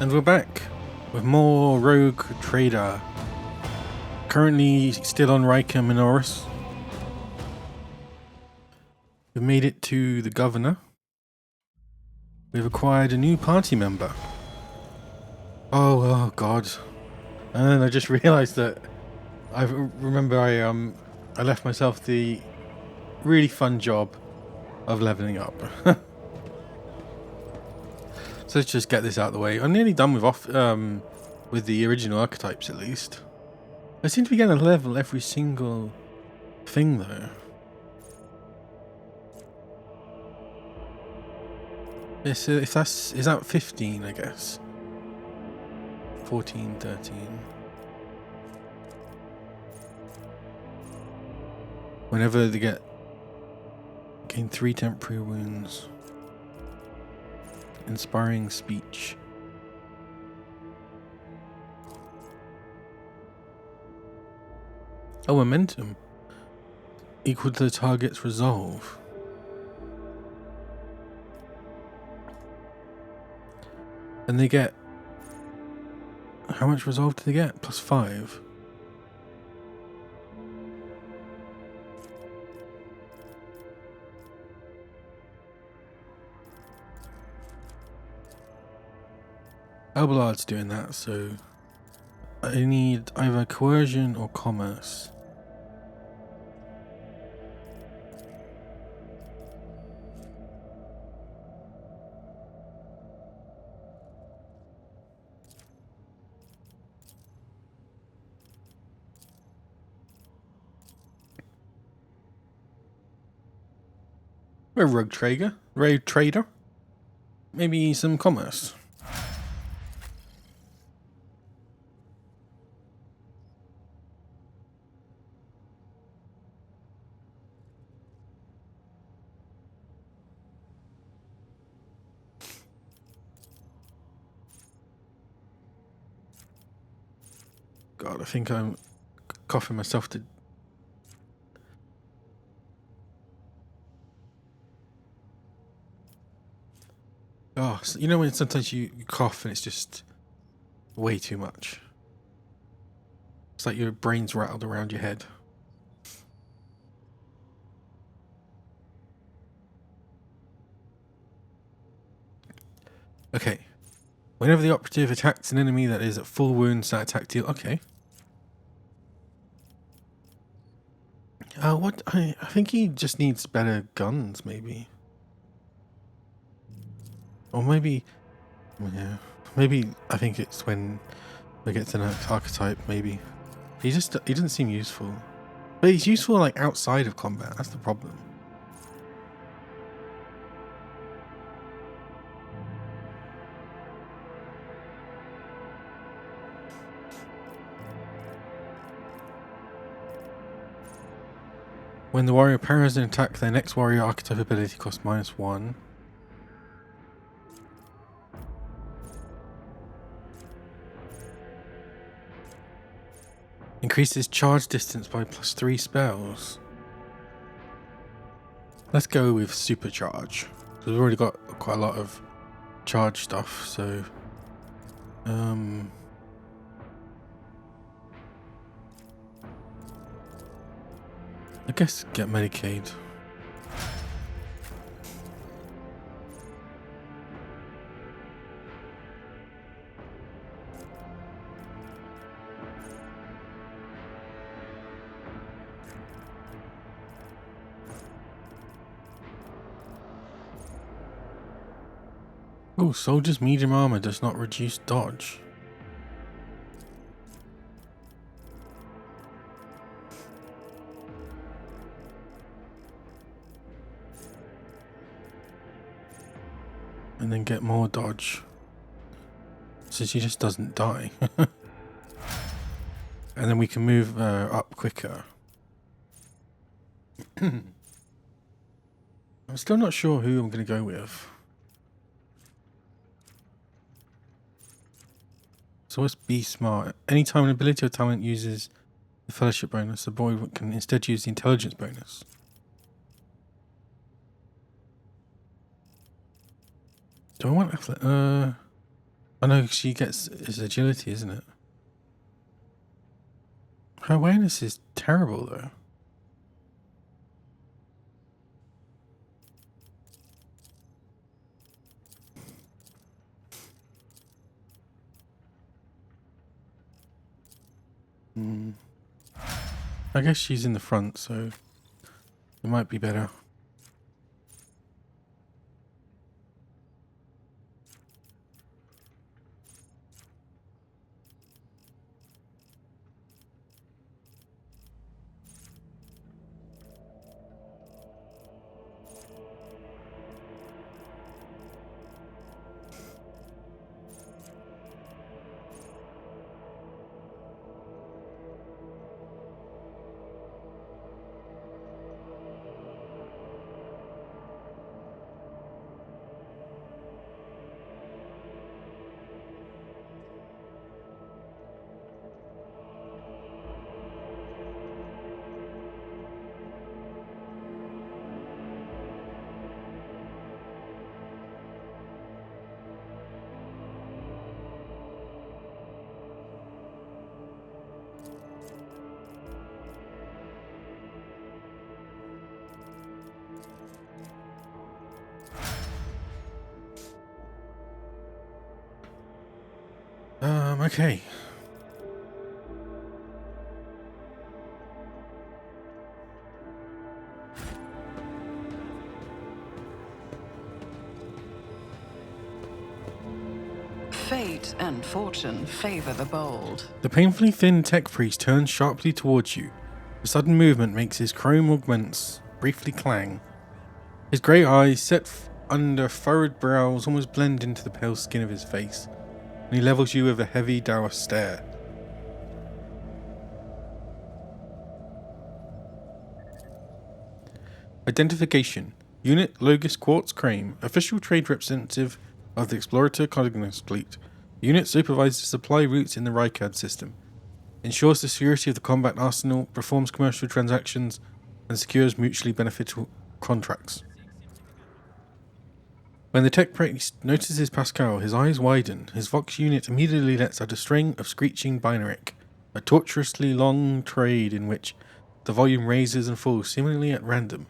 And we're back with more Rogue Trader. Currently still on Riker Minoris. We've made it to the governor. We've acquired a new party member. Oh god. And then I just realised that I left myself the really fun job of leveling up. So let's just get this out of the way. I'm nearly done with the original archetypes at least. I seem to be getting a level every single thing though. Yes, is that 15 I guess. 14, 13. Whenever they gain 3 temporary wounds. Inspiring speech. Oh, momentum. Equal to the target's resolve. And they get... How much resolve do they get? +5. Albalard's doing that, so... I need either coercion or commerce. We're a rogue trader. Maybe some commerce. God, I think I'm coughing myself to... Oh, so you know when sometimes you cough and it's just way too much? It's like your brain's rattled around your head. Okay. Whenever the operative attacks an enemy that is at full wounds, that attack deal... Okay. What? I think he just needs better guns, maybe. Or maybe... Yeah. Maybe I think it's when we get to an archetype, maybe. He doesn't seem useful. But he's useful like outside of combat, that's the problem. When the warrior parries an attack, their next warrior archetype ability costs -1. Increases charge distance by +3 spells. Let's go with supercharge. Because we've already got quite a lot of charge stuff, so... I guess get Medicaid. Oh, soldier's medium armor does not reduce dodge. And then get more dodge. So she just doesn't die. And then we can move up quicker. I'm still not sure who I'm going to go with. So let's be smart. Anytime an ability or talent uses the fellowship bonus, the boy can instead use the intelligence bonus. Do I want I know she gets his agility, isn't it? Her awareness is terrible, though. I guess she's in the front, so it might be better. Okay. Fate and fortune favor the bold. The painfully thin tech priest turns sharply towards you. The sudden movement makes his chrome augments briefly clang. His grey eyes, set under furrowed brows, almost blend into the pale skin of his face, and he levels you with a heavy, dour stare. Identification. Unit Logis Quartz Crane, official trade representative of the Explorator Cognos fleet. Unit supervises supply routes in the Rykad system, ensures the security of the combat arsenal, performs commercial transactions, and secures mutually beneficial contracts. When the tech priest notices Pascal, his eyes widen. His Vox unit immediately lets out a string of screeching binaric, a tortuously long trade in which the volume raises and falls seemingly at random.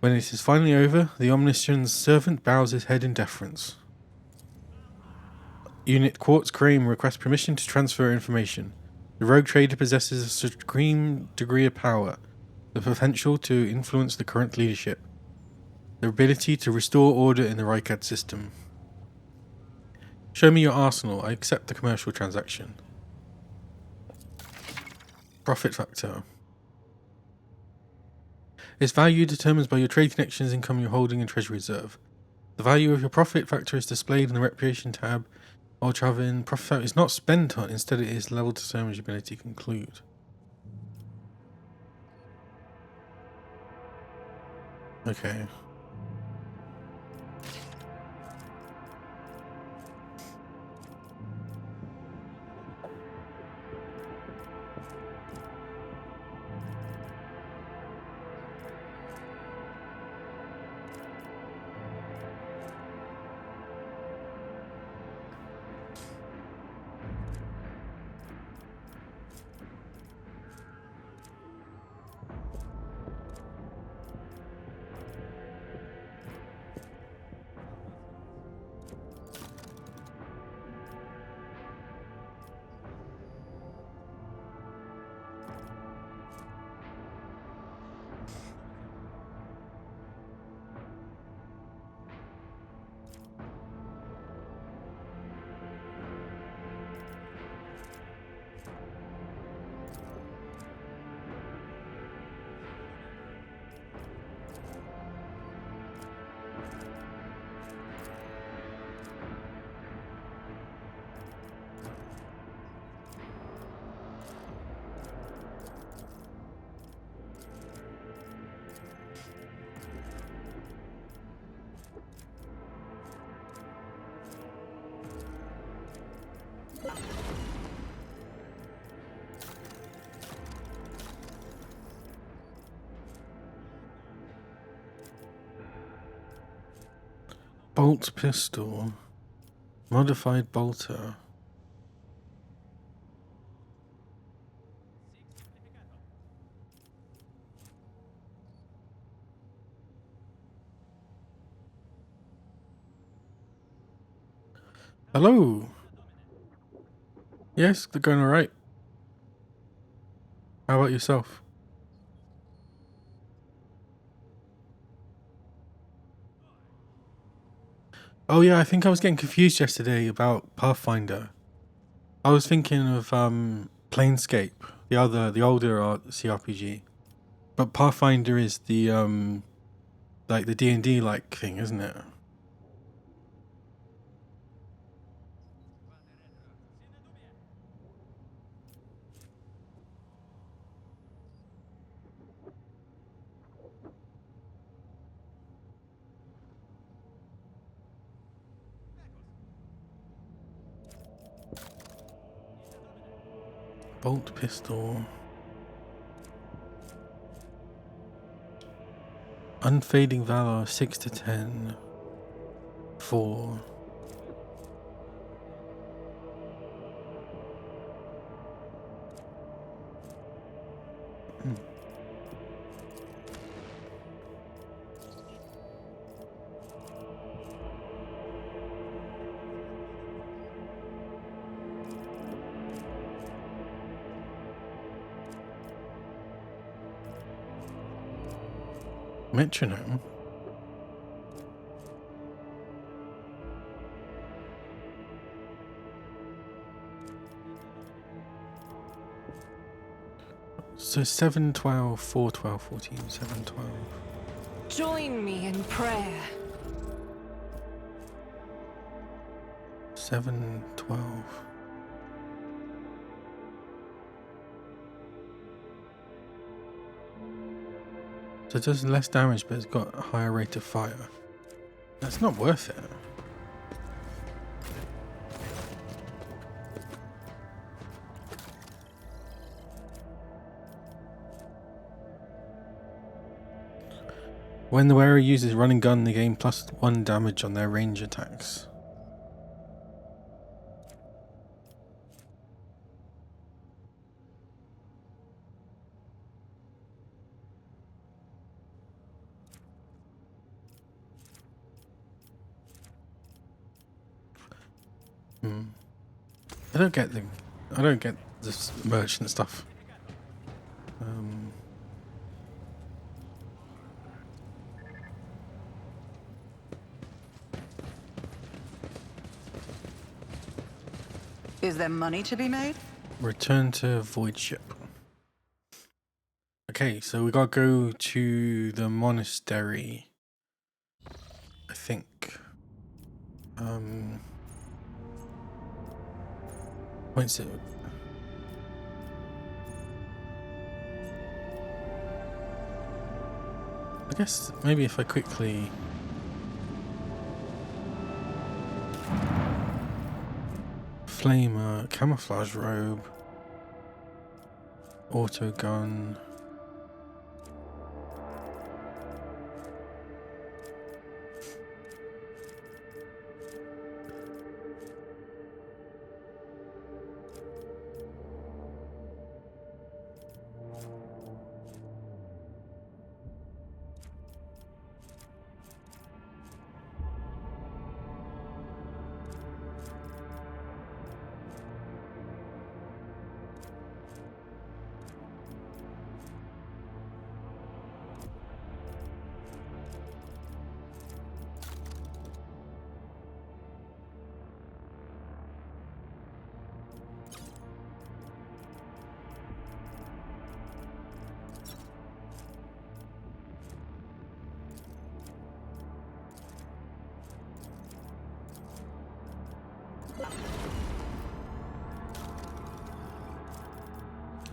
When it is finally over, the omniscient's servant bows his head in deference. Unit Quartz Crane requests permission to transfer information. The rogue trader possesses a supreme degree of power, the potential to influence the current leadership, the ability to restore order in the Rykad system. Show me your arsenal. I accept the commercial transaction. Profit factor. Its value determined by your trade connections, income you're holding, and treasury reserve. The value of your profit factor is displayed in the reputation tab. While traveling, profit factor is not spent on, instead it is level determines your ability to conclude. Okay. Bolt pistol. Modified bolter. Hello. Yes, they're going alright. How about yourself? Oh yeah, I think I was getting confused yesterday about Pathfinder. I was thinking of Planescape, the older CRPG. But Pathfinder is the like the D&D like thing, isn't it? Bolt pistol. Unfading Valor 6 to 10. 4. Metronome. So 7, 12, 4, 12, 14, 7, 12. Join me in prayer. 7, 12. So it does less damage, but it's got a higher rate of fire. That's not worth it. When the wearer uses running gun, they gain +1 damage on their range attacks. I don't get this merchant stuff. Is there money to be made? Return to void ship. Okay, so we gotta go to the monastery. I think. When's it? I guess maybe if I quickly. Flamer, camouflage robe, auto gun.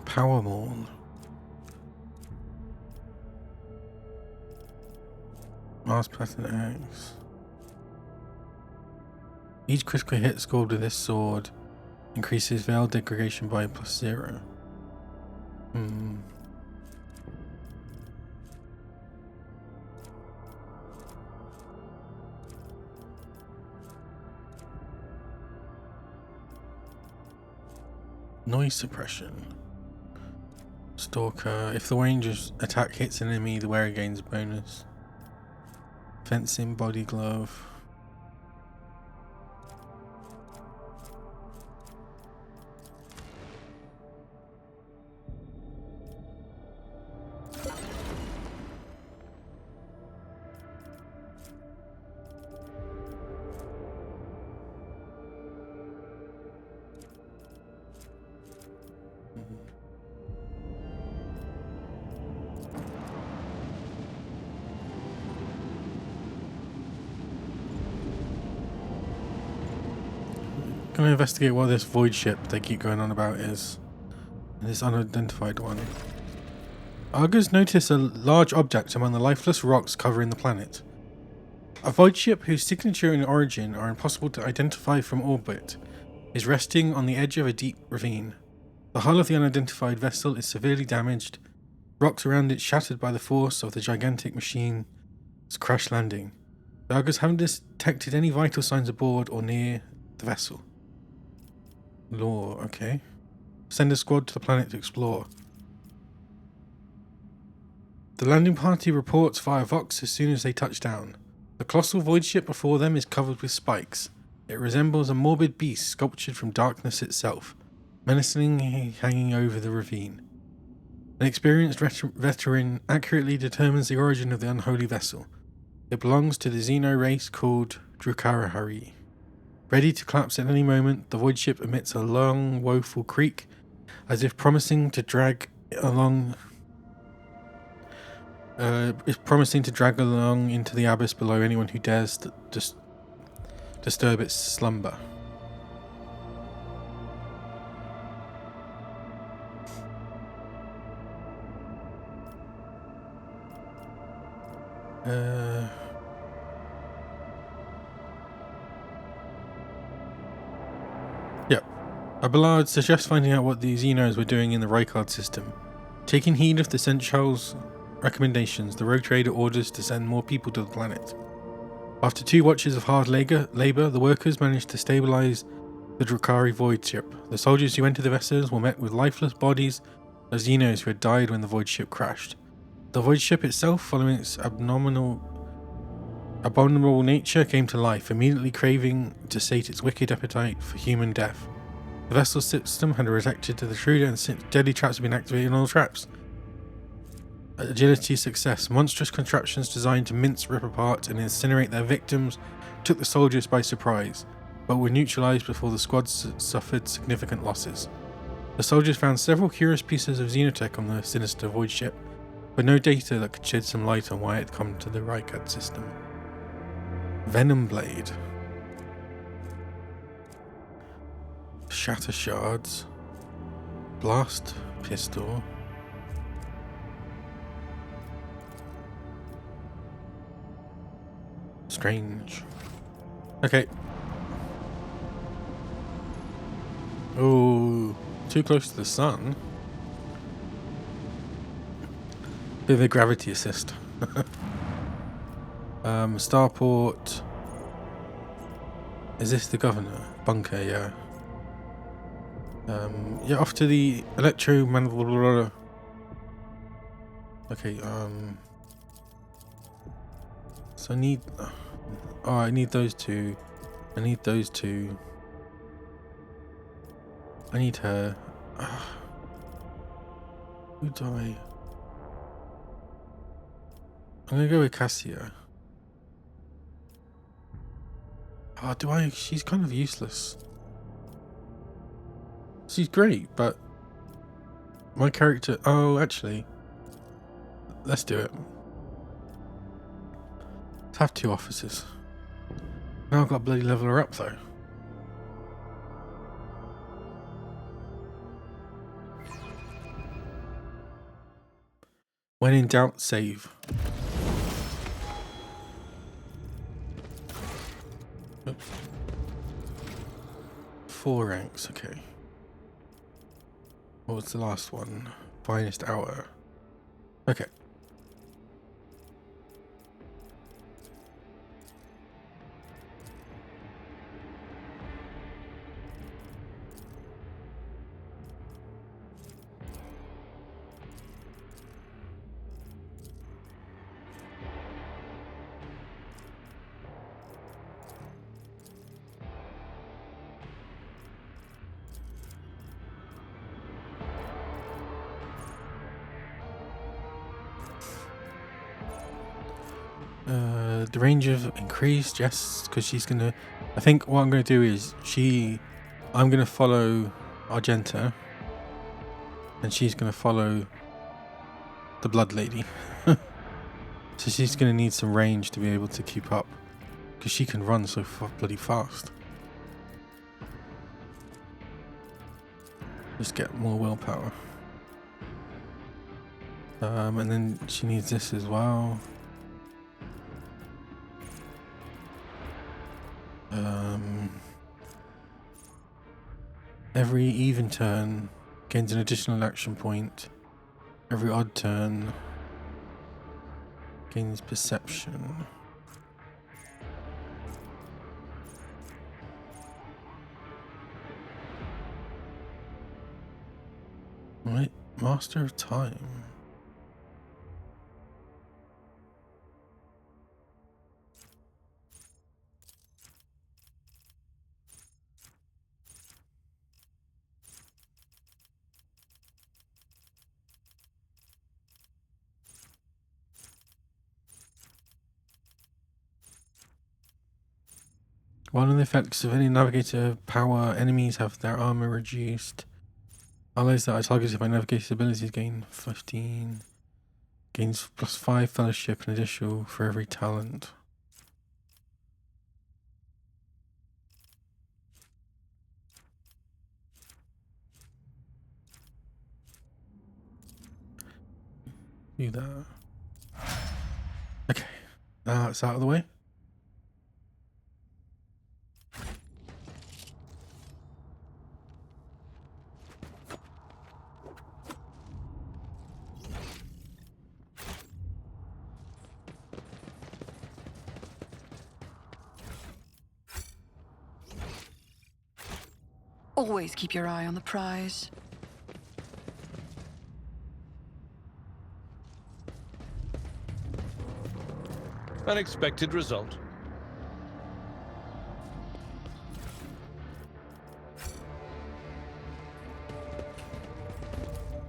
Power Maul. Mars Pattern Axe. Each critical hit scored with this sword increases veil degradation by +0. Noise suppression. Stalker. If the ranger's attack hits an enemy, the wearer gains a bonus. Fencing, body glove. Gonna investigate what this void ship they keep going on about is. This unidentified one. Argus notice a large object among the lifeless rocks covering the planet. A void ship whose signature and origin are impossible to identify from orbit is resting on the edge of a deep ravine. The hull of the unidentified vessel is severely damaged, rocks around it shattered by the force of the gigantic machine's crash landing. The Argus haven't detected any vital signs aboard or near the vessel. Lore, okay. Send a squad to the planet to explore. The landing party reports via Vox as soon as they touch down. The colossal void ship before them is covered with spikes. It resembles a morbid beast sculptured from darkness itself, menacingly hanging over the ravine. An experienced veteran accurately determines the origin of the unholy vessel. It belongs to the Xeno race called Drukarahari. Ready to collapse at any moment, the void ship emits a long, woeful creak, as if promising to drag along into the abyss below anyone who dares to disturb its slumber. Yep. Abelard suggests finding out what the Xenos were doing in the Rykard system. Taking heed of the Seneschal's recommendations, the rogue trader orders to send more people to the planet. After 2 watches of hard labor, the workers managed to stabilize the Drukari void ship. The soldiers who entered the vessels were met with lifeless bodies of Xenos who had died when the void ship crashed. The void ship itself, following its abominable nature, came to life, immediately craving to sate its wicked appetite for human death. The vessel system had reacted to the intruder and deadly traps had been activated on all traps. Agility success. Monstrous contraptions designed to rip apart, and incinerate their victims took the soldiers by surprise, but were neutralized before the squad suffered significant losses. The soldiers found several curious pieces of xenotech on the sinister void ship, but no data that could shed some light on why it had come to the Rykard system. Venom Blade. Shatter Shards. Blast Pistol. Strange. Okay. Oh, too close to the sun. Bit of a gravity assist. Starport. Is this the governor? Bunker, yeah. Yeah, off to the electromagnetic. Okay, so I need. Oh, I need those 2. I need those 2. I need her. Who do I? I'm gonna go with Cassia. Oh, do I? She's kind of useless. She's great, but my character. Oh, actually, let's do it. Let's have 2 officers. Now I've got to bloody level her up though. When in doubt, save. Oops. 4 ranks, okay. What was the last one? Finest hour. Okay. The range of increased, yes, because she's gonna. I think what I'm gonna do is I'm gonna follow Argenta, and she's gonna follow the Blood Lady. So she's gonna need some range to be able to keep up, because she can run so bloody fast. Just get more willpower. And then she needs this as well. Every even turn gains an additional action point. Every odd turn gains perception. Right, Master of Time. While in the effects of any navigator power, enemies have their armor reduced. Allies that are targeted by navigator's abilities gain 15. Gains +5 fellowship and additional for every talent. Do that. Okay, that's out of the way. Always keep your eye on the prize. Unexpected result.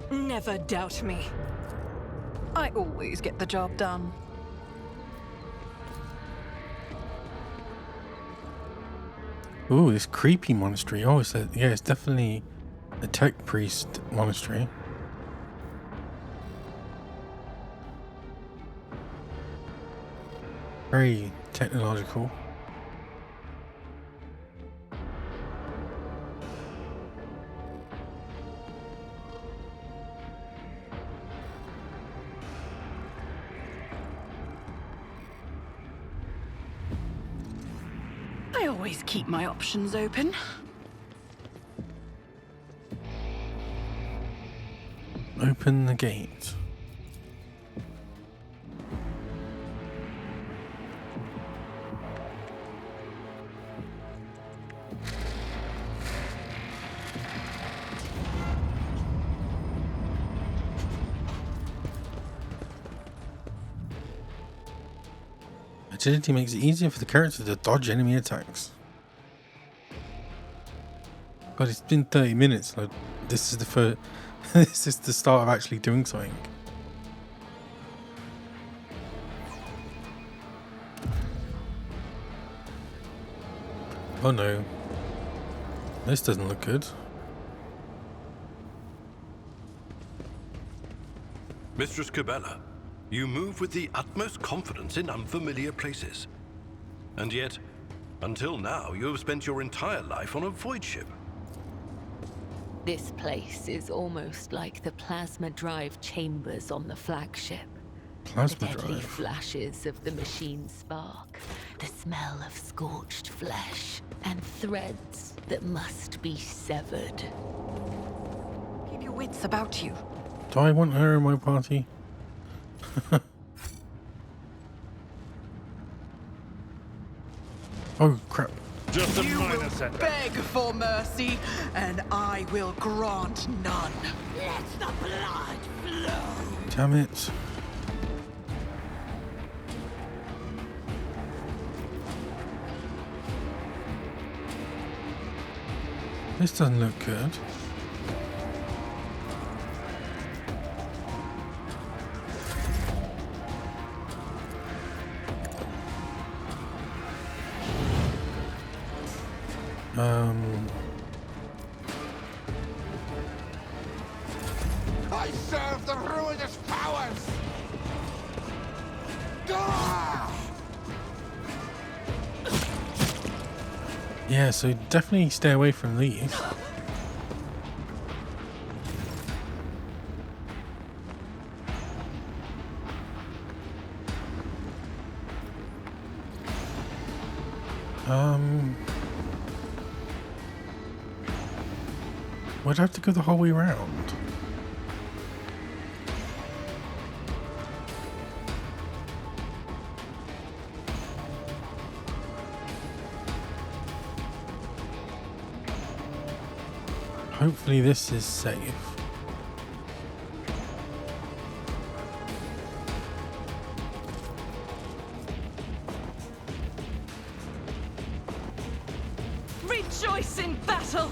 Never doubt me. I always get the job done. Ooh, this creepy monastery. Oh, it's definitely a tech priest monastery. Very technological. I always keep my options open. Open the gate. Agility makes it easier for the character to dodge enemy attacks. God, it's been 30 minutes. Like, this is the first. This is the start of actually doing something. Oh no. This doesn't look good. Mistress Cabela, you move with the utmost confidence in unfamiliar places. And yet, until now, you have spent your entire life on a void ship. This place is almost like the plasma drive chambers on the flagship. Plasma The deadly drive. flashes of the machine's spark, the smell of scorched flesh, and threads that must be severed. Keep your wits about you. Do I want her in my party? Oh crap. Just a You minor will setback. beg for mercy, and I will grant none. Let the blood flow! Damn it. This doesn't look good. I serve the ruinous powers! Ah! Yeah, so definitely stay away from these. We'd have to go the whole way around. Hopefully this is safe. Rejoice in battle!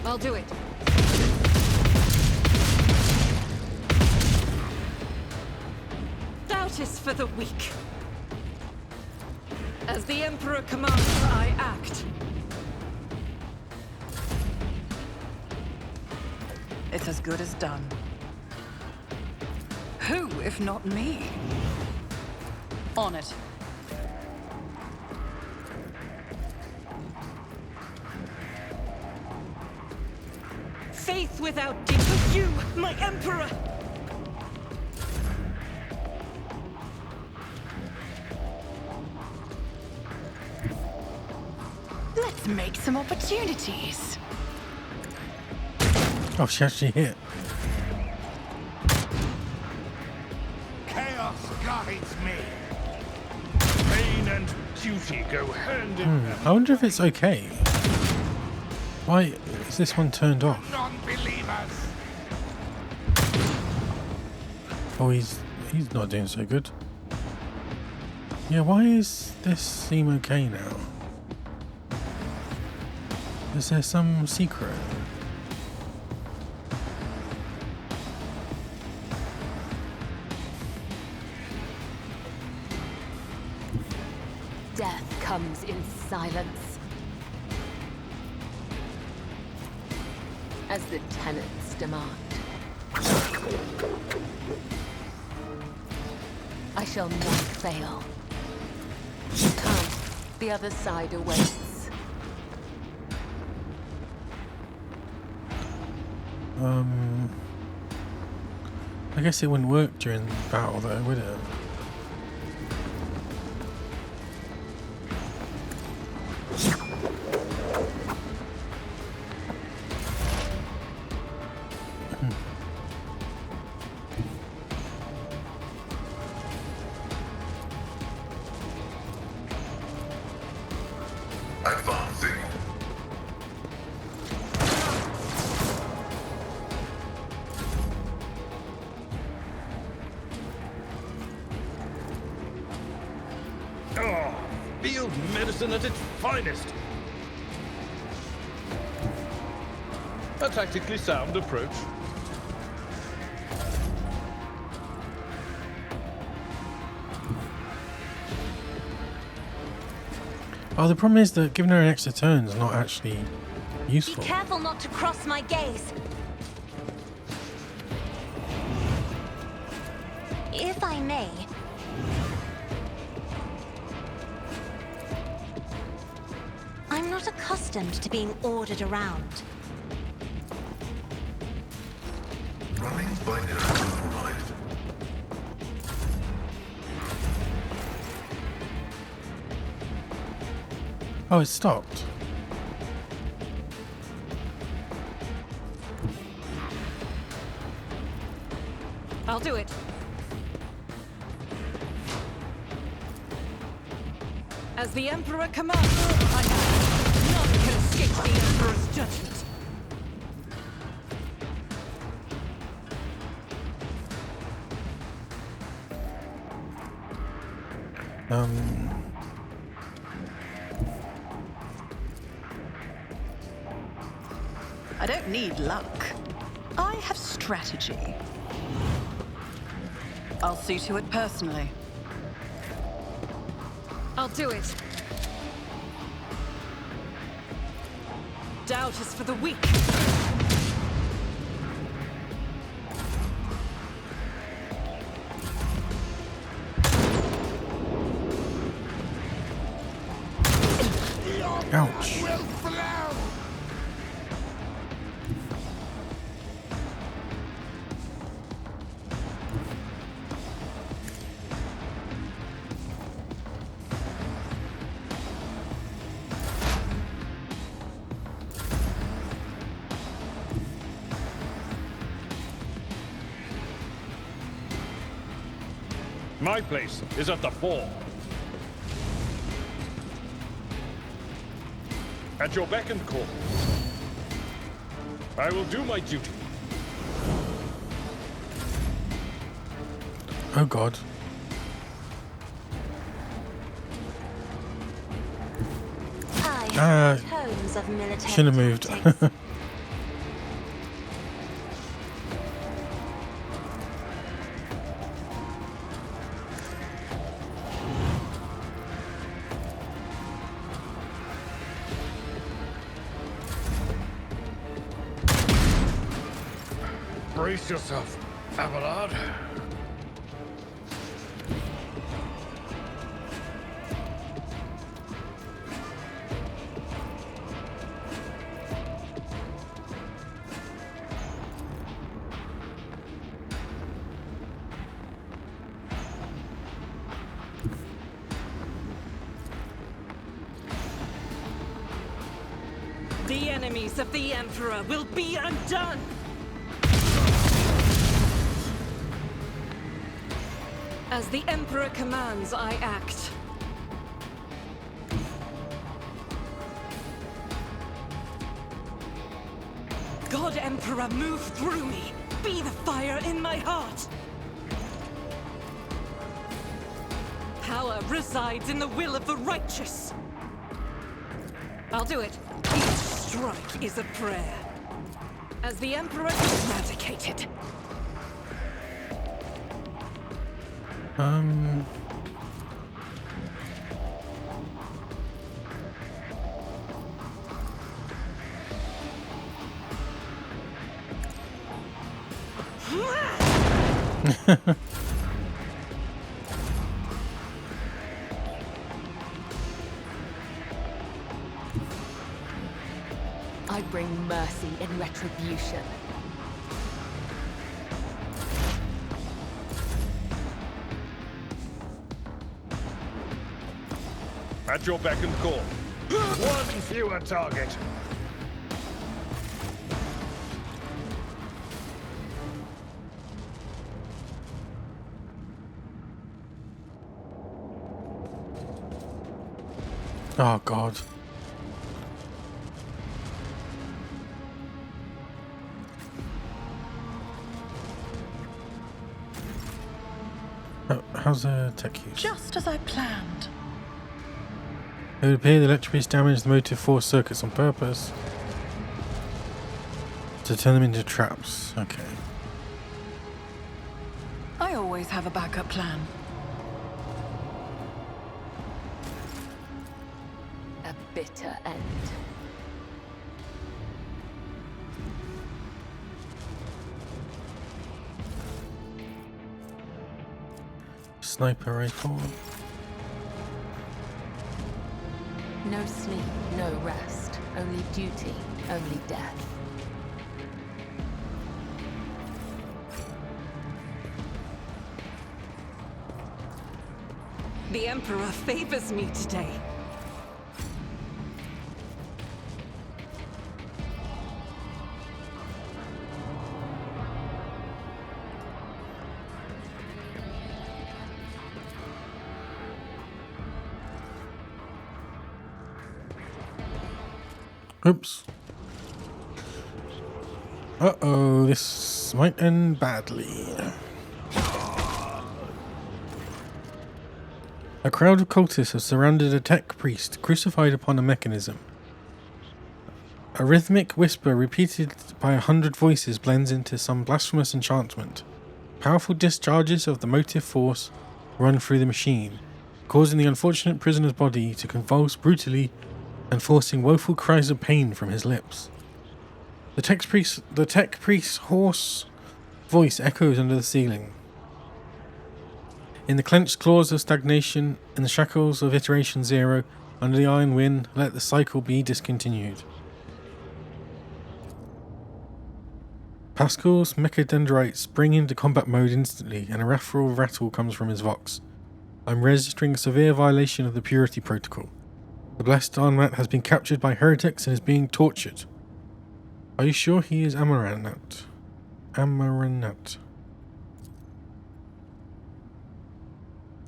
I'll do it. Doubt is for the weak. As the Emperor commands, I act. It's as good as done. Who, if not me? On it. Faith without deed for you, my Emperor! Let's make some opportunities. Oh, she actually hit. Chaos guides me! Pain and duty go hand in hand. I wonder if it's okay. Why is this one turned off? Non-believers! Oh, he's not doing so good. Yeah, why is this seem okay now? Is there some secret? Death comes in silence. As the tenants demand. I shall not fail. Come, the other side awaits. I guess it wouldn't work during battle though, would it? Advancing. Oh, field medicine at its finest. A tactically sound approach. Oh, the problem is that giving her an extra turn is not actually useful. Be careful not to cross my gaze. If I may. I'm not accustomed to being ordered around. Running binary override. Oh, it stopped. I'll do it. As the Emperor commands, I act. None can escape the Emperor's judgment. I don't need luck. I have strategy. I'll see to it personally. I'll do it. Doubt is for the weak. Ouch. Will flow. My place is at the fore. At your beck and call. I will do my duty. Oh god. I have tomes of military Shouldn't have moved. tactics. Brace yourself, Abelard. The enemies of the Emperor will be undone! As the Emperor commands, I act. God Emperor, move through me! Be the fire in my heart! Power resides in the will of the righteous! I'll do it. Each strike is a prayer. As the Emperor is eradicated. I bring mercy in retribution. At your beck and call. One fewer target. Oh god. How's the tech use? Just as I planned. It would appear the electric beast damaged the motive force circuits on purpose to turn them into traps. Okay. I always have a backup plan. A bitter end. Sniper rifle. No sleep, no rest. Only duty, only death. The Emperor favors me today. Oops. Uh-oh, this might end badly. A crowd of cultists have surrounded a tech priest crucified upon a mechanism. A rhythmic whisper repeated by 100 voices blends into some blasphemous enchantment. Powerful discharges of the motive force run through the machine, causing the unfortunate prisoner's body to convulse brutally and forcing woeful cries of pain from his lips. The tech priest's hoarse voice echoes under the ceiling. In the clenched claws of stagnation, in the shackles of iteration 0, under the iron wind, let the cycle be discontinued. Pascal's mechadendrites spring into combat mode instantly, and a wrathful rattle comes from his vox. I'm registering a severe violation of the purity protocol. The blessed Arnmat has been captured by heretics and is being tortured. Are you sure he is Amaranat? Amaranat.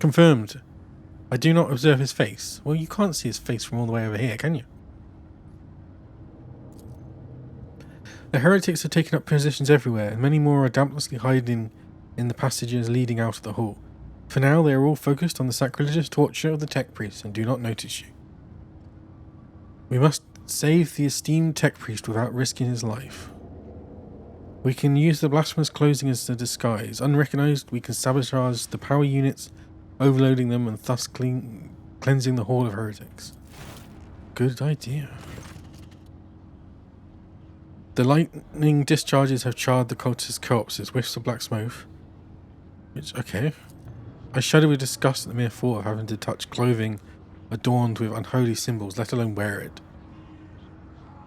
Confirmed. I do not observe his face. Well, you can't see his face from all the way over here, can you? The heretics have taken up positions everywhere, and many more are doubtlessly hiding in the passages leading out of the hall. For now, they are all focused on the sacrilegious torture of the tech priest and do not notice you. We must save the esteemed tech priest without risking his life. We can use the blasphemous clothing as a disguise. Unrecognized, we can sabotage the power units, overloading them and thus cleansing the hall of heretics. Good idea. The lightning discharges have charred the cultist corpses, whiffs of black smoke. Which, okay. I shudder with disgust at the mere thought of having to touch clothing adorned with unholy symbols, let alone wear it.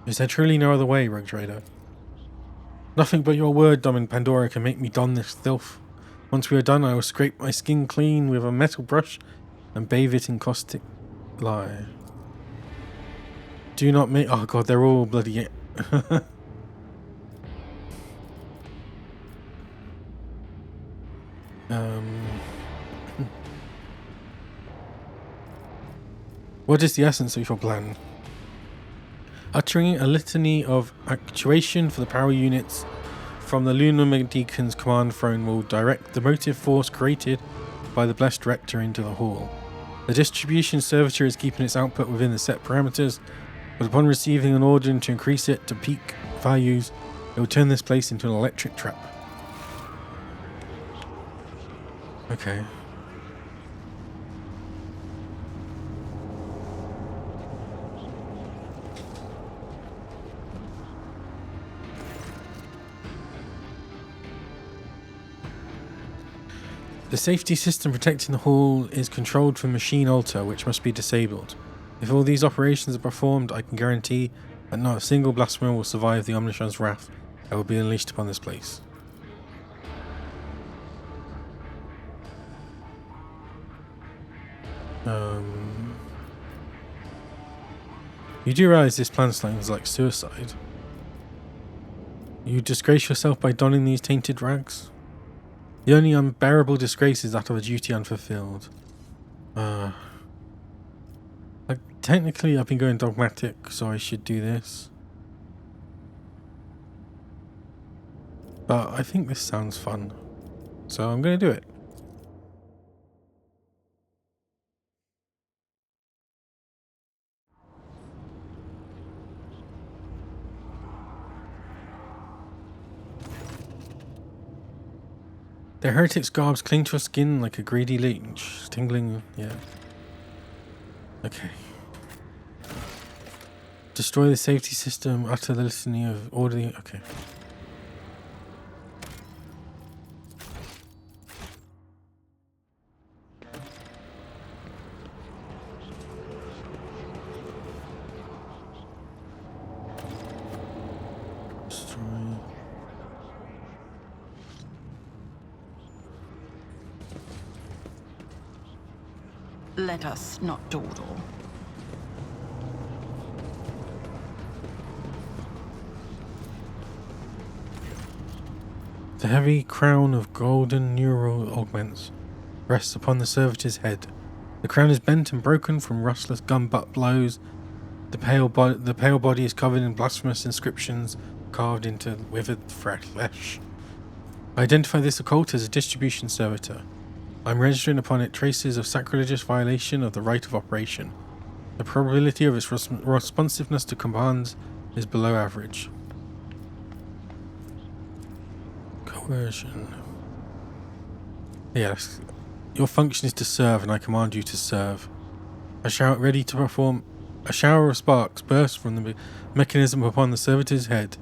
Is there truly no other way, Rogue Trader? Nothing but your word, Dom Pandora, can make me don this filth. Once we are done, I will scrape my skin clean with a metal brush and bathe it in caustic lye. Do not make... Oh god, they're all bloody... What is the essence of your plan? Uttering a litany of actuation for the power units from the Lunar Deacon's command throne will direct the motive force created by the blessed rector into the hall. The distribution servitor is keeping its output within the set parameters, but upon receiving an order to increase it to peak values, it will turn this place into an electric trap. Okay. The safety system protecting the hall is controlled from Machine Altar, which must be disabled. If all these operations are performed, I can guarantee that not a single blasphemer will survive the Omniscient's wrath that will be unleashed upon this place. You do realize this plan sounds like suicide. You disgrace yourself by donning these tainted rags? The only unbearable disgrace is that of a duty unfulfilled. Like, technically I've been going dogmatic, so I should do this. But I think this sounds fun, so I'm going to do it. The heretic's garbs cling to your skin like a greedy leech, tingling, yeah. Okay. Destroy the safety system, utter the litany of order, okay. Let us not dawdle. The heavy crown of golden neural augments rests upon the servitor's head. The crown is bent and broken from rustless gun butt blows. The pale body is covered in blasphemous inscriptions carved into withered flesh. I identify this occult as a distribution servitor. I'm registering upon it traces of sacrilegious violation of the right of operation. The probability of its responsiveness to commands is below average. Coercion. Yes. Your function is to serve, and I command you to serve. A shout ready to perform. A shower of sparks burst from the mechanism upon the servitor's head,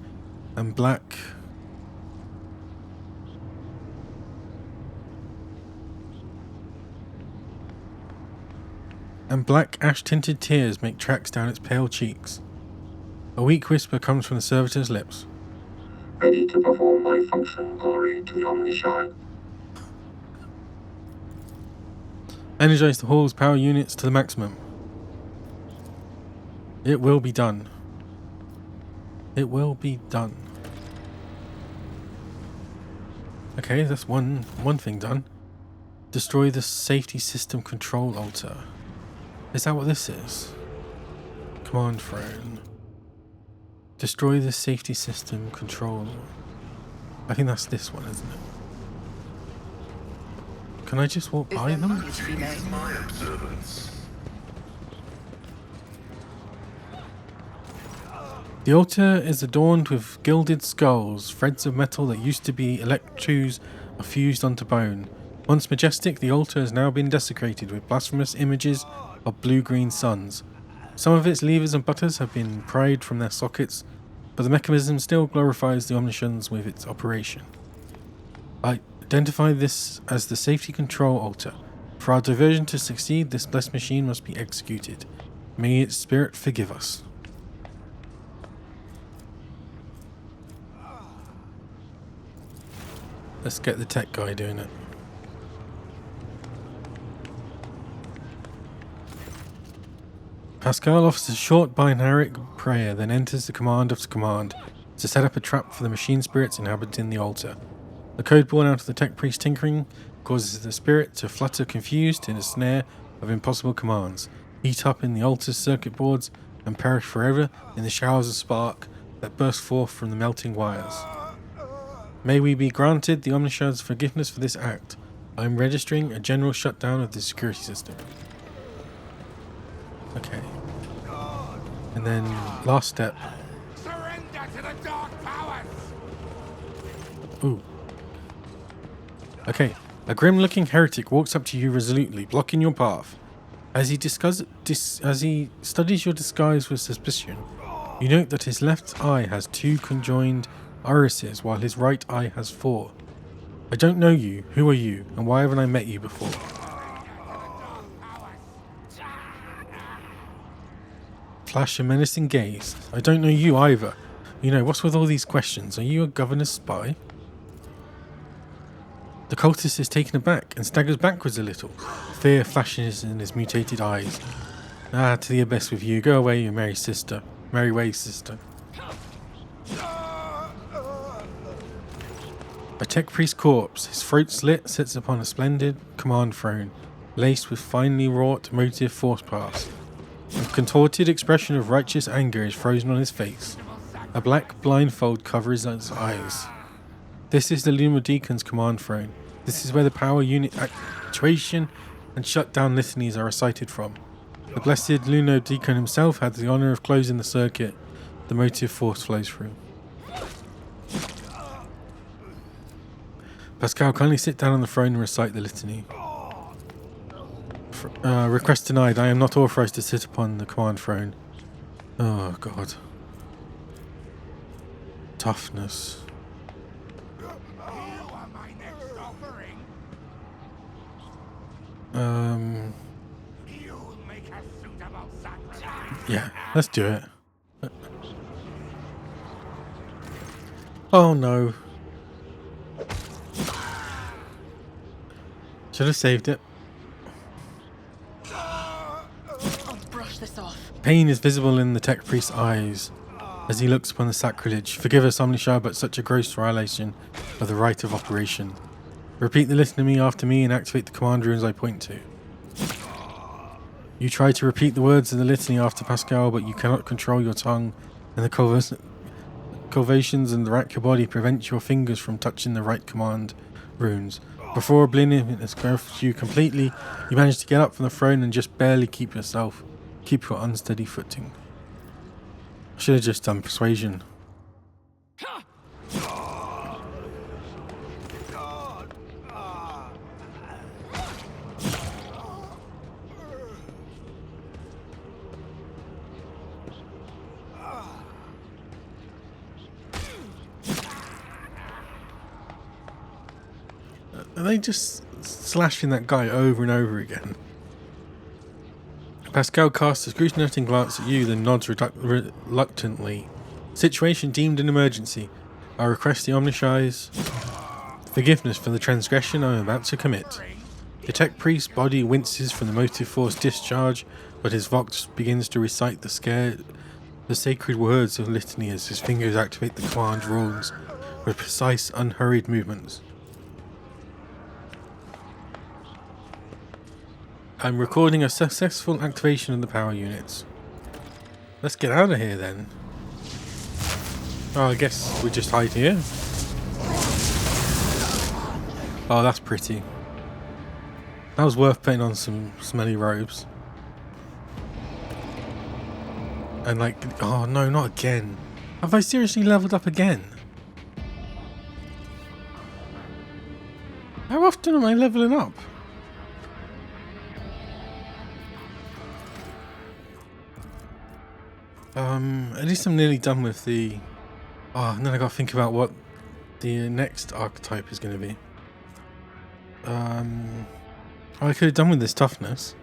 and black ash-tinted tears make tracks down its pale cheeks. A weak whisper comes from the servitor's lips. Ready to perform my function, glory to the Omniscient. Energize the hall's power units to the maximum. It will be done. It will be done. Okay, that's one thing done. Destroy the safety system control altar. Is that what this is? Command throne. Destroy the safety system control. I think that's this one, isn't it? Can I just walk by them? My observance. The altar is adorned with gilded skulls. Threads of metal that used to be electrodes are fused onto bone. Once majestic, the altar has now been desecrated with blasphemous images of blue-green suns. Some of its levers and buttons have been pried from their sockets, but the mechanism still glorifies the Omniscience with its operation. I identify this as the safety control altar. For our diversion to succeed, this blessed machine must be executed. May its spirit forgive us. Let's get the tech guy doing it. Pascal offers a short binaric prayer, then enters the command of command to set up a trap for the machine spirits inhabiting the altar. The code born out of the tech priest tinkering causes the spirit to flutter confused in a snare of impossible commands, heat up in the altar's circuit boards, and perish forever in the showers of spark that burst forth from the melting wires. May we be granted the Omniscient's forgiveness for this act. I am registering a general shutdown of the security system. Okay. And then, last step. Surrender to the dark powers! Ooh. Okay. A grim-looking heretic walks up to you resolutely, blocking your path. As he studies your disguise with suspicion, you note that his left eye has 2 conjoined irises, while his right eye has 4. I don't know you. Who are you? And why haven't I met you before? Flash a menacing gaze. I don't know you either. You know, what's with all these questions? Are you a governor's spy? The cultist is taken aback and staggers backwards a little. Fear flashes in his mutated eyes. Ah, to the abyss with you. Go away, you merry sister. Merry way, sister. A tech priest corpse, his throat slit, sits upon a splendid command throne, laced with finely wrought motive force paths. A contorted expression of righteous anger is frozen on his face. A black blindfold covers his eyes. This is the Lunar Deacon's command throne. This is where the power unit actuation and shutdown litanies are recited from. The blessed Lunar Deacon himself had the honor of closing the circuit the motive force flows through. Pascal, kindly sit down on the throne and recite the litany. Request denied. I am not authorized to sit upon the command throne. Oh, God. Toughness. You are my next offering. You'll make a suitable sacrifice. Yeah, let's do it. Oh, no. Should have saved it. I'll brush this off. Pain is visible in the tech priest's eyes as he looks upon the sacrilege. Forgive us, Omniscient, but such a gross violation of the right of operation. Repeat the litany after me and activate the command runes I point to. You try to repeat the words of the litany after Pascal, but you cannot control your tongue, and the curvations and the rack your body prevent your fingers from touching the right command runes. Before oblivion has engulfed you completely, you manage to get up from the throne and just barely keep your unsteady footing. I should have just done persuasion. Are they just slashing that guy over and over again? Pascal casts a scrutinizing glance at you, then nods reluctantly. Situation deemed an emergency. I request the Omnisci's forgiveness for the transgression I am about to commit. The tech priest's body winces from the motive force discharge, but his vox begins to recite the sacred words of litany as his fingers activate the command rules with precise, unhurried movements. I'm recording a successful activation of the power units. Let's get out of here then. Oh, I guess we just hide here. Oh, that's pretty. That was worth putting on some smelly robes. And like, oh no, not again. Have I seriously leveled up again? How often am I leveling up? At least I'm nearly done with the... Oh, and then I gotta think about what the next archetype is gonna be. I could have done with this toughness.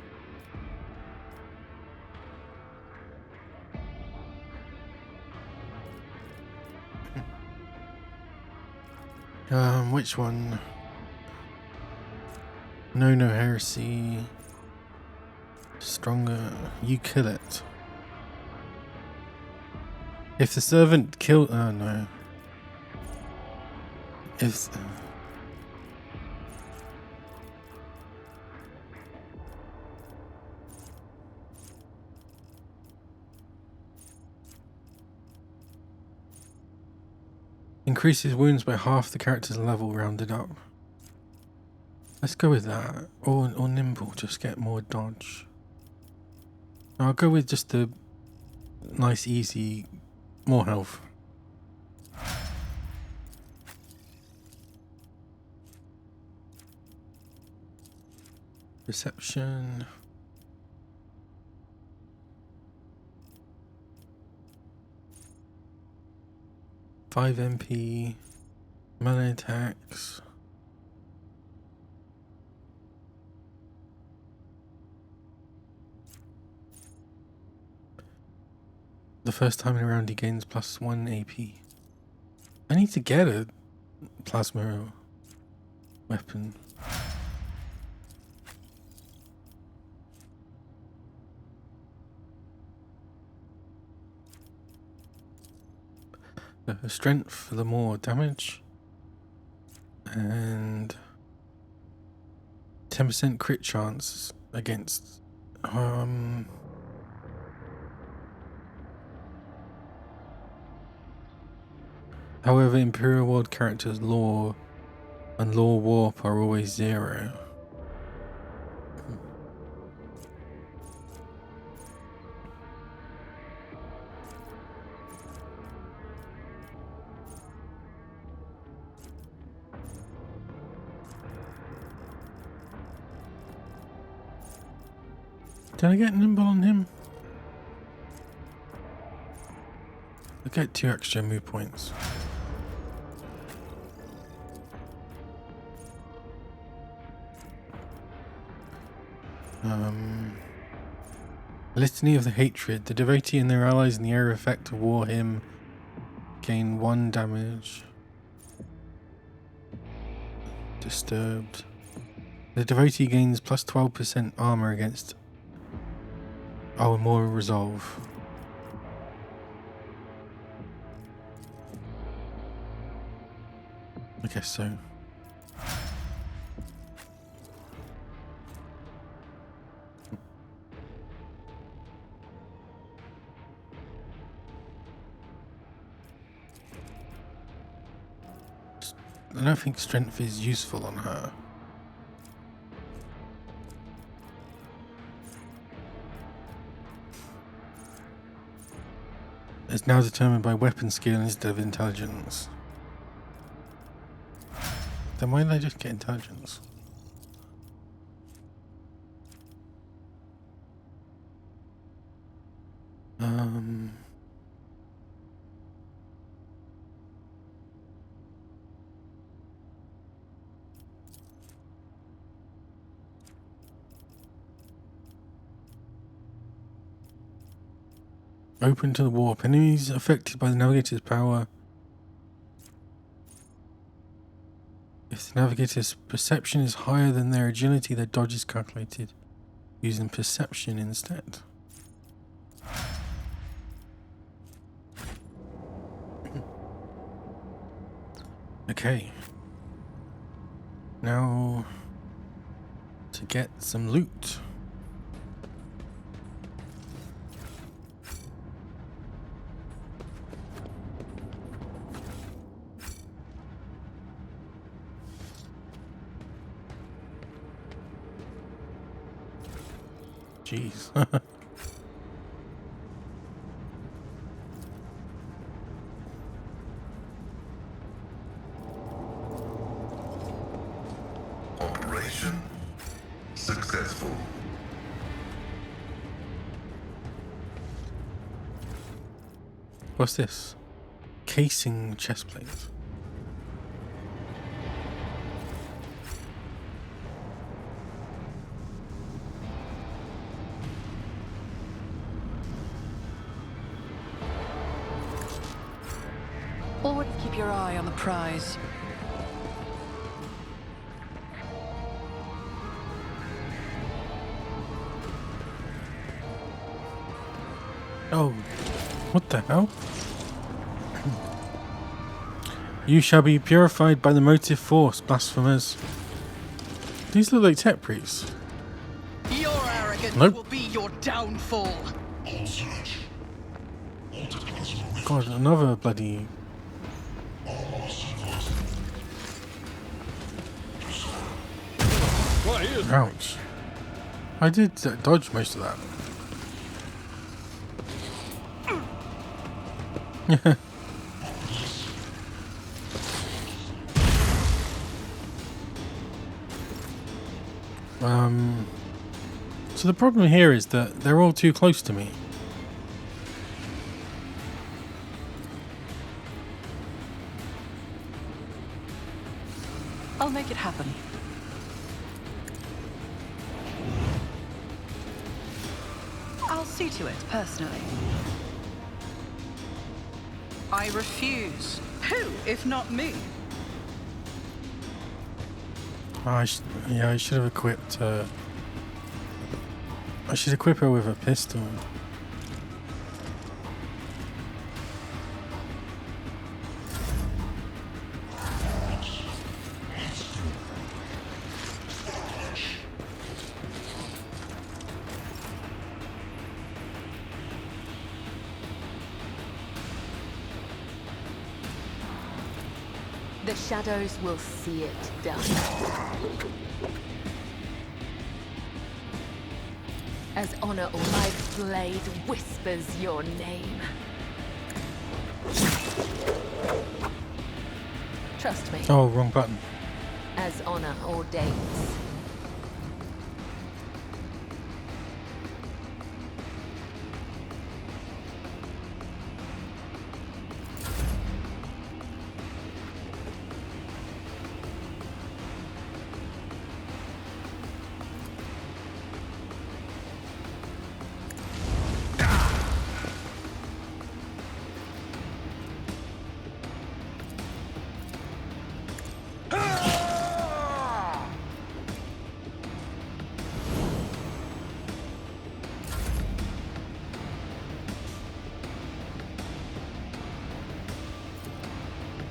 Which one? No heresy. Stronger. You kill it. If the servant kill... Oh no. If... Increases wounds by half the character's level rounded up. Let's go with that. Or nimble, just get more dodge. I'll go with just the nice, easy, more health. Perception. Five MP. Melee attacks. The first time in a round he gains +1 AP. I need to get a plasma weapon. The strength for the more damage. And 10% crit chance against however, Imperial World characters' lore and lore warp are always 0. Did I get nimble on him? I get 2 extra move points. Litany of the Hatred. The devotee and their allies in the area effect of War Hymn gain 1 damage. Disturbed. The devotee gains +12% armor against... Oh, and more resolve. I guess so. I don't think strength is useful on her. It's now determined by weapon skill instead of intelligence. Then why did I just get intelligence? Open to the warp. Enemies affected by the navigator's power. If the navigator's perception is higher than their agility, their dodge is calculated using perception instead. Okay. Now to get some loot. Jeez. Operation successful. What's this? Casing chestplate. Always keep your eye on the prize. Oh, what the hell? You shall be purified by the motive force, blasphemers. These look like tech priests. Your arrogance Nope. will be your downfall. God, another bloody... Ouch. I did dodge most of that. So the problem here is that they're all too close to me. I'll make it happen. I'll see to it personally. I refuse. Who, if not me? Yeah, I should have equipped I should equip her with a pistol. The shadows will see it done. As honor or my blade whispers your name. Trust me, Oh, wrong button. as honor ordains.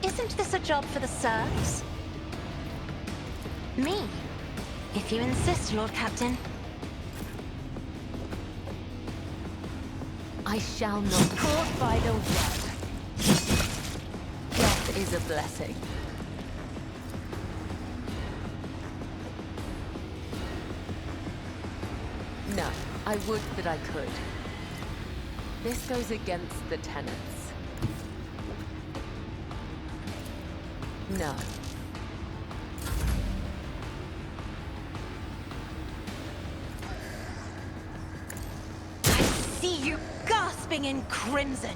Isn't this a job for the serfs? Me, if you insist, Lord Captain. I shall not caught by the web. Death is a blessing. No, I would that I could. This goes against the tenets. No. I see you gasping in crimson.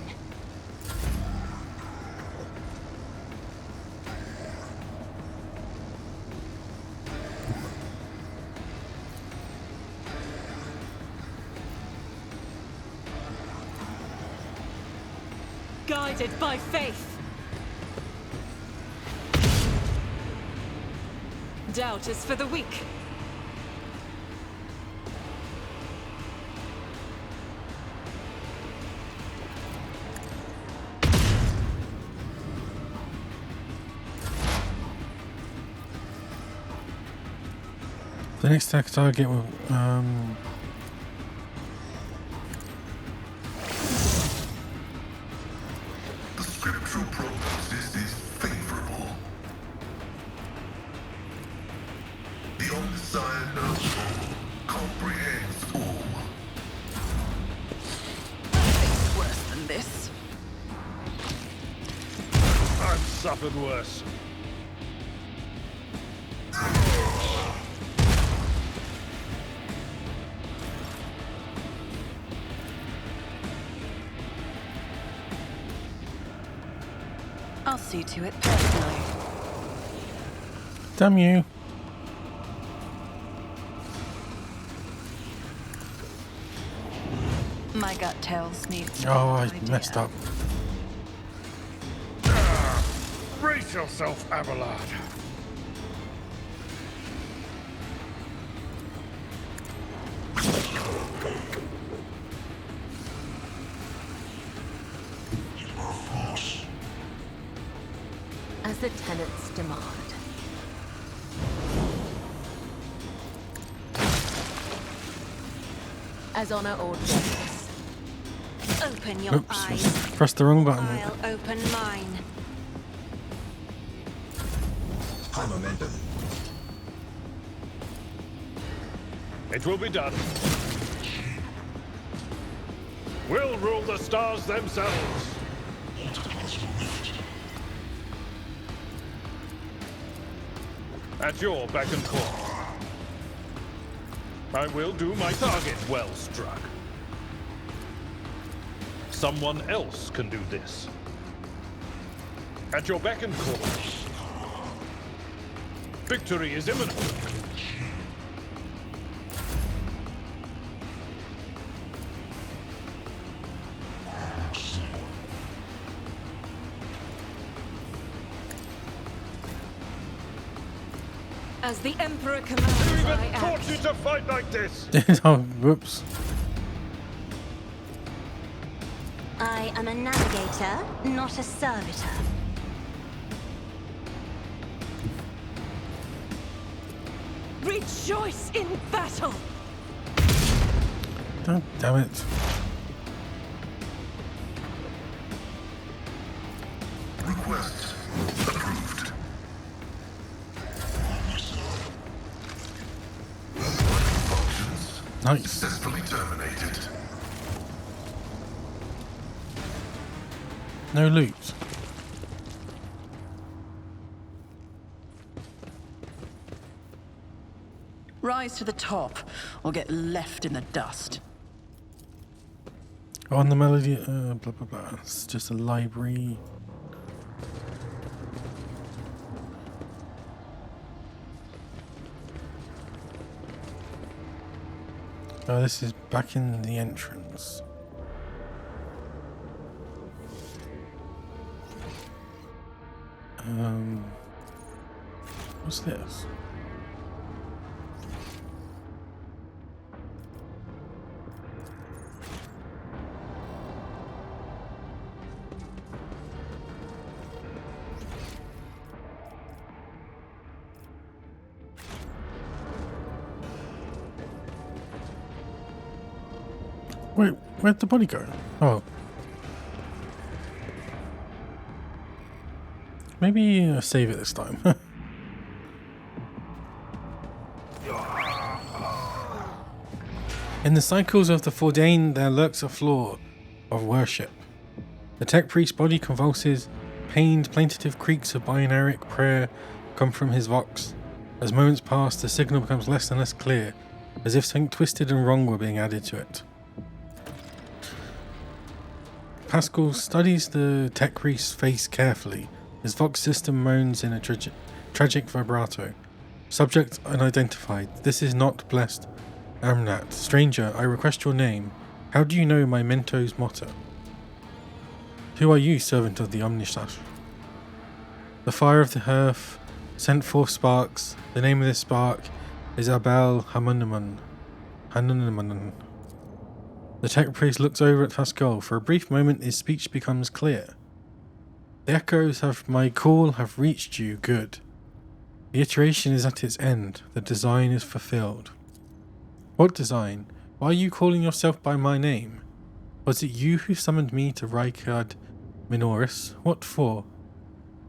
guided by faith. Doubt is for the weak. The next attack target will The scriptural prognosis is favorable. The omniscient knows comprehends all. It's worse than this. I've suffered worse. I'll see to it personally. damn you. My gut tells me it's Oh, I a good messed idea. up. Brace yourself, Abelard. As the tenants demand. As honor or justice. Open your Oops, eyes. pressed the wrong button. I'll open mine. High momentum. It will be done. We'll rule the stars themselves. At your beck and call. I will do my target well struck. Someone else can do this. At your beck and call. Victory is imminent. As the Emperor commands, Who I even taught you act. to fight like this? Oh, whoops. I am a navigator, not a servitor. Rejoice in battle! Oh, damn it. Request approved. Functions Nice. successfully terminated. No loot. Rise to the top, or get left in the dust. On the melody, blah blah blah. It's just a library. Oh, this is back in the entrance. What's this? Wait, where'd the body go? Oh. Maybe save it this time. In the cycles of the Fordain, there lurks a flaw of worship. The tech priest's body convulses, pained, plaintive creaks of binaric prayer come from his vox. As moments pass, the signal becomes less and less clear, as if something twisted and wrong were being added to it. Pascal studies the tech priest's face carefully. His vox system moans in a tragic vibrato. Subject unidentified. This is not blessed Amnat. Stranger, I request your name. How do you know my Mento's motto? Who are you, servant of the Omnisat? The fire of the hearth sent forth sparks. The name of this spark is Abel Hanuman. The tech priest looks over at Pascal. For a brief moment his speech becomes clear. The echoes of my call have reached you. Good. The iteration is at its end. The design is fulfilled. What design? Why are you calling yourself by my name? Was it you who summoned me to Rykard Minoris? What for?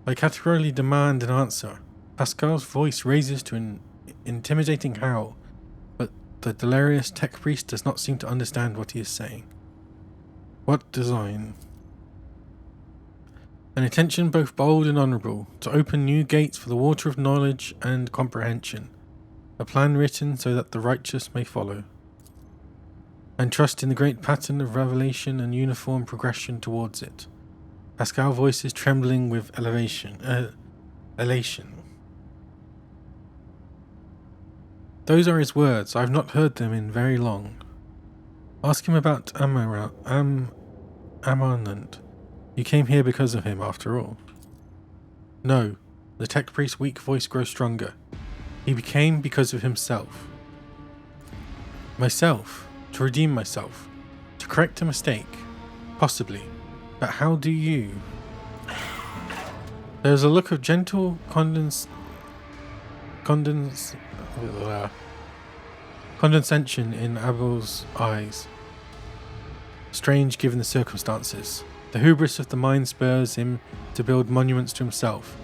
I categorically demand an answer. Pascal's voice raises to an intimidating howl, but the delirious tech priest does not seem to understand what he is saying. What design? An intention both bold and honourable, to open new gates for the water of knowledge and comprehension. A plan written so that the righteous may follow. And trust in the great pattern of revelation and uniform progression towards it. Pascal's voice is trembling with elation. Those are his words. I have not heard them in very long. Ask him about Amarnant. You came here because of him, after all. No. The tech priest's weak voice grows stronger. He became because of himself. Myself. To redeem myself. To correct a mistake. Possibly. But how do you? There is a look of gentle condescension in Abel's eyes. Strange given the circumstances. The hubris of the mind spurs him to build monuments to himself.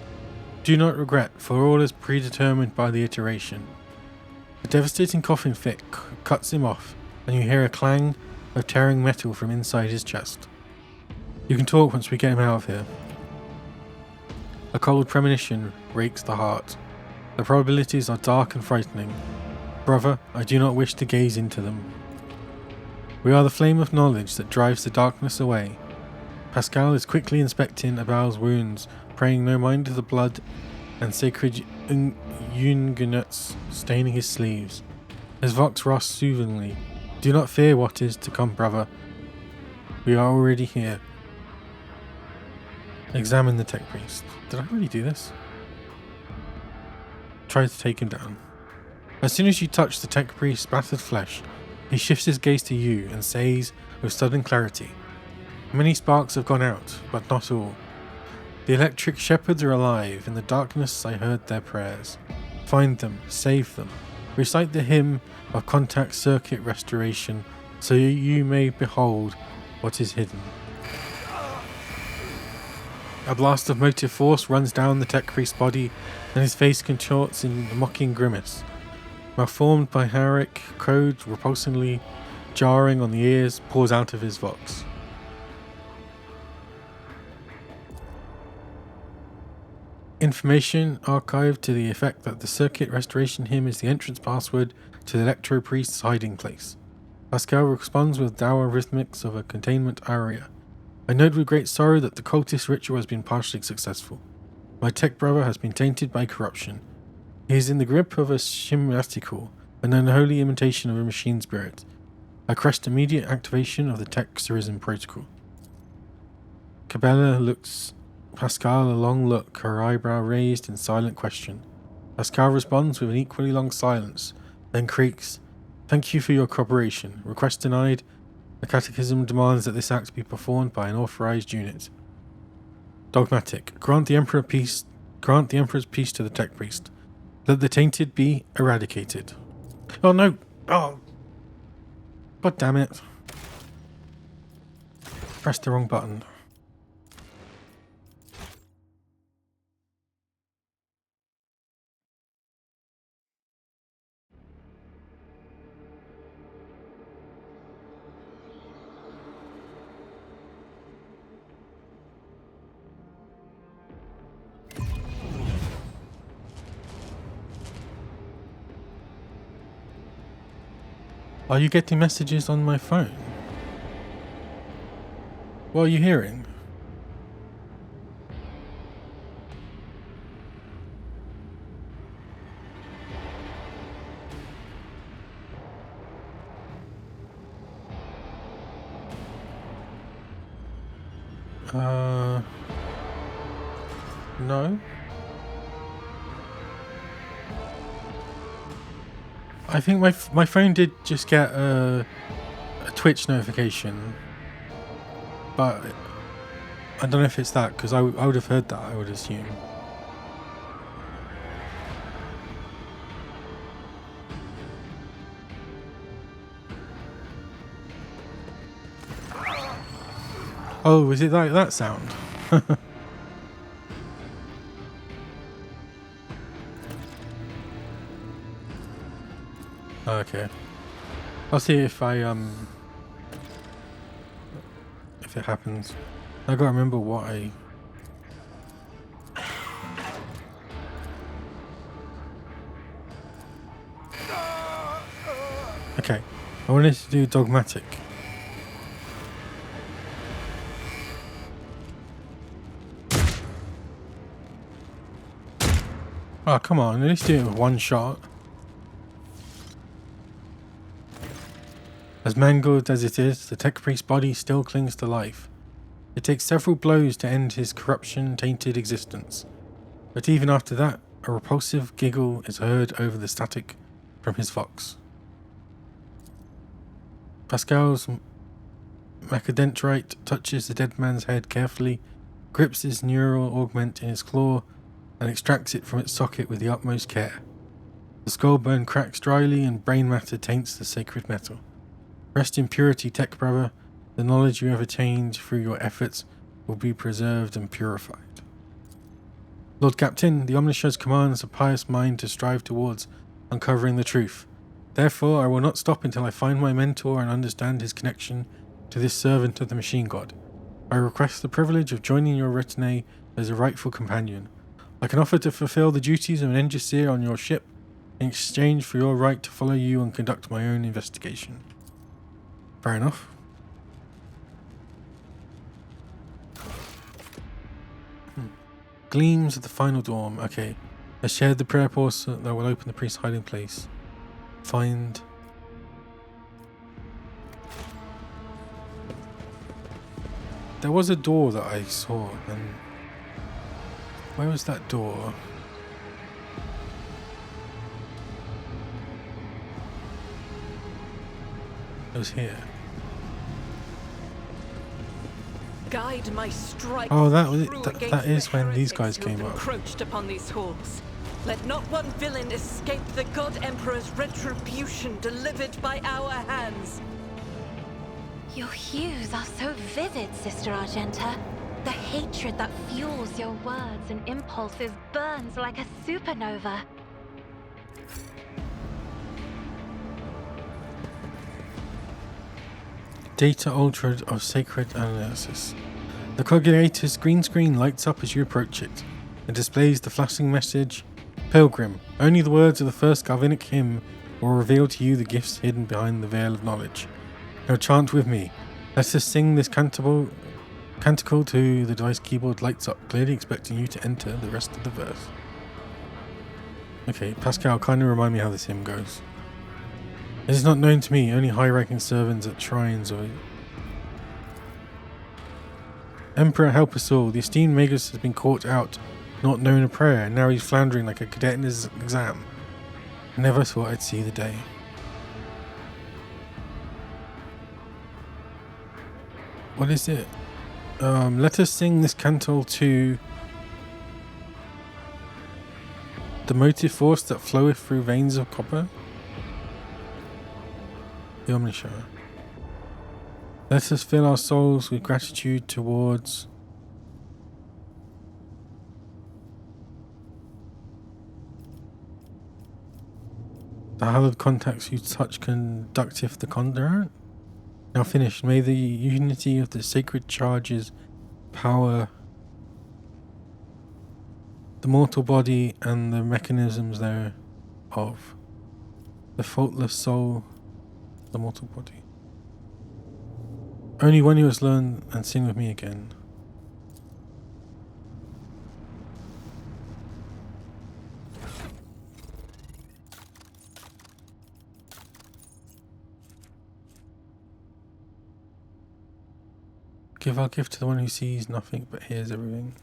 Do not regret, for all is predetermined by the iteration. A devastating coughing fit cuts him off, and you hear a clang of tearing metal from inside his chest. You can talk once we get him out of here. A cold premonition rakes the heart. The probabilities are dark and frightening. Brother, I do not wish to gaze into them. We are the flame of knowledge that drives the darkness away. Pascal is quickly inspecting Abel's wounds, praying no mind to the blood and sacred unguents staining his sleeves. His vox ross soothingly. Do not fear what is to come, brother. We are already here. Examine the tech priest. Did I really do this? Try to take him down. As soon as you touch the tech priest's battered flesh, he shifts his gaze to you and says with sudden clarity, Many sparks have gone out, but not all. The electric shepherds are alive. In the darkness I heard their prayers. Find them, save them. Recite the hymn of contact circuit restoration, so you may behold what is hidden. A blast of motive force runs down the tech priest's body, and his face contorts in a mocking grimace. Malformed by Harrick, code repulsingly jarring on the ears, pours out of his vox. Information archived to the effect that the circuit restoration hymn is the entrance password to the electro priest's hiding place. Pascal responds with dour rhythmics of a containment aria. I note with great sorrow that the cultist ritual has been partially successful. My tech brother has been tainted by corruption. He is in the grip of a shimatical, an unholy imitation of a machine spirit. I request immediate activation of the tech's arisen protocol. Cabela looks Pascal a long look, her eyebrow raised in silent question. Pascal responds with an equally long silence, then creaks, Thank you for your cooperation. Request denied. The Catechism demands that this act be performed by an authorized unit. Dogmatic. Grant the Emperor's peace to the tech priest. Let the tainted be eradicated. Oh no! Oh! God damn it. Pressed the wrong button. Are you getting messages on my phone? What are you hearing? No. I think my phone did just get a Twitch notification, but I don't know if it's that, because I would have heard that, I would assume. Oh, was it like that sound? Okay. I'll see if if it happens. I gotta remember what I... Okay. I wanted to do dogmatic. Oh, come on. At least do it with one shot. As mangled as it is, the tech priest's body still clings to life. It takes several blows to end his corruption-tainted existence. But even after that, a repulsive giggle is heard over the static from his vox. Pascal's macadendrite touches the dead man's head carefully, grips his neural augment in his claw, and extracts it from its socket with the utmost care. The skull bone cracks dryly and brain matter taints the sacred metal. Rest in purity, Tech Brother. The knowledge you have attained through your efforts will be preserved and purified. Lord Captain, the Omniscience commands a pious mind to strive towards uncovering the truth. Therefore, I will not stop until I find my mentor and understand his connection to this servant of the Machine God. I request the privilege of joining your retinue as a rightful companion. I can offer to fulfill the duties of an engineer on your ship in exchange for your right to follow you and conduct my own investigation. Fair enough. Gleams of the final dawn. Okay. I shared the prayer portal that will open the priest's hiding place. Find... There was a door that I saw, and... Where was that door? It was here. Guide my strike. Oh, that was it. That is when these guys came up. Encroached upon these halls. Let not one villain escape the God Emperor's retribution delivered by our hands. Your hues are so vivid, Sister Argenta. The hatred that fuels your words and impulses burns like a supernova. Data altered of sacred analysis. The coagulator's green screen lights up as you approach it and displays the flashing message, Pilgrim, only the words of the first Galvanic hymn will reveal to you the gifts hidden behind the veil of knowledge. Now chant with me. Let us sing this canticle to the device keyboard lights up, clearly expecting you to enter the rest of the verse. Okay, Pascal, kind of remind me how this hymn goes. It is not known to me, only high-ranking servants at shrines or... Emperor, help us all. The esteemed Magus has been caught out, not knowing a prayer, and now he's floundering like a cadet in his exam. I never thought I'd see the day. What is it? Let us sing this canto to the motive force that floweth through veins of copper. The Omniscient. Let us fill our souls with gratitude towards the hallowed contacts whose touch conducteth the conduit. Now finished. May the unity of the sacred charges power the mortal body and the mechanisms thereof. The faultless soul, the mortal body. Only one who has learned and sing with me again. Give our gift to the one who sees nothing but hears everything.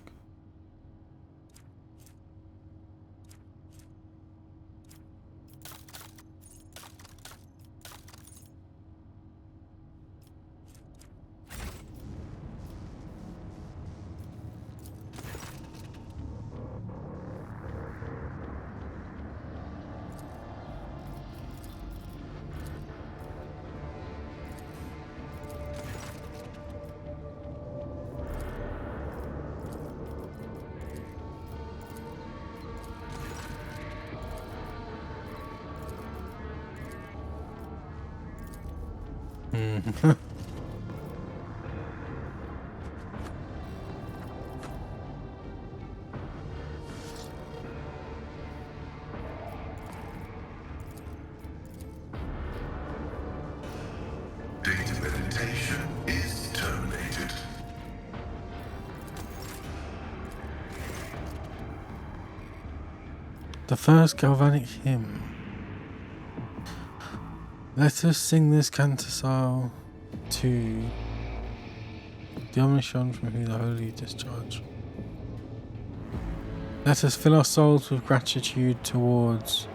Data meditation is terminated. The first galvanic hymn. Let us sing this canticile to the omniscient from whom the holy discharge. Let us fill our souls with gratitude towards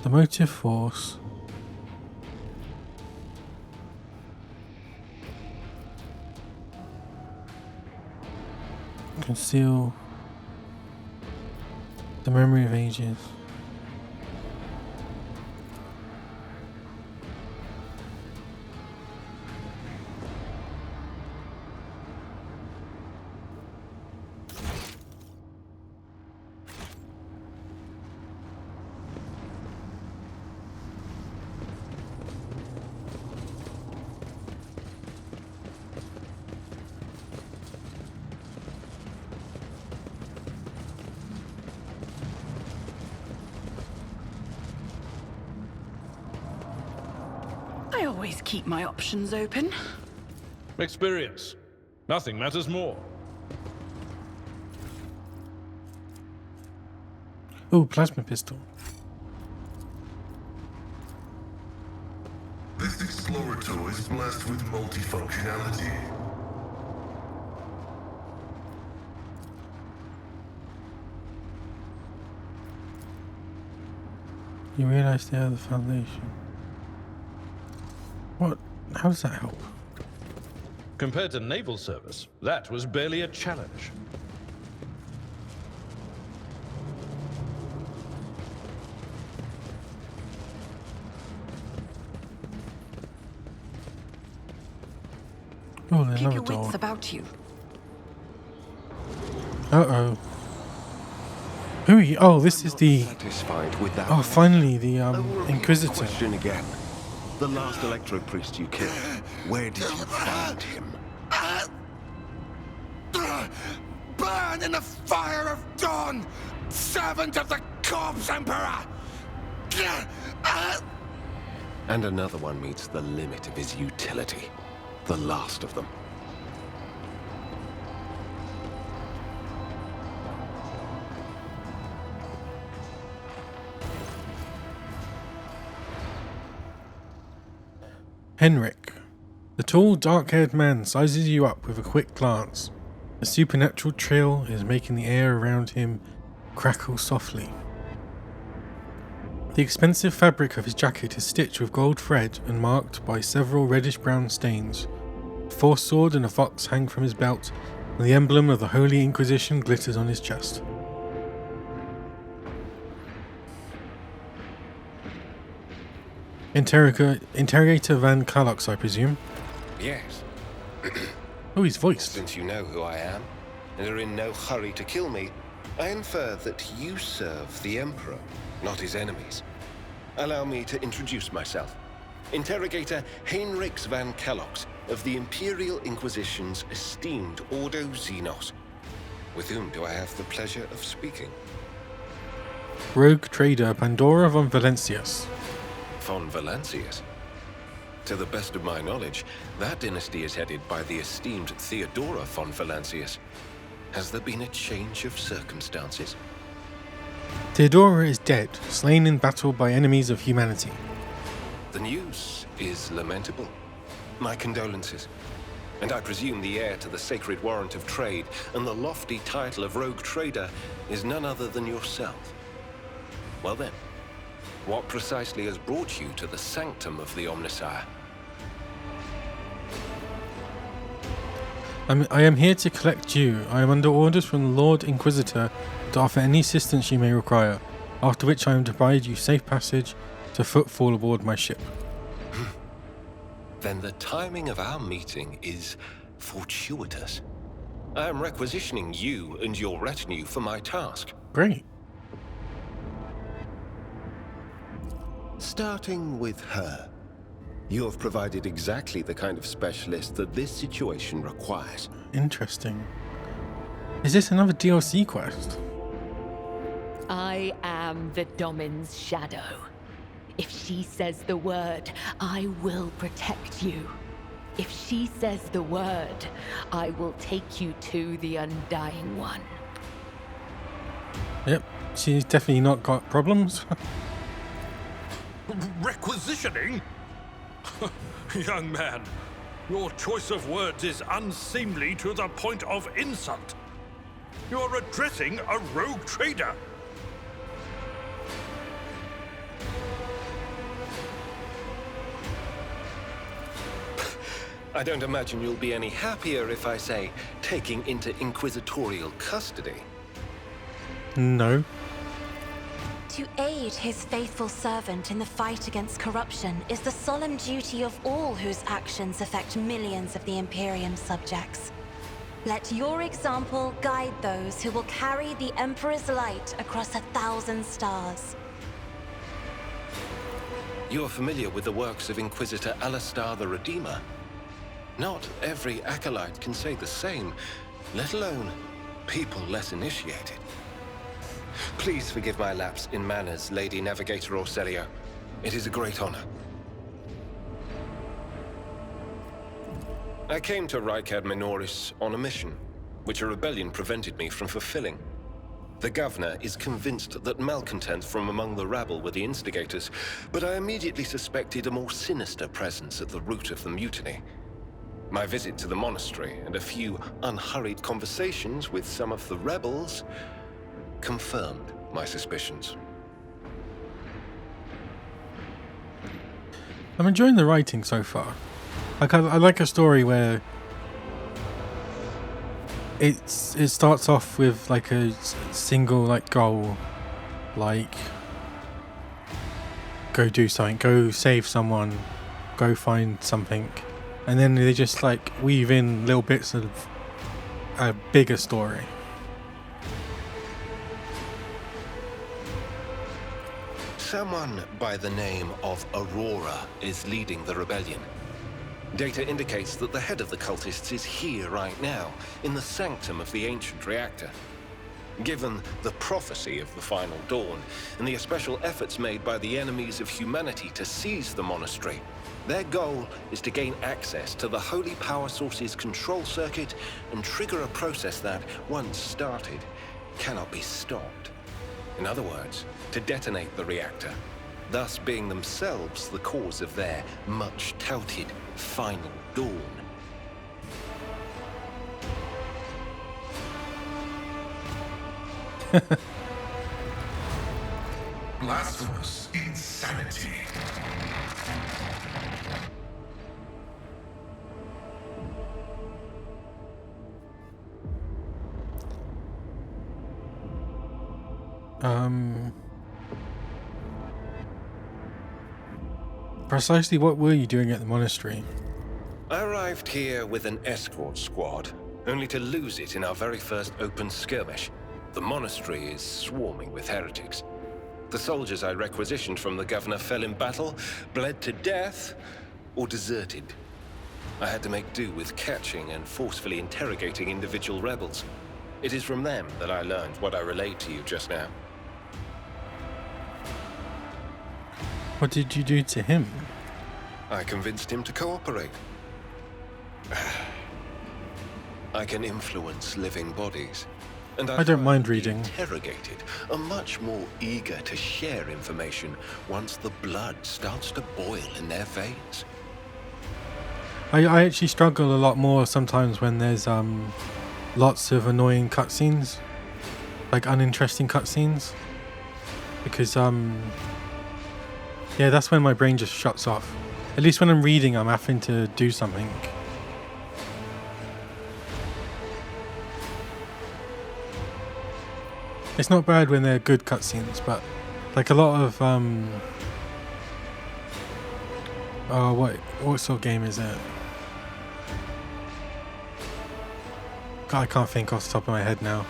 the motive force conceal the memory of ages. I always keep my options open. Experience. Nothing matters more. Oh, plasma pistol. This explorator is blessed with multifunctionality. You realize they are the foundation. What? How does that help? Compared to naval service, that was barely a challenge. Oh, there's Keep another your door. wits about you. Uh-oh. Who are you? Oh, this is the... Satisfied with that. Oh, finally, the Overall, Inquisitor. Question again. The last electro priest you killed. Where did you find him? Burn in the fire of dawn, servant of the corpse emperor! And another one meets the limit of his utility. The last of them. Henrik. The tall, dark-haired man sizes you up with a quick glance. A supernatural trill is making the air around him crackle softly. The expensive fabric of his jacket is stitched with gold thread and marked by several reddish-brown stains. A force sword and a fox hang from his belt, and the emblem of the Holy Inquisition glitters on his chest. Interrogator Van Kallox, I presume. Yes. Oh, he's voiced. Since you know who I am, and are in no hurry to kill me, I infer that you serve the Emperor, not his enemies. Allow me to introduce myself. Interrogator Heinrix Van Kallox of the Imperial Inquisition's esteemed Ordo Xenos. With whom do I have the pleasure of speaking? Rogue trader Pandora von Valencius. Von Valancius. To the best of my knowledge, that dynasty is headed by the esteemed Theodora von Valancius. Has there been a change of circumstances? Theodora is dead, slain in battle by enemies of humanity. The news is lamentable. My condolences. And I presume the heir to the sacred warrant of trade and the lofty title of rogue trader is none other than yourself. Well then, what precisely has brought you to the sanctum of the Omnissiah? I am here to collect you. I am under orders from the Lord Inquisitor to offer any assistance you may require, after which I am to provide you safe passage to footfall aboard my ship. Then the timing of our meeting is fortuitous. I am requisitioning you and your retinue for my task. Great. Starting with her. You have provided exactly the kind of specialist that this situation requires. Interesting. Is this another DLC quest? I am the Domin's shadow. If she says the word, I will protect you. If she says the word, I will take you to the Undying One. Yep, she's definitely not got problems. Requisitioning? Young man, your choice of words is unseemly to the point of insult. You're addressing a rogue trader. I don't imagine you'll be any happier if I say taking into inquisitorial custody. No. To aid his faithful servant in the fight against corruption is the solemn duty of all whose actions affect millions of the Imperium's subjects. Let your example guide those who will carry the Emperor's light across 1,000 stars. You are familiar with the works of Inquisitor Alistar the Redeemer. Not every acolyte can say the same, let alone people less initiated. Please forgive my lapse in manners, Lady Navigator Orselio. It is a great honor. I came to Rykad Minoris on a mission, which a rebellion prevented me from fulfilling. The governor is convinced that malcontents from among the rabble were the instigators, but I immediately suspected a more sinister presence at the root of the mutiny. My visit to the monastery and a few unhurried conversations with some of the rebels confirmed my suspicions. I'm enjoying the writing so far. Like I like a story where it starts off with like a single like goal, like go do something, go save someone, go find something, and then they just like weave in little bits of a bigger story. Someone by the name of Aurora is leading the rebellion. Data indicates that the head of the cultists is here right now, in the sanctum of the ancient reactor. Given the prophecy of the final dawn, and the especial efforts made by the enemies of humanity to seize the monastery, their goal is to gain access to the holy power source's control circuit and trigger a process that, once started, cannot be stopped. In other words, to detonate the reactor, thus being themselves the cause of their much-touted final dawn. Blasphemous insanity. Precisely what were you doing at the monastery? I arrived here with an escort squad, only to lose it in our very first open skirmish. The monastery is swarming with heretics. The soldiers I requisitioned from the governor fell in battle, bled to death, or deserted. I had to make do with catching and forcefully interrogating individual rebels. It is from them that I learned what I relayed to you just now. What did you do to him? I can influence living bodies. And I don't mind find the reading. Interrogated are much more eager to share information once the blood starts to boil in their veins. I actually struggle a lot more sometimes when there's lots of annoying cutscenes, like uninteresting cutscenes, because yeah, that's when my brain just shuts off. At least when I'm reading, I'm having to do something. It's not bad when they're good cutscenes, but like a lot of oh, what sort of game is it? God, I can't think off the top of my head now.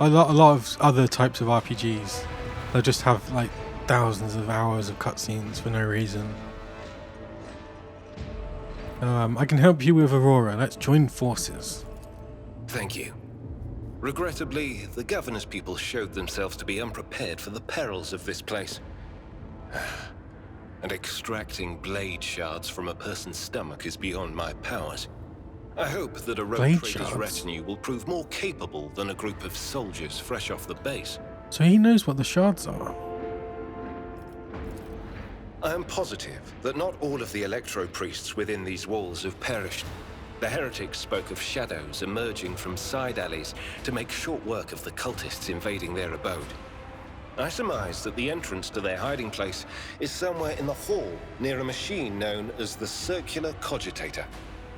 A lot of other types of RPGs, they'll just have like thousands of hours of cutscenes for no reason. I can help you with Aurora. Let's join forces. Thank you. Regrettably, the governor's people showed themselves to be unprepared for the perils of this place. And extracting blade shards from a person's stomach is beyond my powers. I hope that a rogue Blade trader's shards? retinue will prove more capable than a group of soldiers fresh off the base. So he knows what the shards are. I am positive that not all of the electro-priests within these walls have perished. The heretics spoke of shadows emerging from side alleys to make short work of the cultists invading their abode. I surmise that the entrance to their hiding place is somewhere in the hall near a machine known as the Circular Cogitator.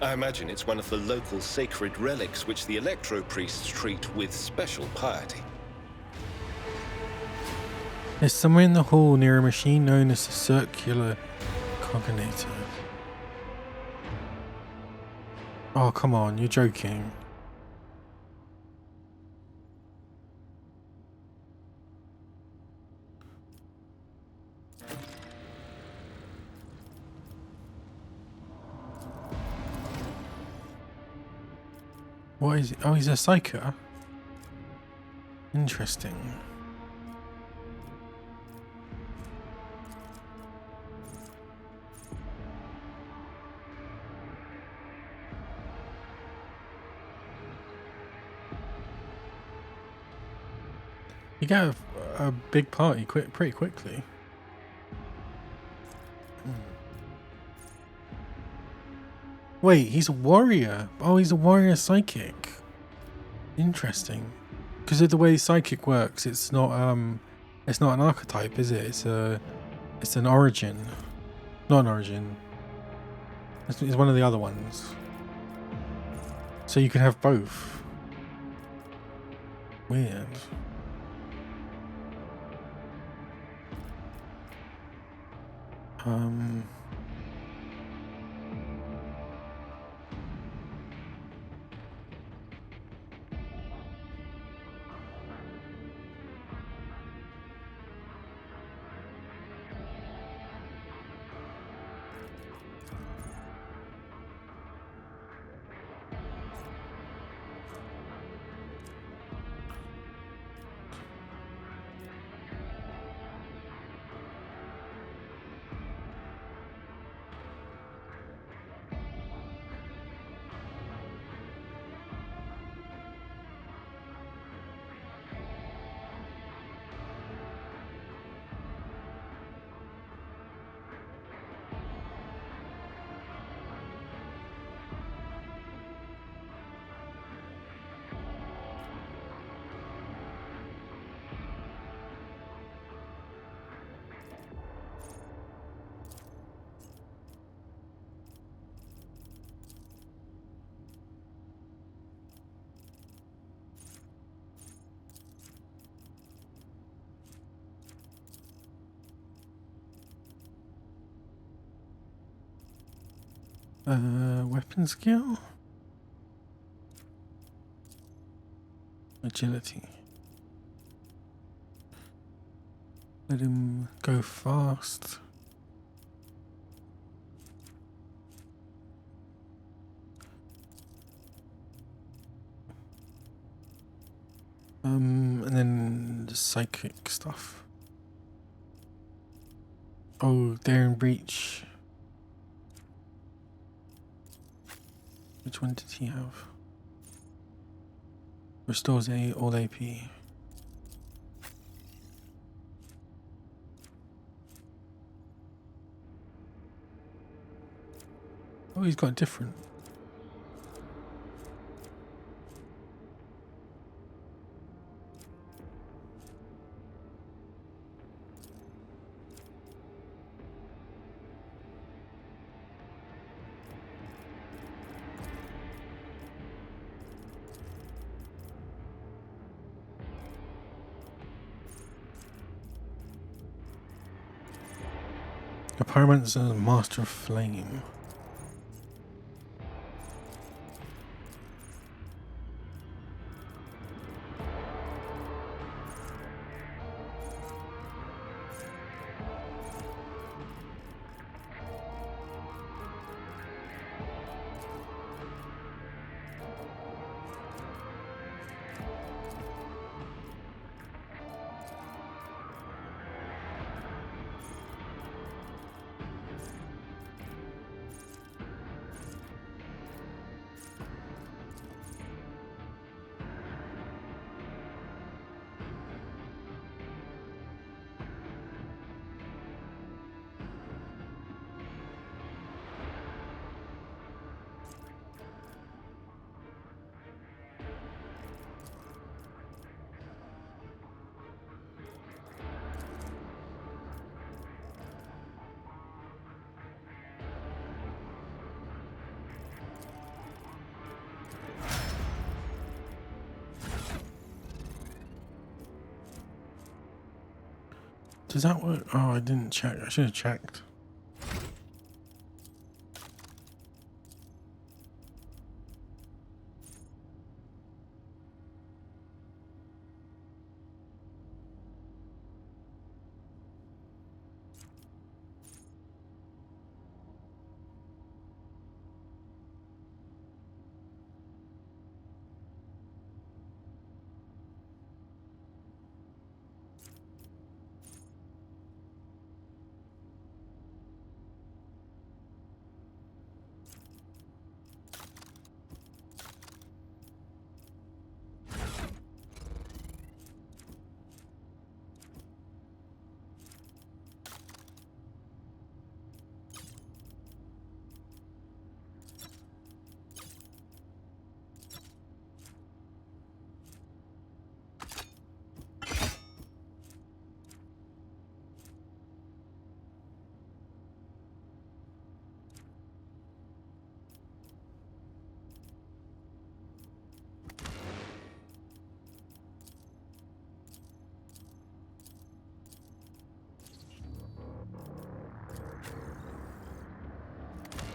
I imagine it's one of the local sacred relics which the electro-priests treat with special piety. There's somewhere in the hall near a machine known as the Circular Cogitator. Oh, come on, you're joking. What is it? Oh, he's a psyker. Interesting. You get a big party pretty quickly. Wait, he's a warrior. Oh, he's a warrior psychic. Interesting. Because of the way psychic works, it's not an archetype, is it? It's an origin. Not an origin. It's one of the other ones. So you can have both. Weird. Weapon skill? Agility. Let him go fast. And then the psychic stuff. Oh, they're in breach. Which one did he have? Restores all AP. Oh, he's got different. The pyromancer is a master of flame. Does that work? Oh, I didn't check. I should have checked.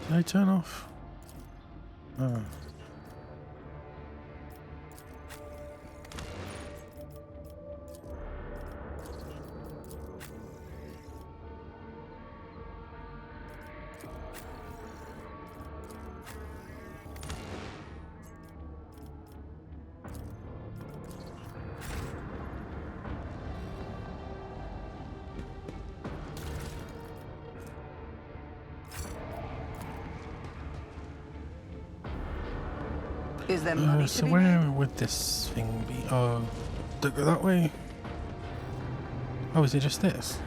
Did I turn off? Oh. Is there money So to be where made? would this thing be? Oh, go that way. Oh, is it just this?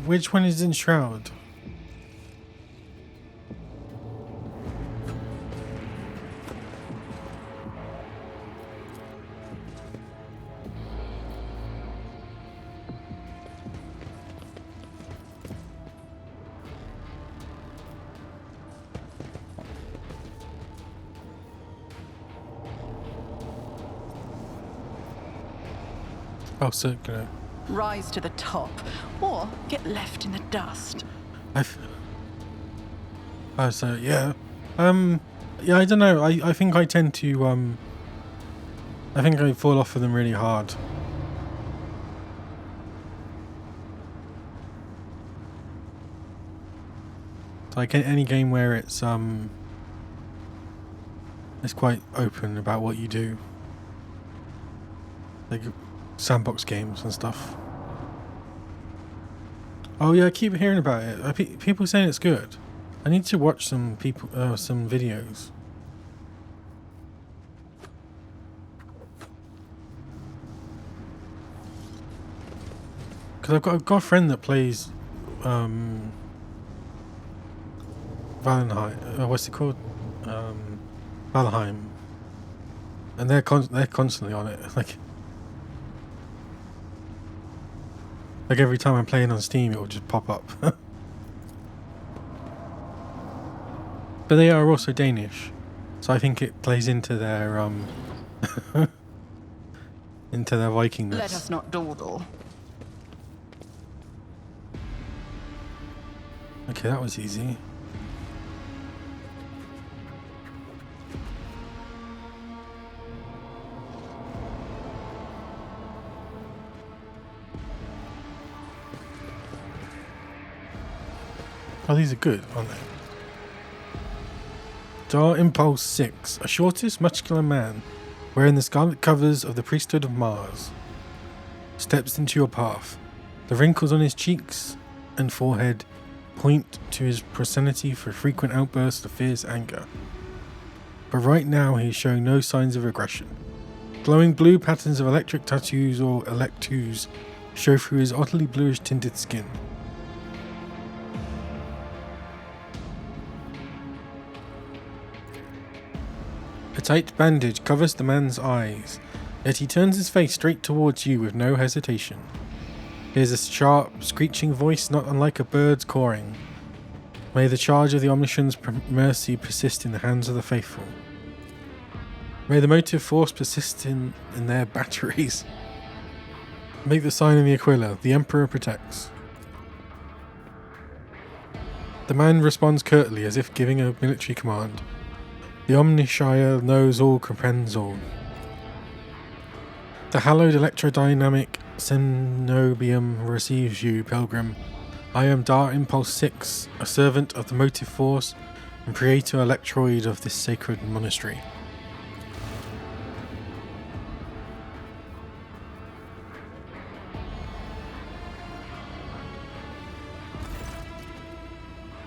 Which one is in Shroud? Oh, circular. Rise to the top, or get left in the dust. Oh, so yeah. Yeah, I don't know. I think I tend to I think I fall off of them really hard. Like any game where it's quite open about what you do. Like sandbox games and stuff. Oh yeah, I keep hearing about it. People saying it's good. I need to watch some videos. Because I've got a friend that plays Valheim. What's it called? Valheim. And they're constantly on it. Like every time I'm playing on Steam, it will just pop up. But they are also Danish, so I think it plays into their into their Vikingness. Let us not dawdle. Okay, that was easy. Oh, these are good, aren't they? Star Impulse 6, a shortest, muscular man, wearing the scarlet covers of the priesthood of Mars, steps into your path. The wrinkles on his cheeks and forehead point to his propenity for frequent outbursts of fierce anger. But right now he is showing no signs of aggression. Glowing blue patterns of electric tattoos or electus show through his oddly bluish tinted skin. A tight bandage covers the man's eyes, yet he turns his face straight towards you with no hesitation. He has a sharp, screeching voice not unlike a bird's cawing. May the charge of the Omniscient's mercy persist in the hands of the faithful. May the motive force persist in their batteries. Make the sign of the Aquila, the Emperor protects. The man responds curtly as if giving a military command. The Omniscient knows all, comprehends all. The hallowed electrodynamic cenobium receives you, pilgrim. I am Dar Impulse 6, a servant of the motive force and creator electroid of this sacred monastery.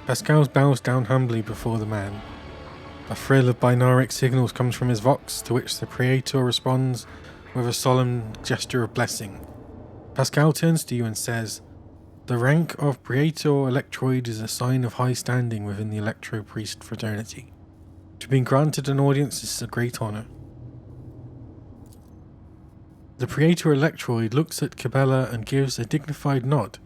Pascal bows down humbly before the man. A thrill of binaric signals comes from his vox, to which the Praetor responds with a solemn gesture of blessing. Pascal turns to you and says, "The rank of Praetor Electroid is a sign of high standing within the Electro Priest fraternity. To be granted an audience is a great honor." The Praetor Electroid looks at Cabela and gives a dignified nod.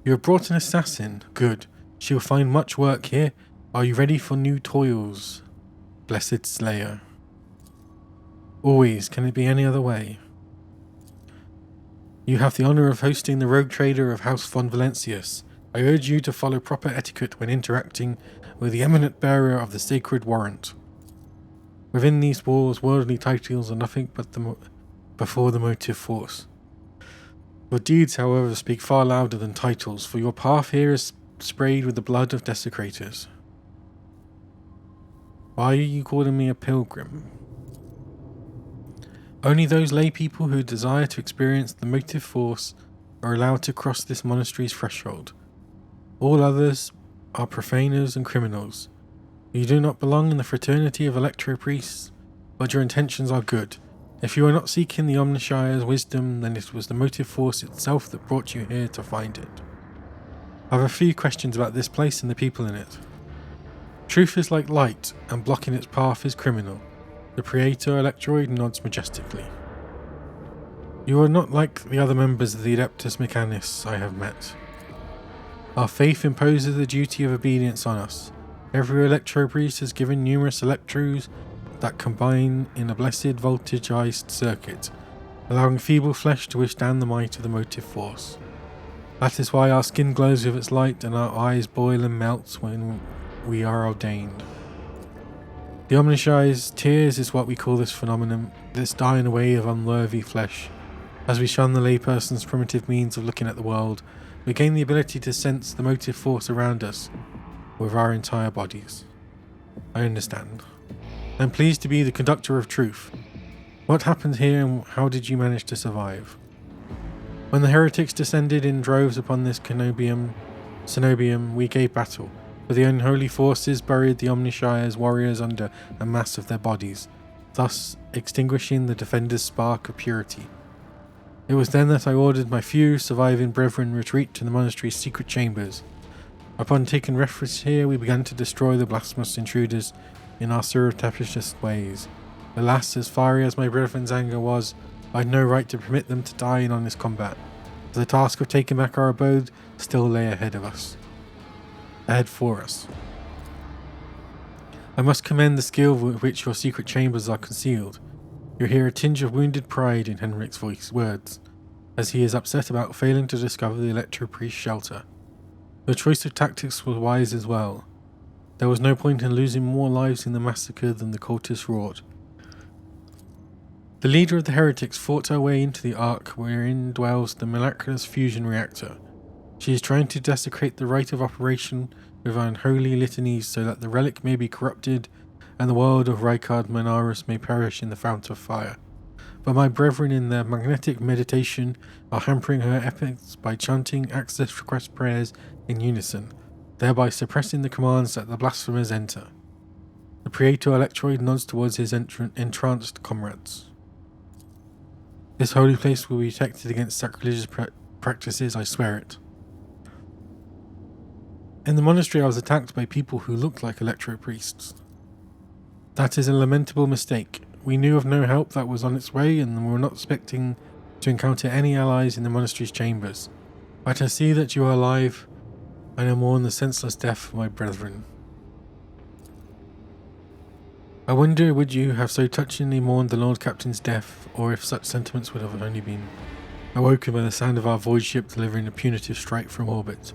"You have brought an assassin. Good. She will find much work here. Are you ready for new toils, blessed slayer?" "Always. Can it be any other way?" "You have the honor of hosting the rogue trader of House von Valentius. I urge you to follow proper etiquette when interacting with the eminent bearer of the sacred warrant. Within these walls, worldly titles are nothing but before the motive force. Your deeds, however, speak far louder than titles, for your path here is sprayed with the blood of desecrators." "Why are you calling me a pilgrim?" "Only those lay people who desire to experience the motive force are allowed to cross this monastery's threshold. All others are profaners and criminals. You do not belong in the fraternity of Electro Priests, but your intentions are good. If you are not seeking the Omniscient's wisdom, then it was the motive force itself that brought you here to find it. I have a few questions about this place and the people in it. Truth is like light, and blocking its path is criminal." The Praetor Electroid nods majestically. "You are not like the other members of the Adeptus Mechanis I have met. Our faith imposes the duty of obedience on us. Every Electro Priest has given numerous electros that combine in a blessed voltageized circuit, allowing feeble flesh to withstand the might of the motive force. That is why our skin glows with its light and our eyes boil and melt when we are ordained. The Omniscient's tears is what we call this phenomenon, this dying away of unworthy flesh. As we shun the layperson's primitive means of looking at the world, we gain the ability to sense the motive force around us with our entire bodies." "I understand. I'm pleased to be the conductor of truth. What happened here and how did you manage to survive?" When the heretics descended in droves upon this Cenobium, we gave battle, but the unholy forces buried the Omnishire's warriors under a mass of their bodies, thus extinguishing the defenders' spark of purity. It was then that I ordered my few surviving brethren retreat to the monastery's secret chambers. Upon taking refuge here, we began to destroy the blasphemous intruders in our surreptitious ways. Alas, as fiery as my brethren's anger was, I had no right to permit them to die in honest combat. The task of taking back our abode still lay ahead for us. I must commend the skill with which your secret chambers are concealed. You hear a tinge of wounded pride in Henrik's words, as he is upset about failing to discover the Electro Priest's shelter. Your choice of tactics was wise as well. There was no point in losing more lives in the massacre than the cultists wrought. The leader of the heretics fought her way into the Ark wherein dwells the miraculous fusion reactor. She is trying to desecrate the rite of operation with unholy litanies so that the relic may be corrupted and the world of Rykard Manaris may perish in the fount of fire. But my brethren in their magnetic meditation are hampering her efforts by chanting access request prayers in unison, thereby suppressing the commands that the blasphemers enter. The Praetor Electroid nods towards his entranced comrades. This holy place will be protected against sacrilegious practices, I swear it. In the monastery I was attacked by people who looked like Electro Priests. That is a lamentable mistake. We knew of no help that was on its way and were not expecting to encounter any allies in the monastery's chambers. But I see that you are alive, and I mourn the senseless death of my brethren. I wonder would you have so touchingly mourned the Lord Captain's death, or if such sentiments would have only been awoken by the sound of our void ship delivering a punitive strike from orbit.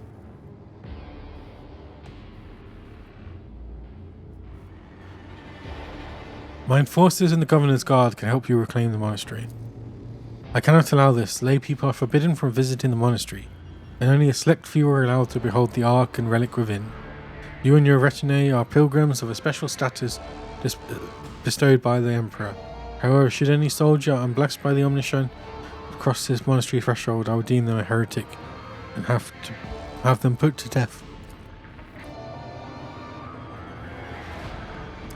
My enforcers and the Governor's Guard can help you reclaim the monastery. I cannot allow this. Lay people are forbidden from visiting the monastery, and only a select few are allowed to behold the Ark and relic within. You and your retinue are pilgrims of a special status bestowed by the Emperor. However, should any soldier unblessed by the Omniscient cross this monastery threshold, I would deem them a heretic and have them put to death.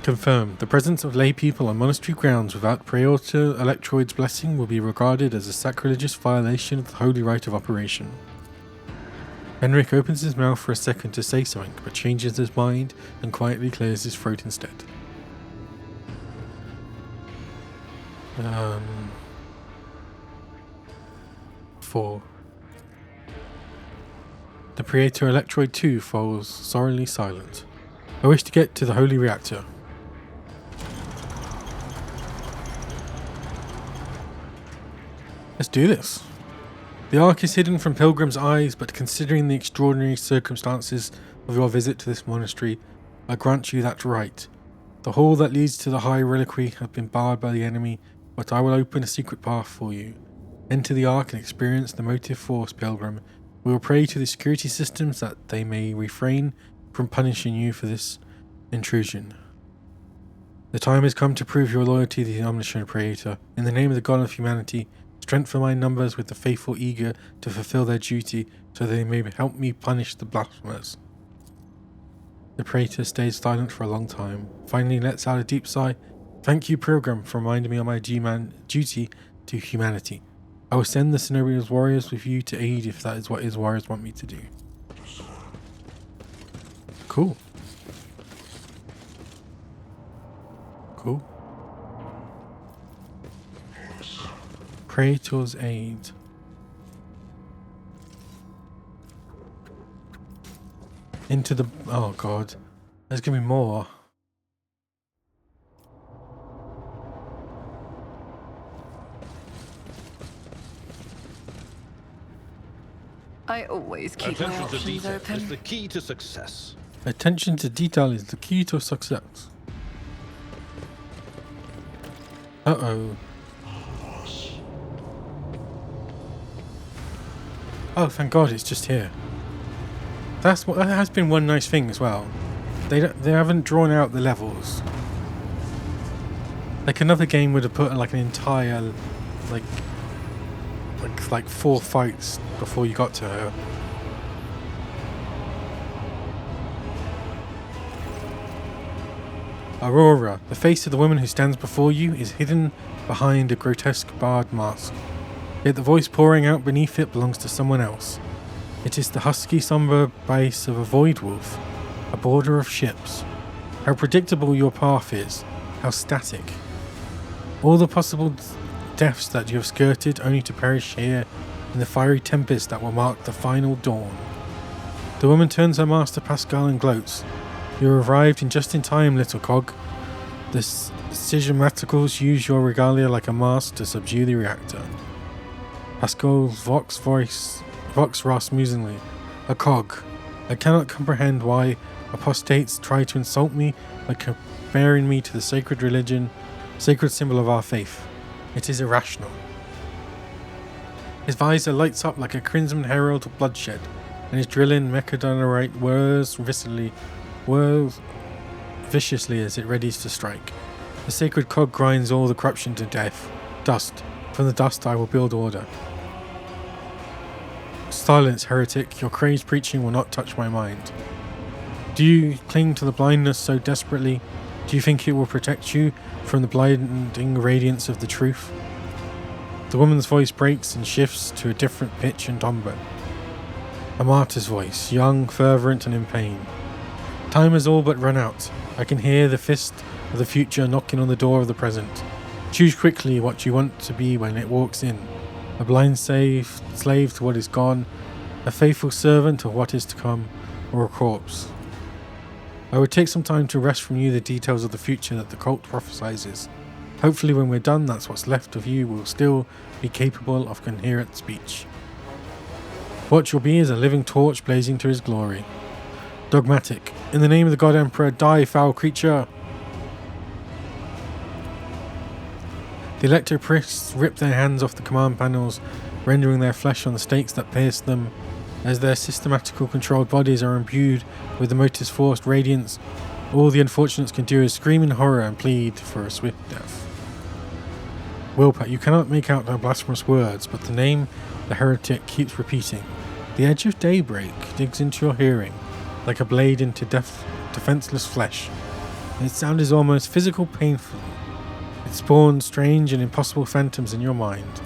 Confirmed. The presence of lay people on monastery grounds without Praetor Electroid's blessing will be regarded as a sacrilegious violation of the holy rite of operation. Henrik opens his mouth for a second to say something, but changes his mind and quietly clears his throat instead. 4. The Praetor Electroid 2 falls sorrowfully silent. I wish to get to the holy reactor. Let's do this. The Ark is hidden from pilgrims' eyes, but considering the extraordinary circumstances of your visit to this monastery, I grant you that right. The hall that leads to the High Reliquary has been barred by the enemy, but I will open a secret path for you. Enter the Ark and experience the motive force, pilgrim. We will pray to the security systems that they may refrain from punishing you for this intrusion. The time has come to prove your loyalty to the Omniscient Praetor. In the name of the God of humanity, strengthen my numbers with the faithful eager to fulfill their duty, so they may help me punish the blasphemers. The Praetor stays silent for a long time, finally lets out a deep sigh. Thank you, Pilgrim, for reminding me of my duty to humanity. I will send the Cenobio's warriors with you to aid if that is what his warriors want me to do. Cool. Cool. Praetor's aid. Into the... Oh god. There's gonna be more. I always keep my Attention to options detail open. is the key to success. Attention to detail is the key to success. Uh-oh. Oh, thank God, it's just here. That has been one nice thing as well. They haven't drawn out the levels. Like another game would have put like an entire like like 4 fights before you got to her. Aurora, the face of the woman who stands before you is hidden behind a grotesque barred mask. Yet the voice pouring out beneath it belongs to someone else. It is the husky, somber bass of a void wolf, a border of ships. How predictable your path is, how static. All the possible deaths that you have skirted only to perish here in the fiery tempest that will mark the final dawn. The woman turns her mask to Pascal and gloats. You arrived just in time, little cog. The Sigmaticals use your regalia like a mask to subdue the reactor. Pascal's Vox Ross musingly. A cog. I cannot comprehend why apostates try to insult me by comparing me to the sacred religion, sacred symbol of our faith. It is irrational. His visor lights up like a crimson herald of bloodshed, and his drilling mechadonarite whirs viciously as it readies to strike. The sacred cog grinds all the corruption to death. Dust. From the dust I will build order. Silence, heretic. Your crazed preaching will not touch my mind. Do you cling to the blindness so desperately? Do you think it will protect you from the blinding radiance of the truth? The woman's voice breaks and shifts to a different pitch and timbre. A martyr's voice, young, fervent, and in pain. Time has all but run out. I can hear the fist of the future knocking on the door of the present. Choose quickly what you want to be when it walks in. A blind slave to what is gone, a faithful servant of what is to come, or a corpse. I would take some time to wrest from you the details of the future that the cult prophesizes. Hopefully when we're done, that's what's left of you will still be capable of coherent speech. What you'll be is a living torch blazing to his glory. Dogmatic. In the name of the God Emperor, die, foul creature! The electro-priests rip their hands off the command panels, rendering their flesh on the stakes that pierce them. As their systematical controlled bodies are imbued with the motor's forced radiance, all the unfortunates can do is scream in horror and plead for a swift death. Wilpat, you cannot make out their blasphemous words, but the name the heretic keeps repeating. The edge of daybreak digs into your hearing, like a blade into defenseless flesh. Its sound is almost physical painful. It spawns strange and impossible phantoms in your mind.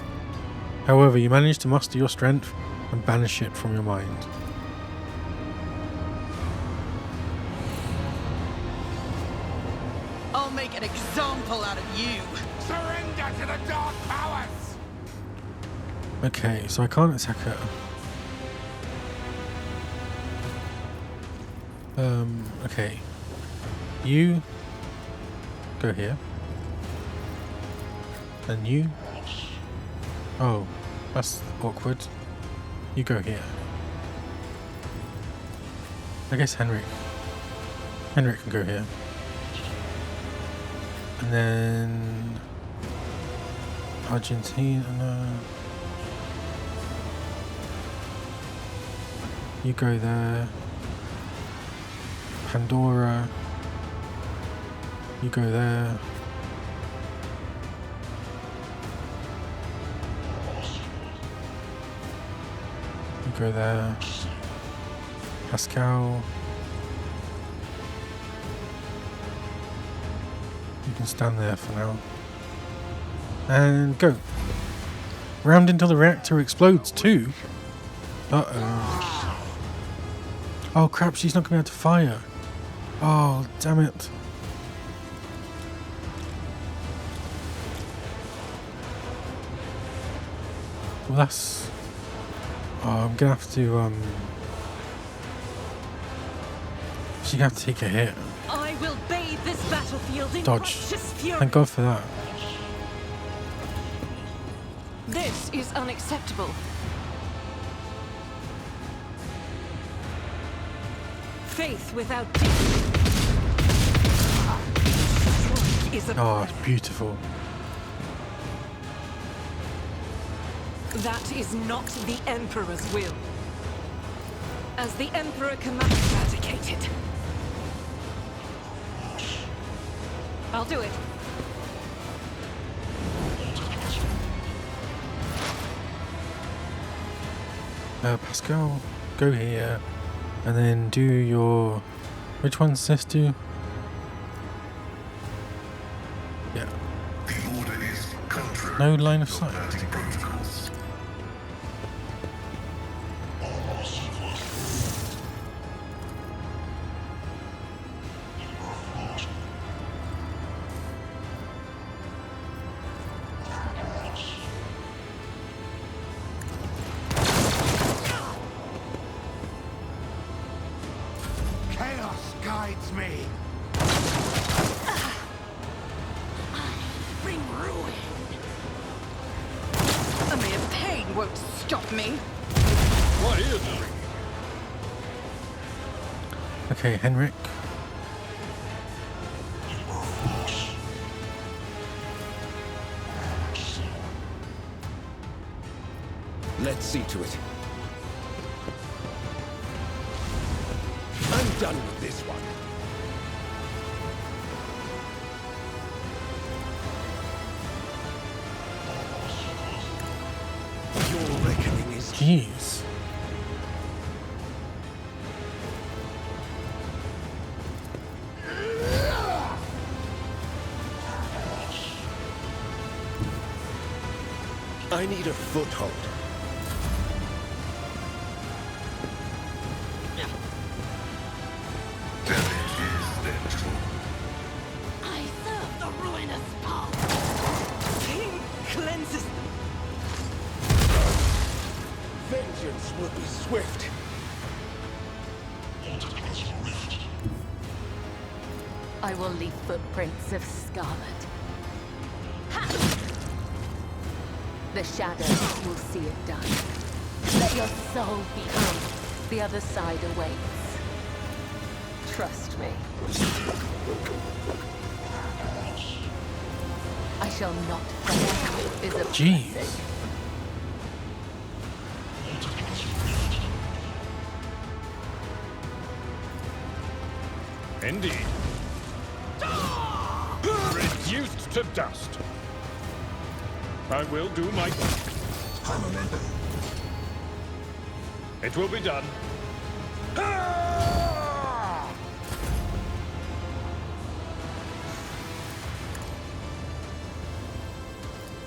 However, you manage to muster your strength and banish it from your mind. I'll make an example out of you. Surrender to the dark powers! Okay, so I can't attack her. Okay. You go here. And you. Oh, that's awkward. You go here. I guess Henrik can go here. And then Argentina. You go there. Pandora. You go there. You go there. Pascal. You can stand there for now. And go. Rammed until the reactor explodes too. Uh-oh. Oh crap, she's not going to be able to fire. Oh, damn it. Well, that's... Oh, I'm going to have to, she's going to have to take a hit. I will bathe this battlefield in Dodge. righteous fury. Thank God for that. This is unacceptable. Faith without is a Oh, it's beautiful. That is not the Emperor's will. As the Emperor commands, eradicated. I'll do it. Pascal, go here, and then do your. Which one's this do? Yeah. The order is contrary No line of to sight. landing protocols. Chaos guides me. Bring ruin. A mere pain won't stop me. Quietly. Okay, Henrik. Let's see to it. I'm done with this one. Your reckoning is... Jeez. I need a foothold. Damage is natural. I serve the ruinous power. King cleanses. Vengeance will be swift. I will leave footprints of scarlet. Ha! The shadows will see it done. Let your soul be home. The other side awaits. Trust me. I shall not forget is a Jeez. blessing. Indeed. Reduced to dust. I will do my... It will be done.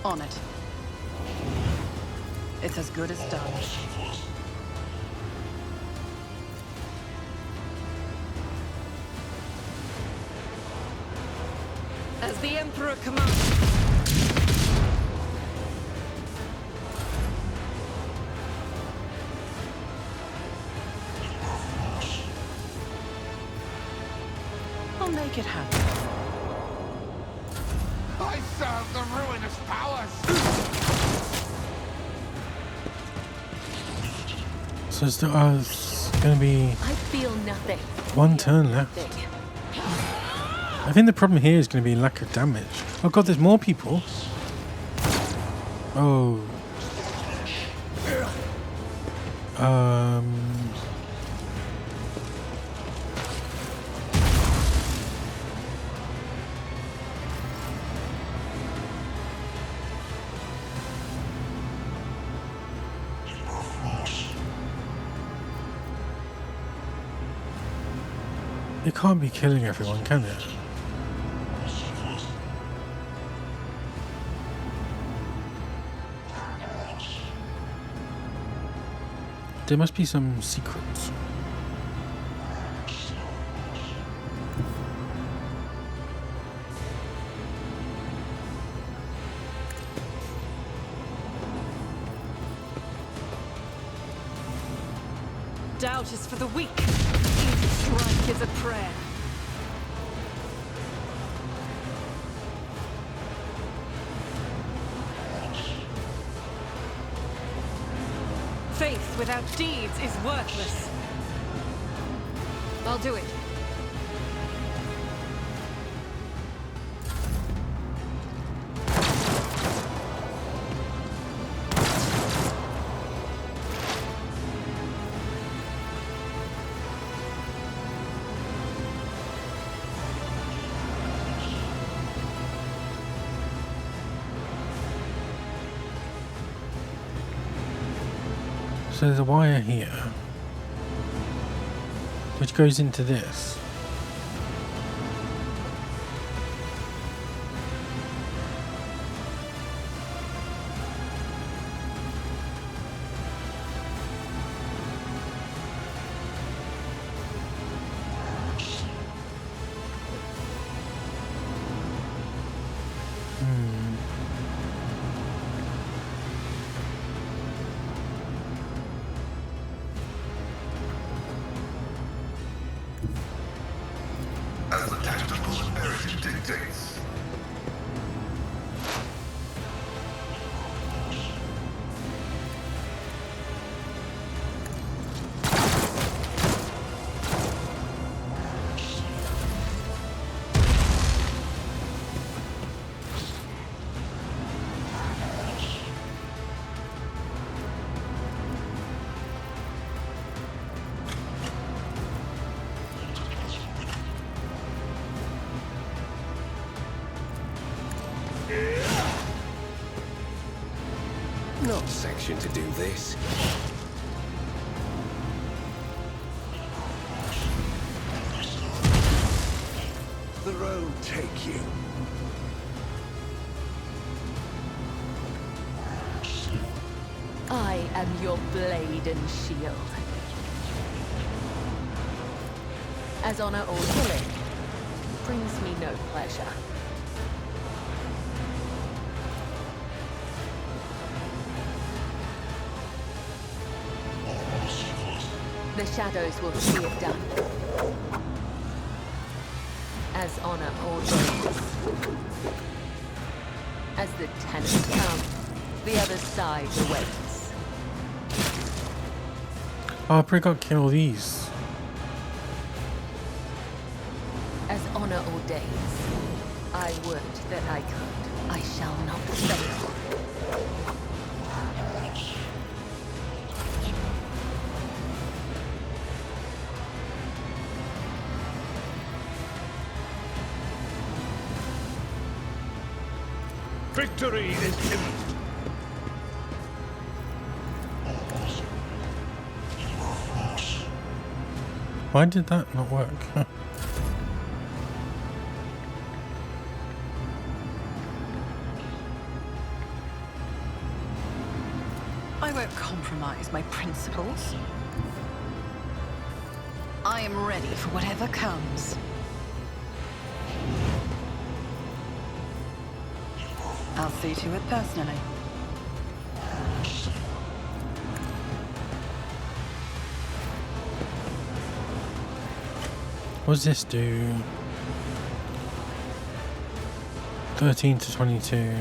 On it. It's as good as done. As the Emperor commands. I'll make it happen. I serve the ruinous powers. So it's gonna be I feel nothing. one turn left. Nothing. I think the problem here is going to be lack of damage. Oh god, there's more people. Oh. It can't be killing everyone, can it? There must be some secrets. Doubt is for the weak. Each strike is a prayer. Faith without deeds is worthless. I'll do it. So there's a wire here, which goes into this. As the tactical imperative dictates. Not sectioned to do this. The road take you. I am your blade and shield. As honor or killing brings me no pleasure. The shadows will see it done. As honor ordains. As the tenants come, the other side awaits. Oh, I probably got to kill these. As honor ordains. I would that I could. I shall not fail. Victory is imminent. Why did that not work? I won't compromise my principles. I am ready for whatever comes. I'll see to it personally. What does this do? 13 to 22.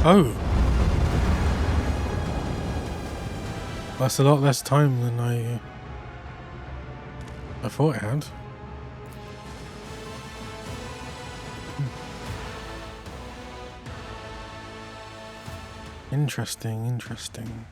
Oh! That's a lot less time than I thought it had. Interesting, interesting.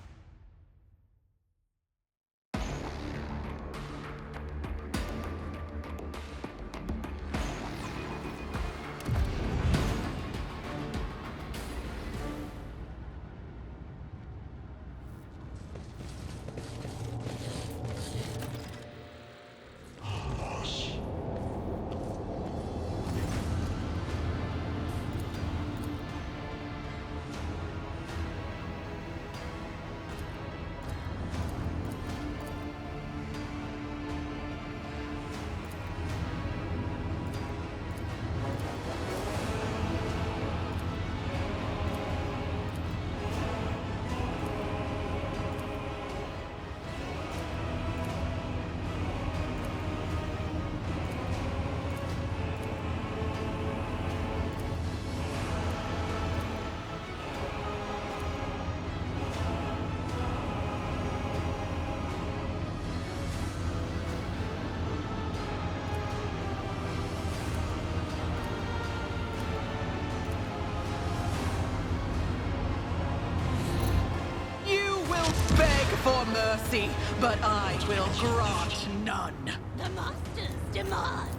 for mercy, but I will grant none. The monsters demand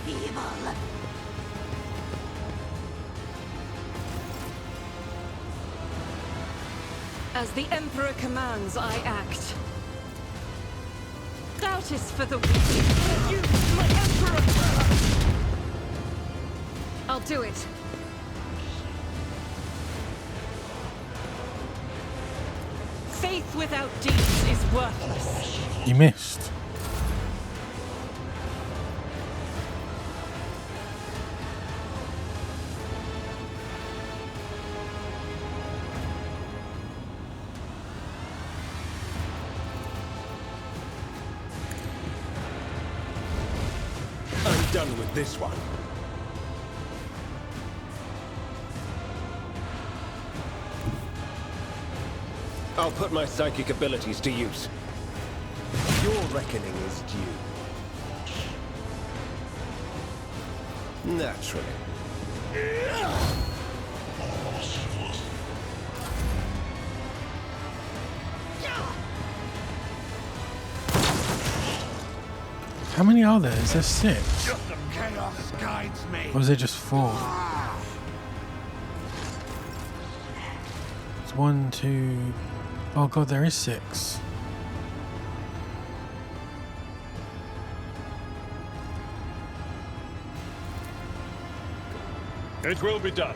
evil. As the Emperor commands, I act. Doubt is for the weak. Use my Emperor! I'll do it. Faith without deeds is worthless. You missed. I'm done with this one. I'll put my psychic abilities to use. Your reckoning is due. Naturally. How many are there? Is there 6? Just some chaos guides me. Or is there just 4? It's 1, 2... Oh god, there is 6. It will be done.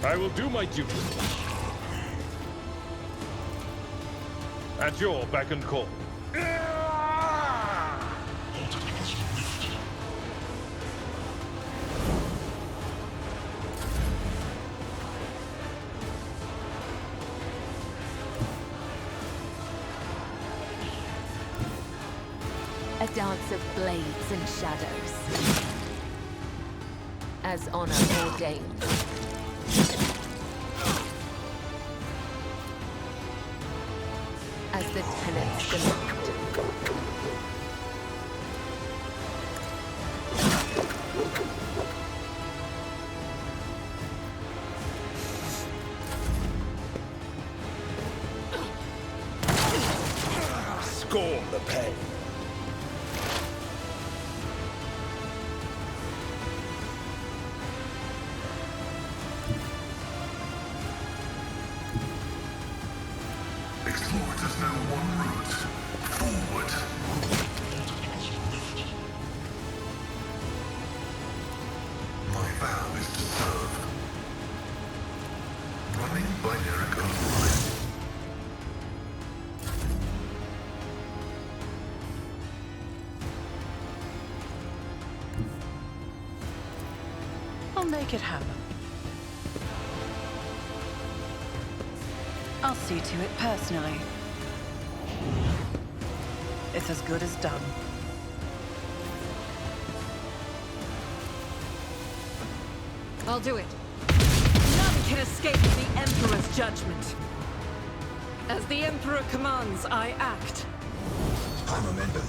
I will do my duty. At your beck and call. A dance of blades and shadows, as honor ordained. As the tenets demand. Scorn the pain. Explorers know one route. Forward. My vow is to serve. Running by Jericho's line. I'll make it happen. I'll see to it personally. It's as good as done. I'll do it. None can escape the Emperor's judgment. As the Emperor commands, I act. I'm a member.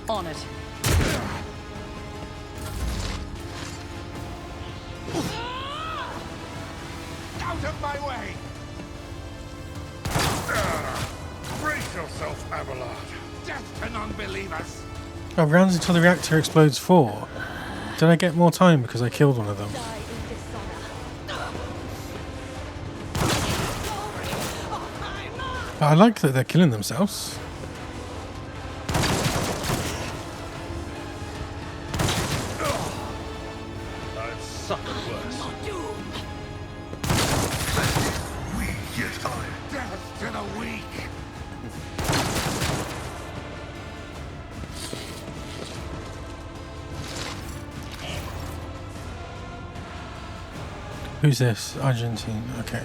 On it. Out of my way! Brace yourself, Abelard. Death to non-believers. Oh, rounds until the reactor explodes 4. Did I get more time because I killed one of them? Die in dishonor. But I like that they're killing themselves. I've suffered worse. Weak yet iron. Death to the weak. Who's this? Argentine. Okay.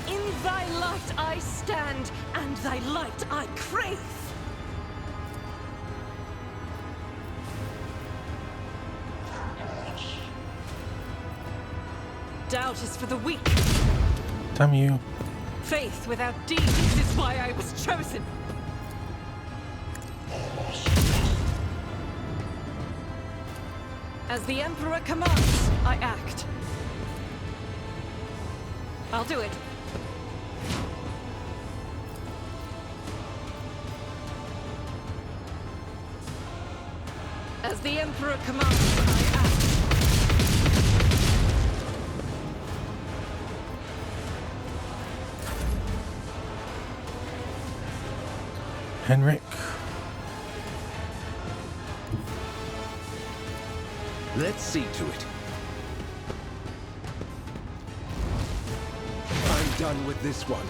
In thy light I stand, and thy light I crave. Doubt is for the weak. Damn you. Faith without deeds is why I was chosen. As the Emperor commands, I act. I'll do it. As the Emperor commands, I act. Henrik. Let's see to it. I'm done with this one.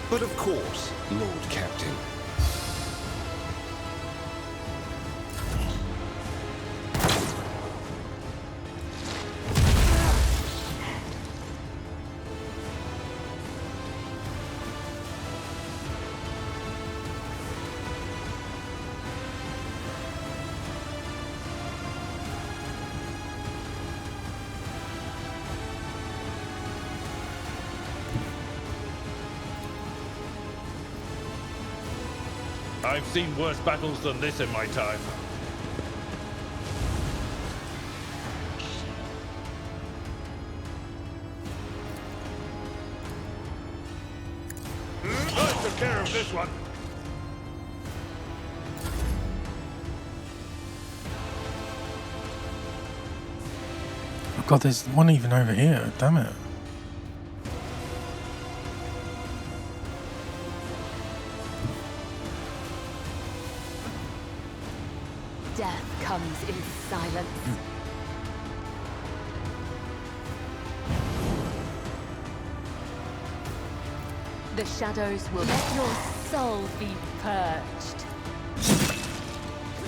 But of course, Lord Captain. I've seen worse battles than this in my time. I took care of this one. Oh god, there's one even over here. Damn it. Death comes in silence. The shadows will let your soul be purged.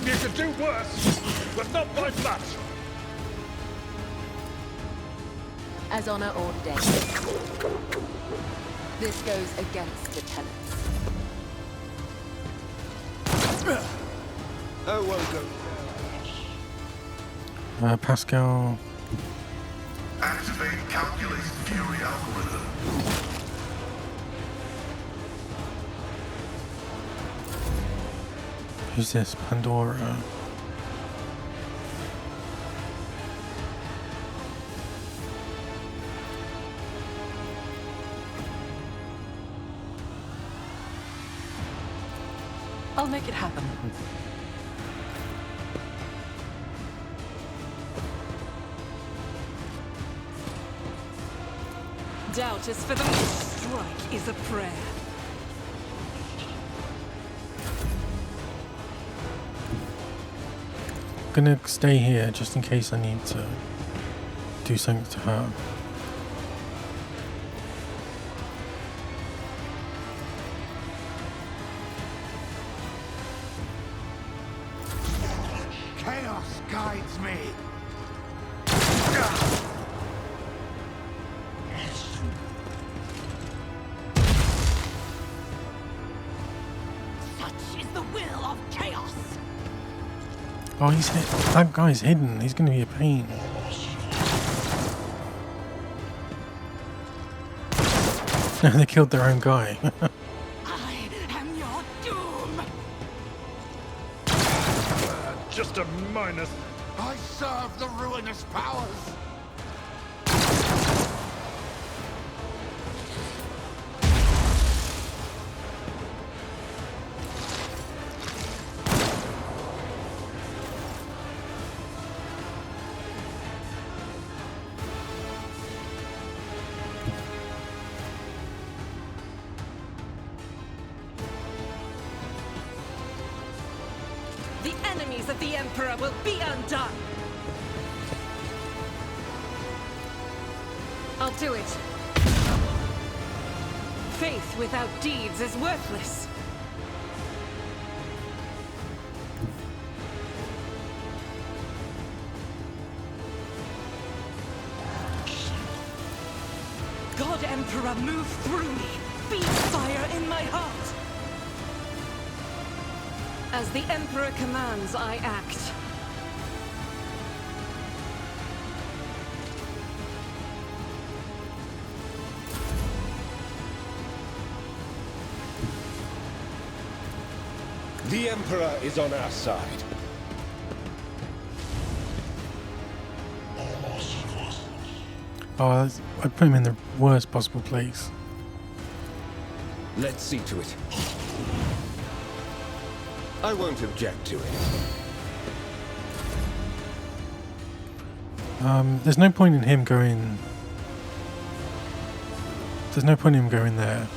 You could do worse, but not by much. As honor ordained. This goes against the tenets. I won't go. Pascal. Activate calculated fury algorithm. Who's this? Pandora. I'll make it happen. Doubt is for the weak. Strike is a prayer. I'm gonna stay here just in case I need to do something to her. Chaos guides me. Such is the will of chaos. Oh, he's hit. That guy's hidden. He's gonna be a pain. They killed their own guy. I am your doom. Just a minus. I serve the ruinous powers! The enemies of the Emperor will be undone! I'll do it. Faith without deeds is worthless. God Emperor, move through me! Be fire in my heart! As the Emperor commands, I act. The Emperor is on our side. Oh, I put him in the worst possible place. Let's see to it. I won't object to it. There's no point in him going... There's no point in him going there.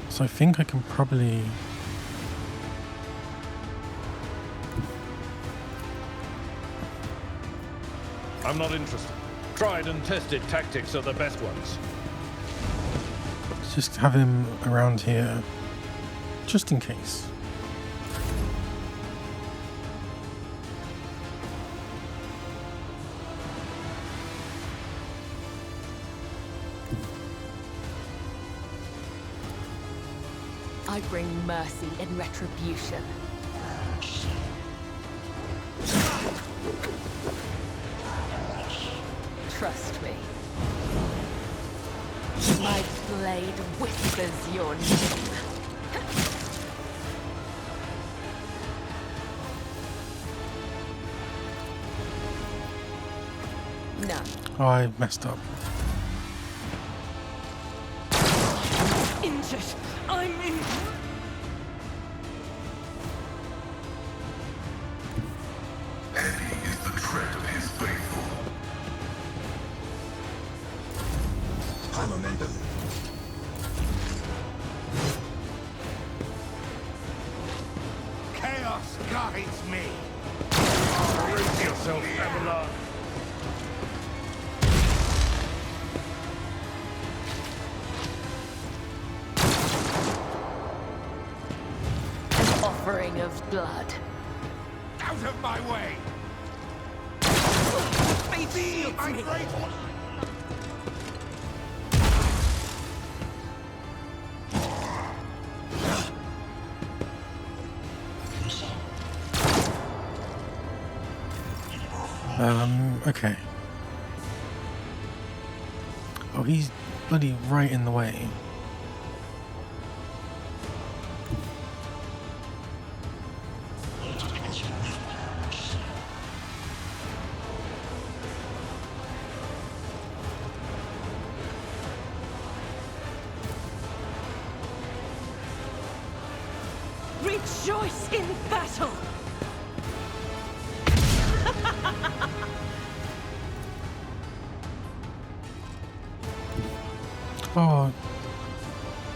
So I think I can probably... I'm not interested. Tried and tested tactics are the best ones. Let's just have him around here. Just in case. I bring mercy in retribution. Trust me. My blade whispers your name. No. Oh, I messed up. Injured. I'm in. Heavy is the tread of his faithful. I'm a member. Chaos guides me. Brace yourself, Abelard. An offering of blood. Out of my way! Feel My great one! Okay. Oh, he's bloody right in the way. Rejoice in battle! Oh,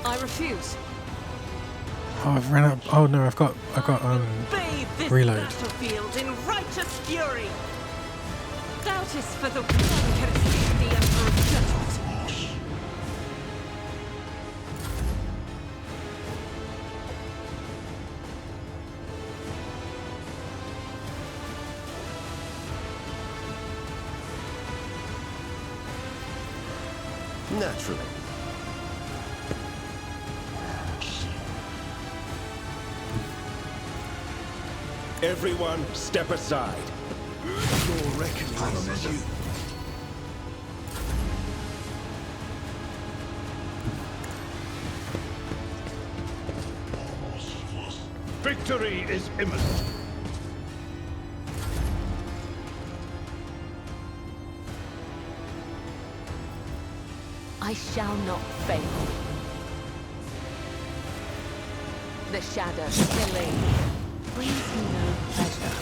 I refuse. oh, I've ran out. Oh no, I've got Bathe this reload. battlefield in righteous fury. Doubtest for the one can escape the Emperor's judgment. Naturally. Everyone, step aside. Your reckoning is due. Victory is imminent. I shall not fail. The shadow killing brings me no pleasure.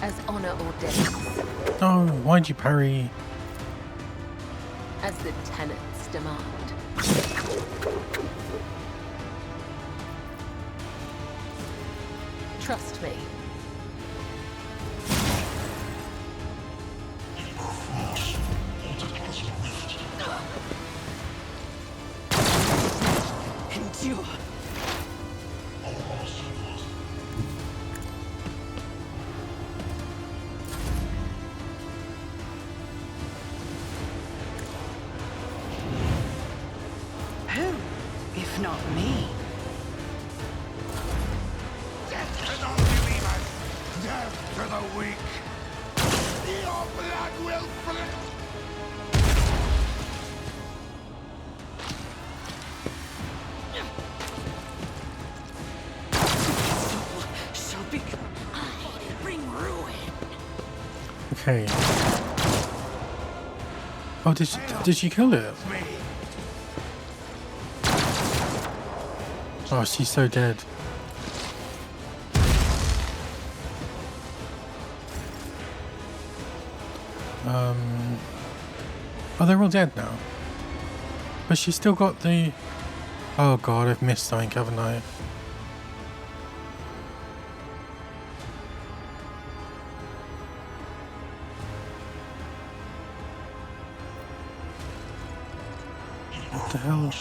As honor ordains. Oh, why'd you parry? As the tenets demand. Trust me. Endure. Who, if not me? Death to the unbelievers! Death to the weak! Your blood will flow! Shall become. I bring ruin. Okay. Oh, did she kill it? Oh, she's so dead. Oh, they're all dead now. But she's still got the... Oh god, I've missed something, haven't I? What the hell?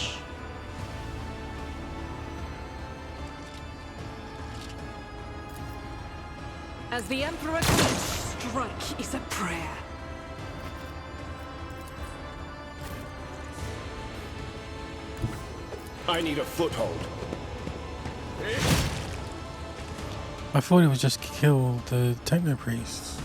As the Emperor calls, strike is a prayer. I need a foothold. I thought it was just kill the techno priests.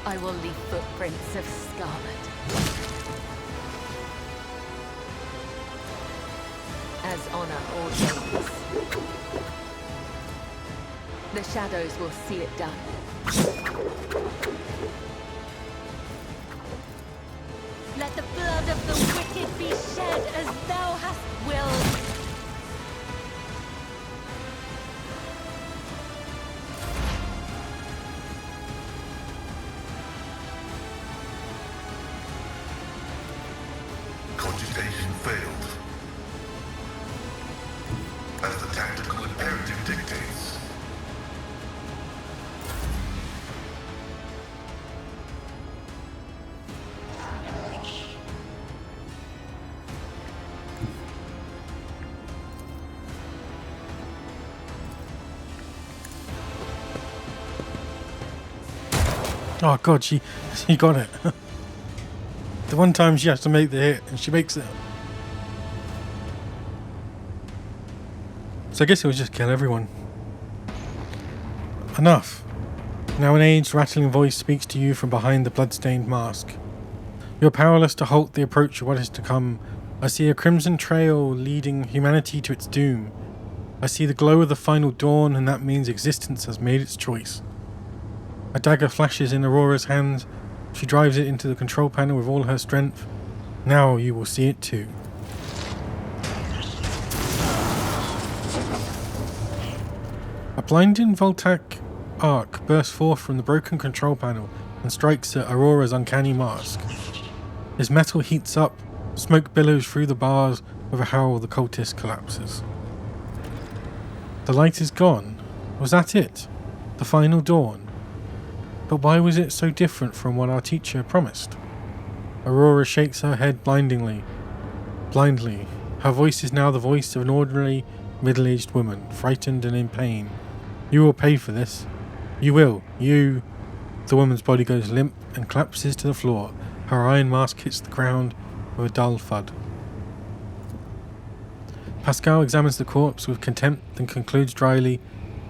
I will leave footprints of scarlet. As honor ordains. The shadows will see it done. Let the blood of the wicked be shed as thou hast willed. Cogitation failed. As the tactical imperative dictates. Oh god, she got it. The one time she has to make the hit, and she makes it. So I guess it was just kill everyone. Enough. Now an aged, rattling voice speaks to you from behind the blood-stained mask. You're powerless to halt the approach of what is to come. I see a crimson trail leading humanity to its doom. I see the glow of the final dawn, and that means existence has made its choice. A dagger flashes in Aurora's hand. She drives it into the control panel with all her strength. Now you will see it too. A blinding Voltaic arc bursts forth from the broken control panel and strikes at Aurora's uncanny mask. As metal heats up, smoke billows through the bars. With a howl, the cultist collapses. The light is gone. Was that it? The final dawn? But why was it so different from what our teacher promised? Aurora shakes her head blindly. Her voice is now the voice of an ordinary, middle-aged woman, frightened and in pain. You will pay for this. You will. You... The woman's body goes limp and collapses to the floor. Her iron mask hits the ground with a dull thud. Pascal examines the corpse with contempt and concludes dryly,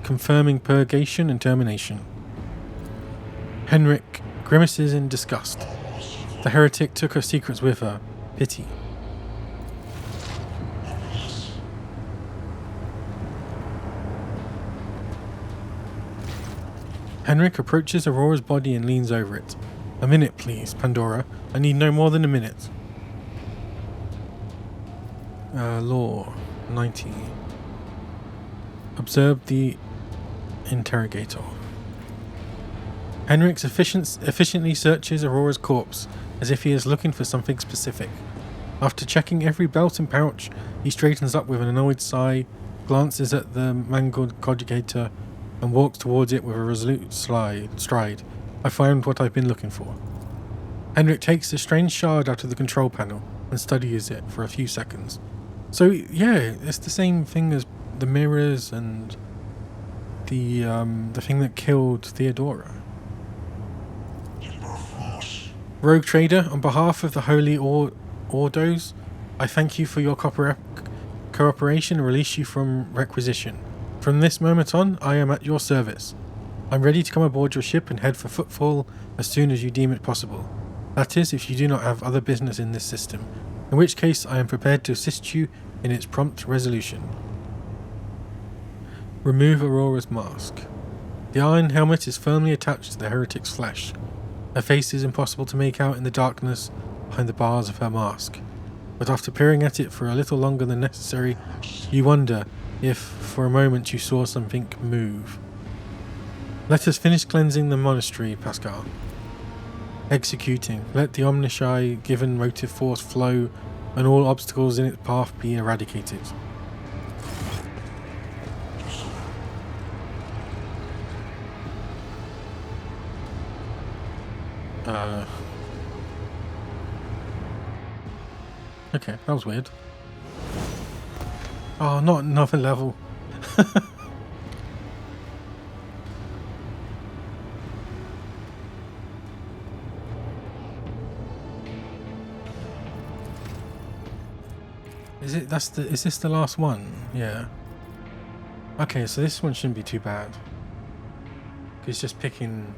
confirming purgation and termination. Henrik grimaces in disgust. The heretic took her secrets with her. Pity. Henrik approaches Aurora's body and leans over it. A minute, please, Pandora. I need no more than a minute. Law 90. Observe the interrogator. Henrik efficiently searches Aurora's corpse as if he is looking for something specific. After checking every belt and pouch, he straightens up with an annoyed sigh, glances at the mangled cogitator, and walks towards it with a resolute stride. I found what I've been looking for. Henrik takes the strange shard out of the control panel and studies it for a few seconds. So yeah, it's the same thing as the mirrors and the thing that killed Theodora. Rogue Trader, on behalf of the Holy Ordos, I thank you for your cooperation and release you from requisition. From this moment on, I am at your service. I'm ready to come aboard your ship and head for Footfall as soon as you deem it possible. That is, if you do not have other business in this system, in which case I am prepared to assist you in its prompt resolution. Remove Aurora's mask. The iron helmet is firmly attached to the heretic's flesh. Her face is impossible to make out in the darkness behind the bars of her mask. But after peering at it for a little longer than necessary, you wonder if, for a moment, you saw something move. Let us finish cleansing the monastery, Pascal. Executing. Let the Omnisci given motive force flow and all obstacles in its path be eradicated. Okay, that was weird. Oh, not another level. Is this the last one? Yeah. Okay, so this one shouldn't be too bad. It's just picking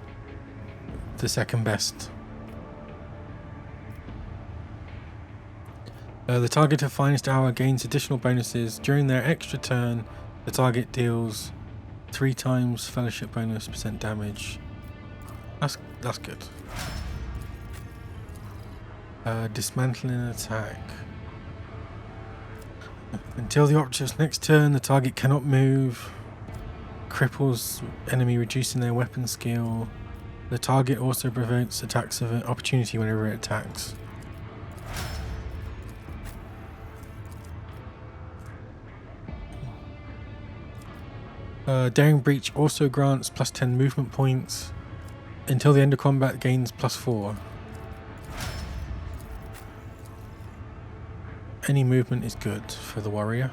the second best. The target of finest hour gains additional bonuses. During their extra turn, the target deals 3 times fellowship bonus % damage. That's good. Dismantling an attack. Until the objective's next turn, the target cannot move. Cripples enemy, reducing their weapon skill. The target also provokes attacks of an opportunity whenever it attacks. Daring Breach also grants +10 movement points. Until the end of combat, gains +4. Any movement is good for the warrior,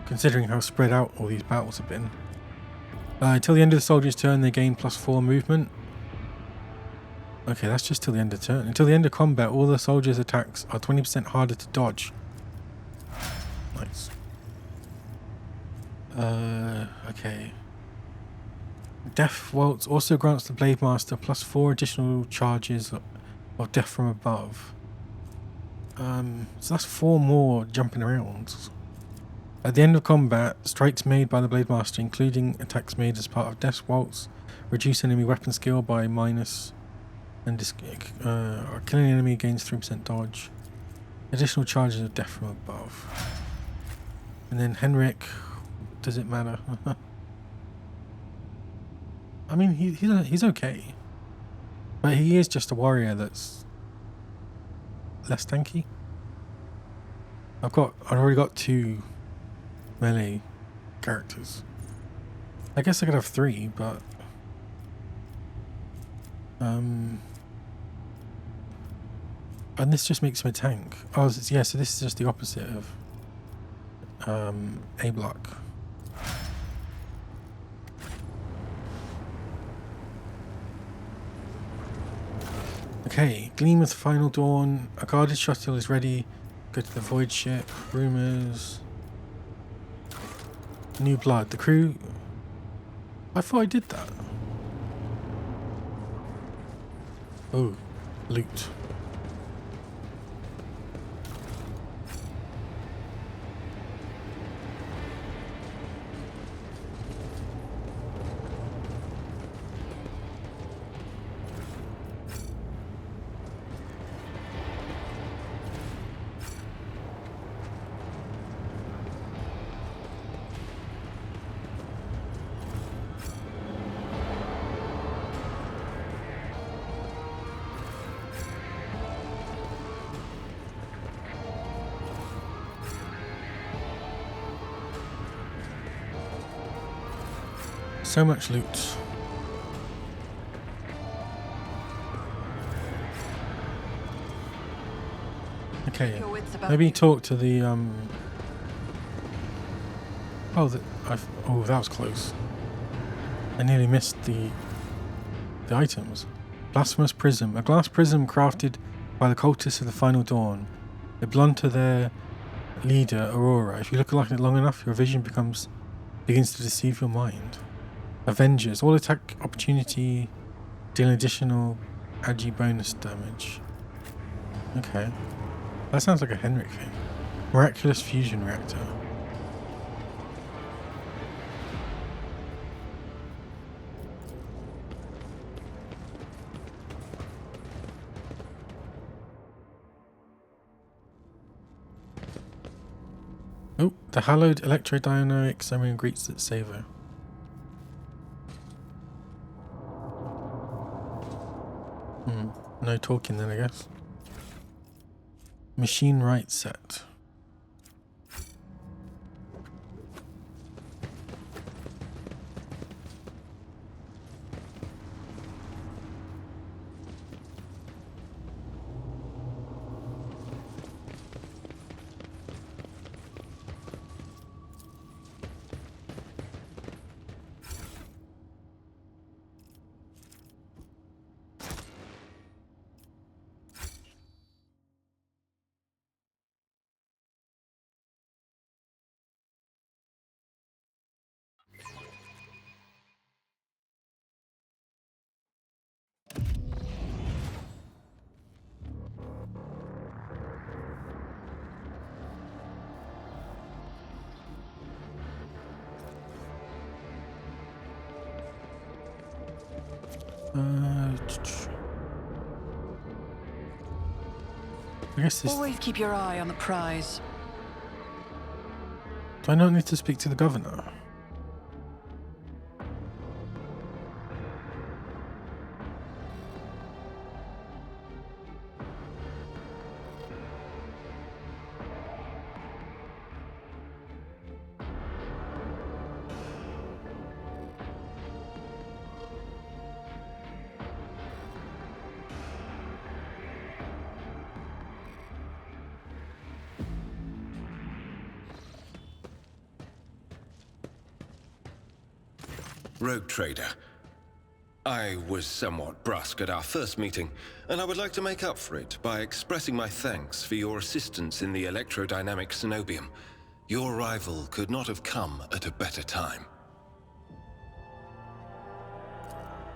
considering how spread out all these battles have been. Until the end of the soldier's turn, they gain +4 movement. Okay, that's just till the end of turn. Until the end of combat, all the soldiers' attacks are 20% harder to dodge. Nice. Okay. Death Waltz also grants the Blade Master +4 additional charges of death from above. So that's 4 more jumping around. At the end of combat, strikes made by the Blade Master, including attacks made as part of Death Waltz, reduce enemy weapon skill by -, and killing an enemy gains 3% dodge. Additional charges of death from above. And then Henrik, does it matter? I mean, he's okay, but he is just a warrior that's less tanky. I've already got 2 melee characters. I guess I could have 3, but and this just makes him a tank. Oh, yeah. So this is just the opposite of A block. Okay, Gleam of the Final Dawn. A guarded shuttle is ready. Go to the void ship. Rumors. New blood. The crew. I thought I did that. Oh, loot. So much loot. Okay, maybe talk to the Oh, that was close. I nearly missed the items. Blasphemous prism, a glass prism crafted by the cultists of the Final Dawn. They belong to their leader, Aurora. If you look at it long enough, your vision begins to deceive your mind. Avengers, all attack opportunity, deal additional agi bonus damage. Okay. That sounds like a Henrik thing. Miraculous fusion reactor. Oh, the hallowed electrodynamic summon greets its saver. No talking then, I guess. Machine right set. I guess this... Always keep your eye on the prize. Do I not need to speak to the governor? Rogue Trader. I was somewhat brusque at our first meeting, and I would like to make up for it by expressing my thanks for your assistance in the electrodynamic Cenobium. Your arrival could not have come at a better time.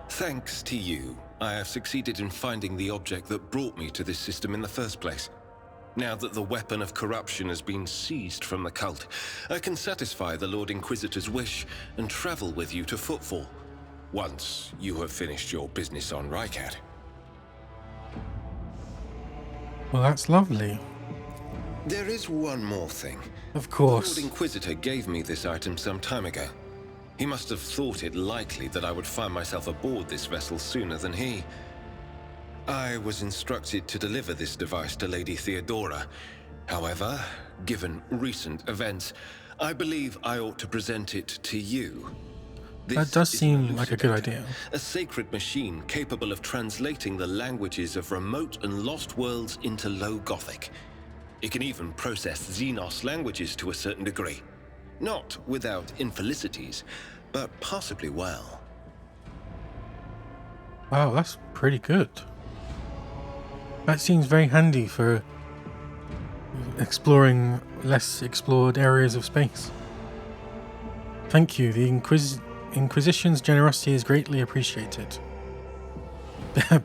Thanks to you, I have succeeded in finding the object that brought me to this system in the first place. Now that the weapon of corruption has been seized from the cult, I can satisfy the Lord Inquisitor's wish and travel with you to Footfall, once you have finished your business on Rycat. Well, that's lovely. There is one more thing. Of course. The Lord Inquisitor gave me this item some time ago. He must have thought it likely that I would find myself aboard this vessel sooner than he. I was instructed to deliver this device to Lady Theodora. However, given recent events, I believe I ought to present it to you. That does seem like a good idea. A sacred machine capable of translating the languages of remote and lost worlds into Low Gothic. It can even process Xenos languages to a certain degree. Not without infelicities, but possibly well. Wow, that's pretty good. That seems very handy for exploring less explored areas of space. Thank you. The Inquisition's generosity is greatly appreciated.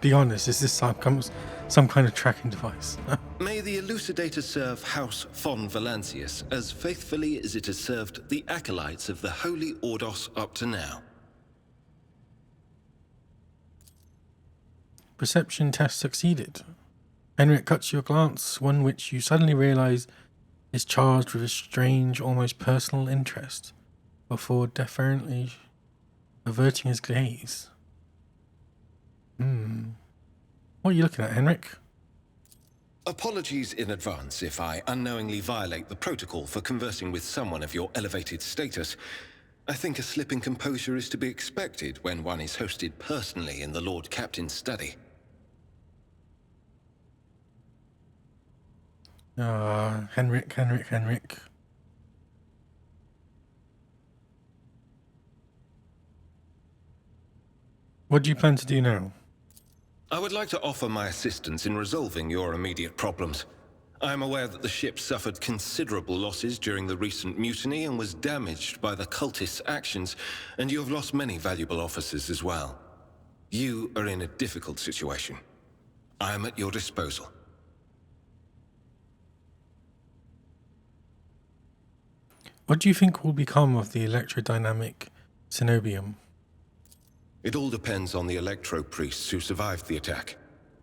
Be honest, is this some kind of tracking device? May the Elucidator serve House von Valancius as faithfully as it has served the acolytes of the Holy Ordos up to now. Perception test succeeded. Henrik cuts you a glance, one which you suddenly realize is charged with a strange, almost personal interest, before deferently averting his gaze. What are you looking at, Henrik? Apologies in advance if I unknowingly violate the protocol for conversing with someone of your elevated status. I think a slip in composure is to be expected when one is hosted personally in the Lord Captain's study. Henrik. What do you plan to do now? I would like to offer my assistance in resolving your immediate problems. I am aware that the ship suffered considerable losses during the recent mutiny and was damaged by the cultists' actions, and you have lost many valuable officers as well. You are in a difficult situation. I am at your disposal. What do you think will become of the electrodynamic cenobium? It all depends on the electro-priests who survived the attack.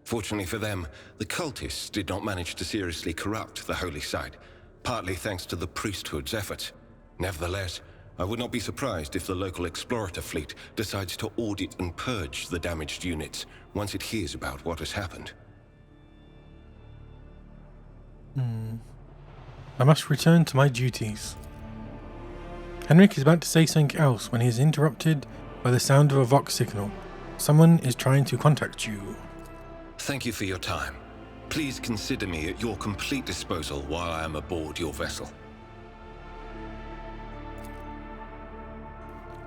Fortunately for them, the cultists did not manage to seriously corrupt the holy site, partly thanks to the priesthood's efforts. Nevertheless, I would not be surprised if the local explorator fleet decides to audit and purge the damaged units once it hears about what has happened. I must return to my duties. Henrik is about to say something else when he is interrupted by the sound of a Vox signal. Someone is trying to contact you. Thank you for your time. Please consider me at your complete disposal while I am aboard your vessel.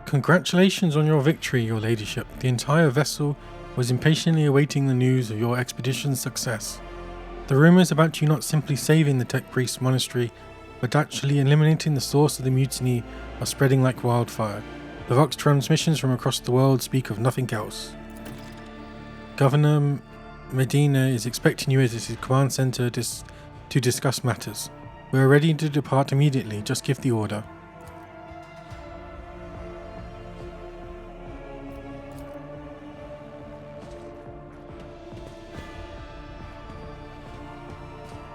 Congratulations on your victory, your ladyship. The entire vessel was impatiently awaiting the news of your expedition's success. The rumors about you not simply saving the Tech Priest Monastery, but actually eliminating the source of the mutiny are spreading like wildfire. The Vox transmissions from across the world speak of nothing else. Governor Medina is expecting you at his command center to discuss matters. We are ready to depart immediately. Just give the order.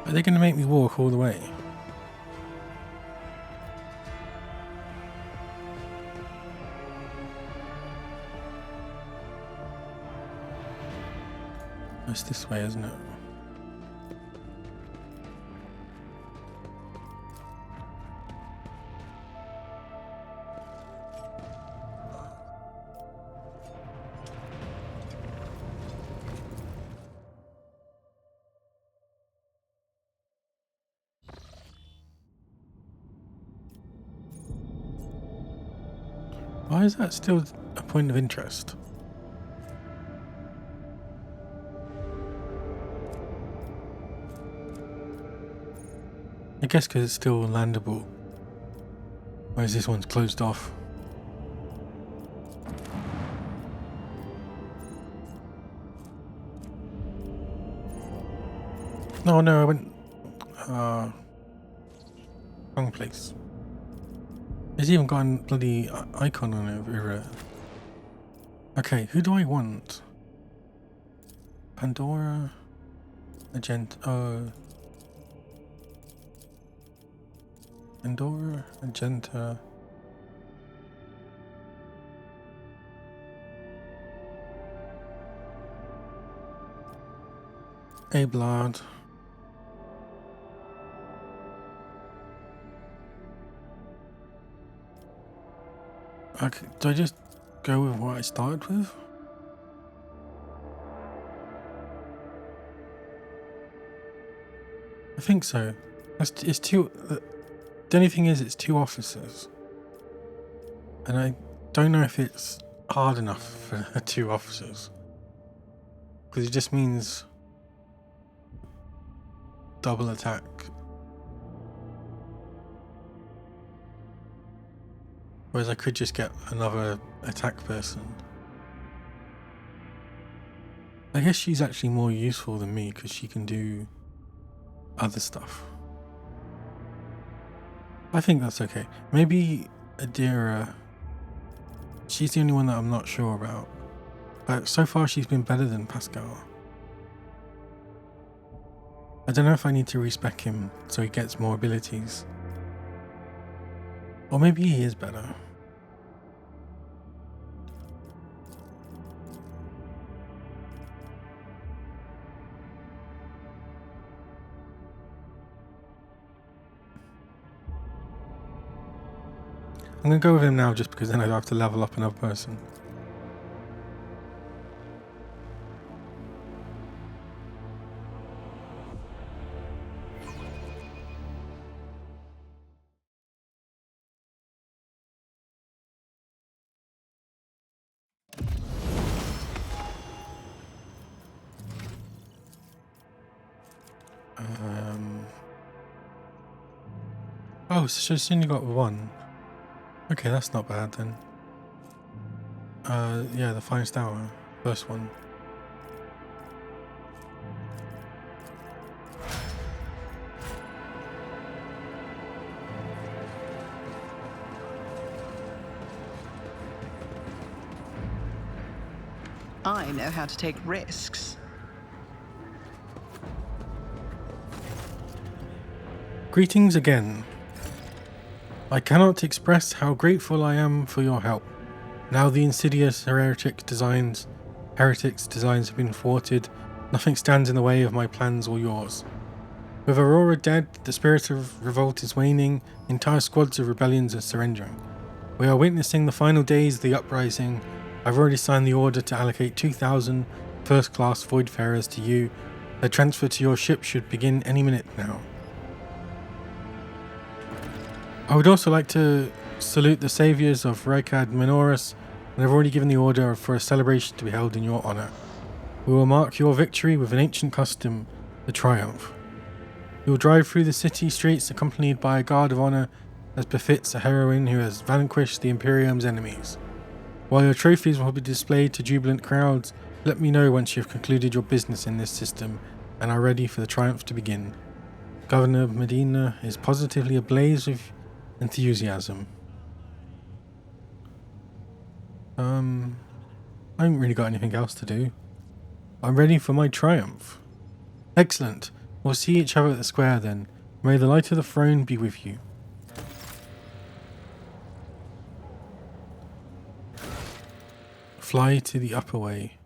Are they going to make me walk all the way? It's this way, isn't it? Why is that still a point of interest? I guess because it's still landable. Whereas this one's closed off. No, I went wrong place. It's even got a bloody icon on it over it. Okay, who do I want? Pandora, Magenta, Pandora, Magenta. Ablard. Okay, do I just go with what I started with? I think so. It's two. The only thing is, it's two officers, and I don't know if it's hard enough for two officers, because it just means double attack. Whereas I could just get another attack person. I guess she's actually more useful than me because she can do other stuff. I think that's okay. Maybe Adira. She's the only one that I'm not sure about. But so far she's been better than Pascal. I don't know if I need to respec him so he gets more abilities. Or maybe he is better. I'm going to go with him now just because then I don't have to level up another person. Oh, so she's only got one. Okay, that's not bad then. Yeah, the finest hour, first one. I know how to take risks. Greetings again. I cannot express how grateful I am for your help. Now the insidious heretics designs have been thwarted, nothing stands in the way of my plans or yours. With Aurora dead, the spirit of revolt is waning, entire squads of rebellions are surrendering. We are witnessing the final days of the uprising. I've already signed the order to allocate 2,000 first-class Voidfarers to you. Their transfer to your ship should begin any minute now. I would also like to salute the saviors of Rykad Minoris, and I've already given the order for a celebration to be held in your honor. We will mark your victory with an ancient custom, the Triumph. You will drive through the city streets accompanied by a guard of honor, as befits a heroine who has vanquished the Imperium's enemies. While your trophies will be displayed to jubilant crowds, let me know once you have concluded your business in this system and are ready for the Triumph to begin. Governor Medina is positively ablaze with enthusiasm. I haven't really got anything else to do. I'm ready for my triumph. Excellent. We'll see each other at the square then. May the light of the throne be with you. Fly to the upper way.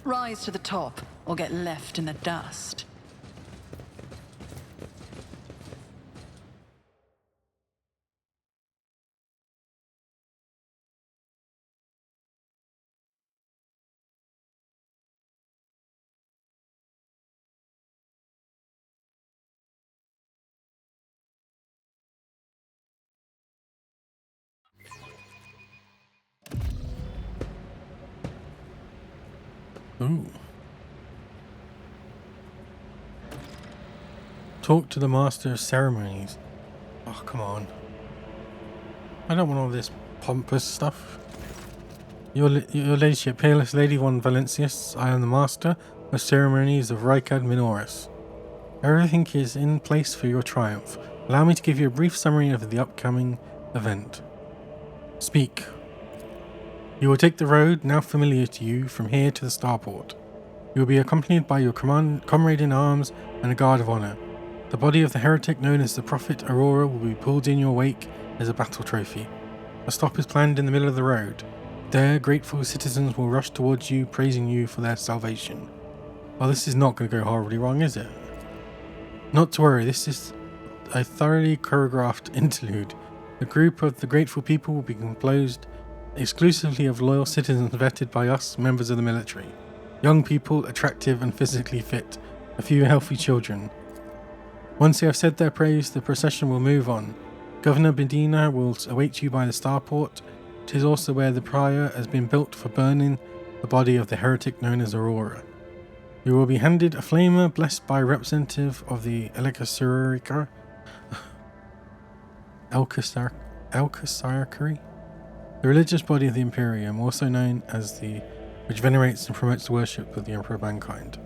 Rise to the top, or get left in the dust. Ooh. Talk to the Master of Ceremonies. Oh, come on. I don't want all this pompous stuff. Your Ladyship, Peerless Lady Von Valencius, I am the Master of Ceremonies of Rykad Minoris. Everything is in place for your triumph. Allow me to give you a brief summary of the upcoming event. Speak. You will take the road, now familiar to you, from here to the starport. You will be accompanied by your comrade in arms and a guard of honor. The body of the heretic known as the Prophet Aurora will be pulled in your wake as a battle trophy. A stop is planned in the middle of the road. There, grateful citizens will rush towards you, praising you for their salvation. Well, this is not going to go horribly wrong, is it? Not to worry, this is a thoroughly choreographed interlude. The group of the grateful people will be composed exclusively of loyal citizens vetted by us, members of the military. Young people, attractive and physically fit. A few healthy children. Once they have said their praise, the procession will move on. Governor Medina will await you by the starport. 'Tis also where the pyre has been built for burning the body of the heretic known as Aurora. You will be handed a flamer blessed by a representative of the Elkasarkari, the religious body of the Imperium, also known as which venerates and promotes the worship of the Emperor of Mankind.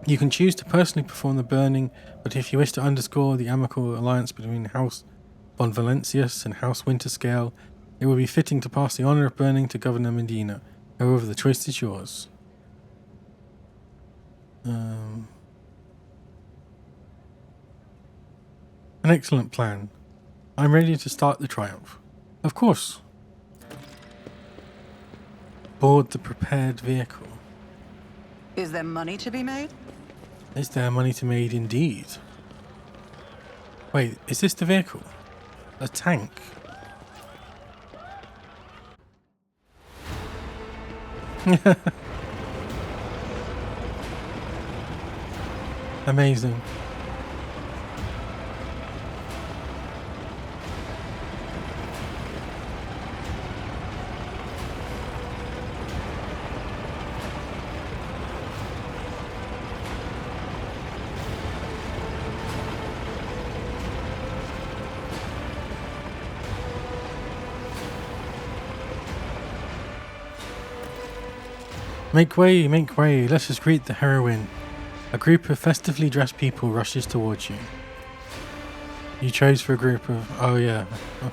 You can choose to personally perform the burning, but if you wish to underscore the amicable alliance between House Bonvalentius and House Winterscale, it would be fitting to pass the honour of burning to Governor Medina. However, the choice is yours. An excellent plan. I'm ready to start the triumph. Of course. Board the prepared vehicle. Is there money to be made? Is there money to be made indeed? Wait, is this the vehicle? A tank? Amazing. Make way, let us greet the heroine. A group of festively dressed people rushes towards you. You chose for a group of... oh yeah. Oh.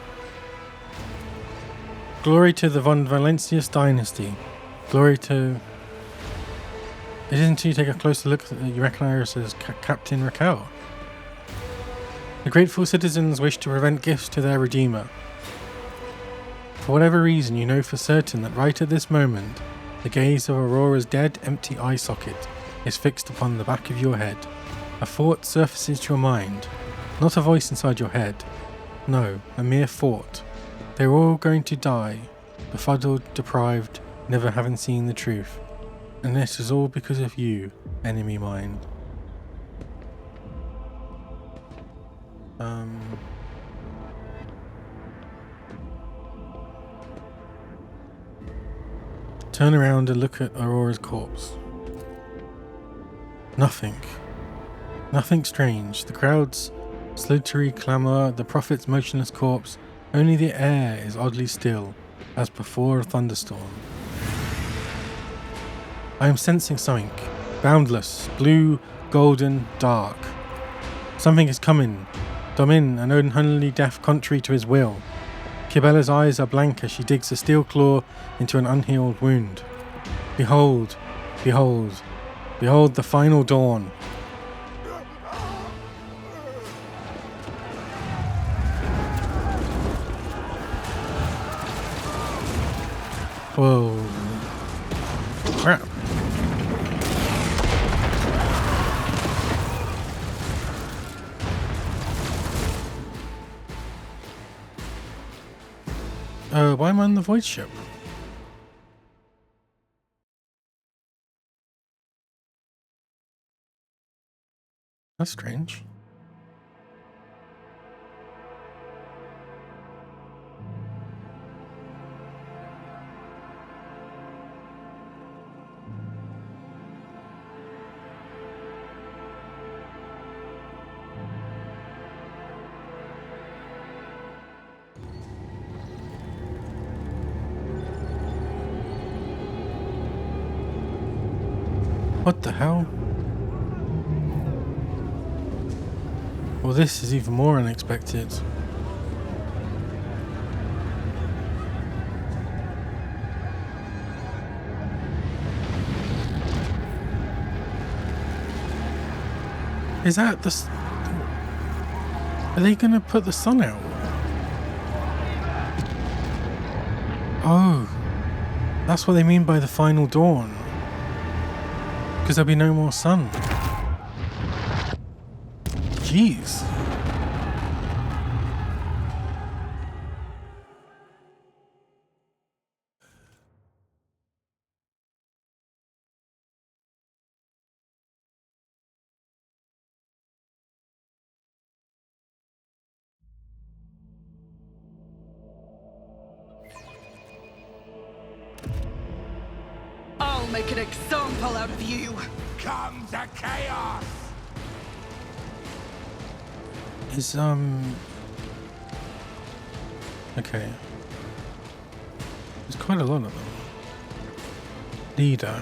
Glory to the Von Valentius dynasty. Glory to... It isn't until you take a closer look that you recognize her as Captain Raquel. The grateful citizens wish to present gifts to their redeemer. For whatever reason, you know for certain that right at this moment, the gaze of Aurora's dead, empty eye socket is fixed upon the back of your head. A thought surfaces to your mind, not a voice inside your head. No, a mere thought. They're all going to die, befuddled, deprived, never having seen the truth. And this is all because of you, enemy mine. Turn around and look at Aurora's corpse. Nothing. Nothing strange. The crowd's slittery clamour, the prophet's motionless corpse. Only the air is oddly still, as before a thunderstorm. I am sensing something. Boundless, blue, golden, dark. Something is coming. Domin, an unholy death contrary to his will. Kibella's eyes are blank as she digs a steel claw into an unhealed wound. Behold, behold, behold the final dawn. Whoa. Crap. Why am I on the void ship? That's strange. What the hell? Well, this is even more unexpected. Is that the... Are they gonna put the sun out? Oh. That's what they mean by the final dawn. Because there'll be no more sun. Jeez. make an example out of you. Come to chaos! Is okay. There's quite a lot of them. Leader.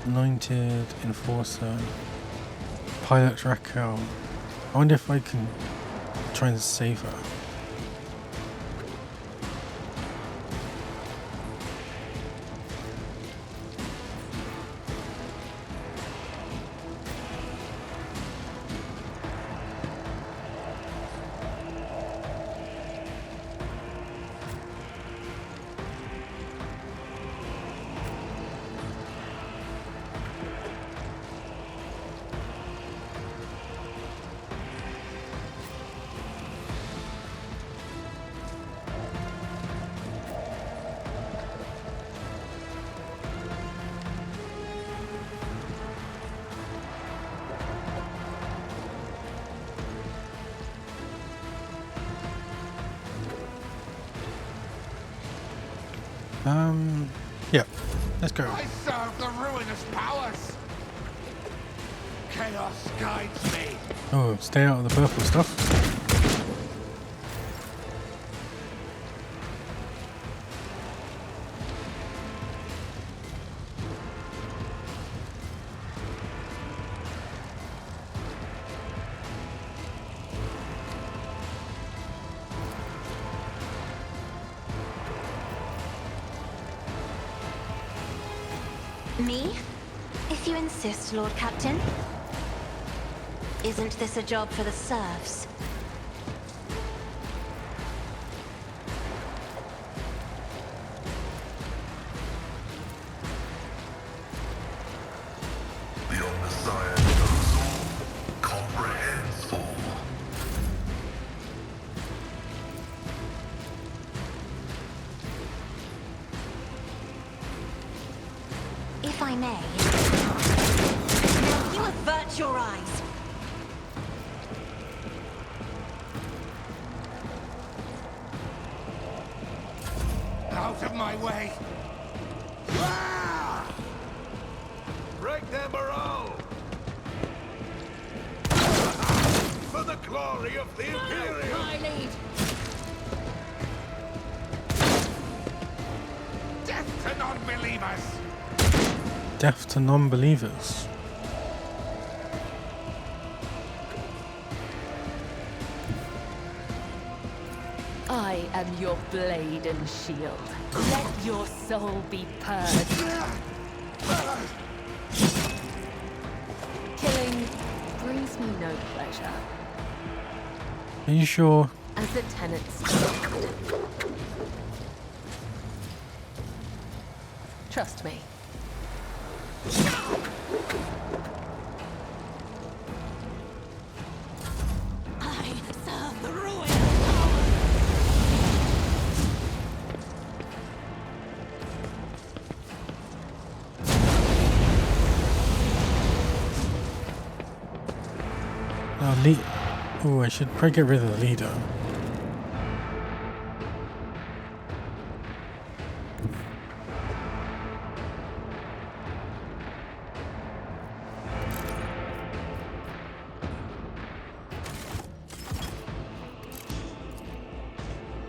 Anointed, Enforcer, Pilot Raquel. I wonder if I can try and save her. Yeah, let's go. I serve the ruinous powers. Chaos guides me. Oh, stay out of the purple stuff. Me? If you insist, Lord Captain. Isn't this a job for the serfs? The Omnissiah knows all, comprehends all. If I may. Now you avert your eyes. Out of my way. Ah! Break their morale! For the glory of the Imperium! My lead. Death to non-believers. Death to non-believers. I am your blade and shield. Let your soul be purged. Killing brings me no pleasure. Are you sure? As the tenants. Trust me. I serve the ruin. Oh, I should probably get rid of the leader.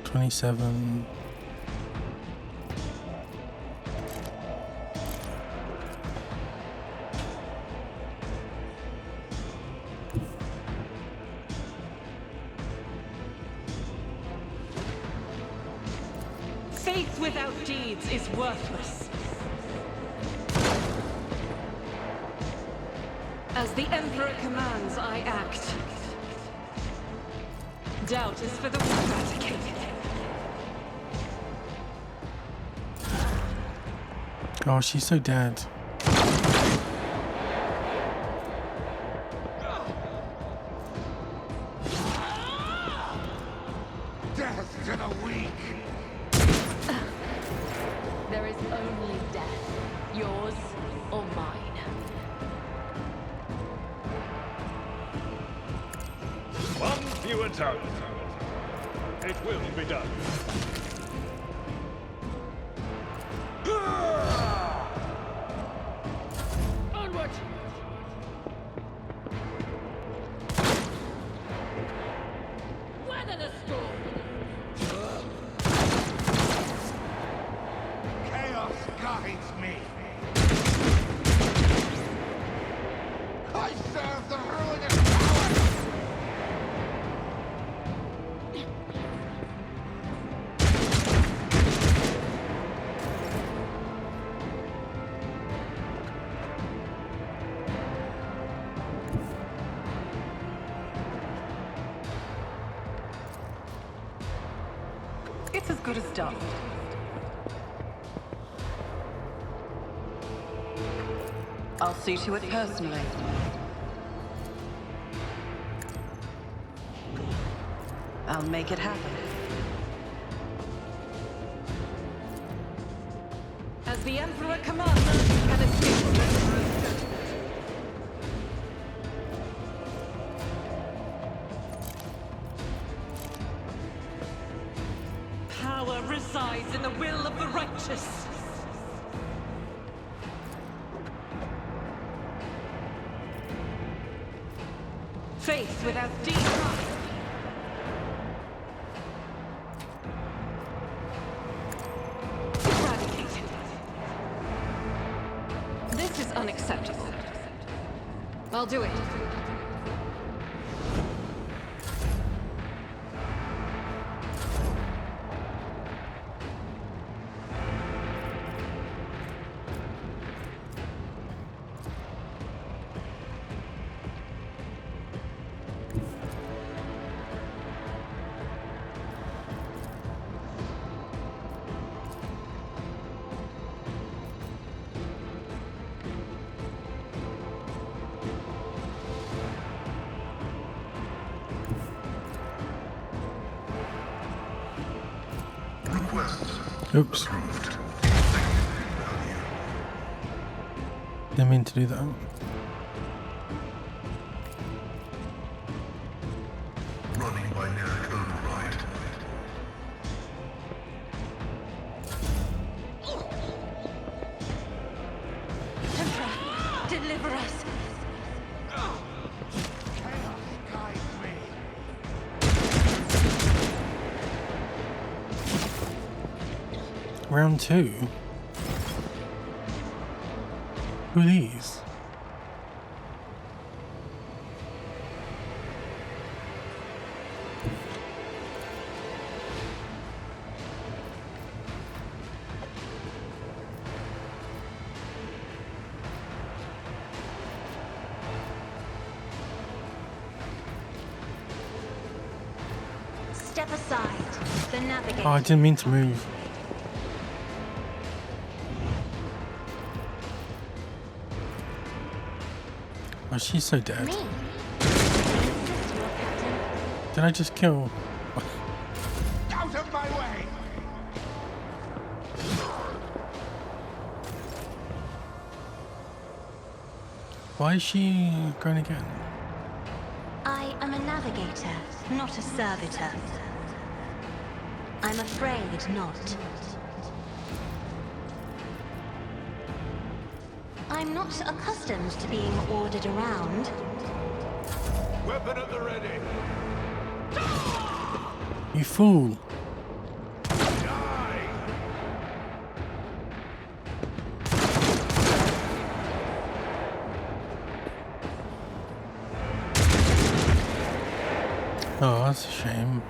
$27. Faith without deeds is worthless. As the Emperor commands, I act. Doubt is for the eradicated. Oh, she's so dead. Death to the weak. There is only death, yours or mine. One fewer tongue. It will be done. Onward! Weather the storm! Chaos guides me. I serve the ruinous power. It's as good as done. I'll see to it personally. I'll make it happen. As the Emperor commands, none can escape the Emperor's judgment. Power resides in the will of the righteous. Faith without deed. Eradicated. This is unacceptable. I'll do it. Oops. Didn't mean to do that. Running binary override. Emperor, deliver us. Chaos guides me. Round 2. Who are these? Step aside. The navigator. Oh, I didn't mean to move. Oh, she's so dead. Me. Did I just kill? Out of my way. Why is she going again? I am a navigator, not a servitor. I'm afraid not. I'm not accustomed to being ordered around. Weapon at the ready. You fool! Die! Oh, that's a shame.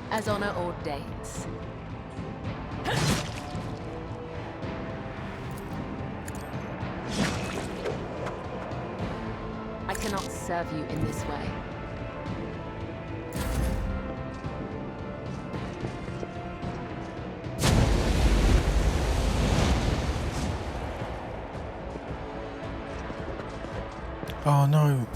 As honor ordains. I cannot serve you in this way. Oh no.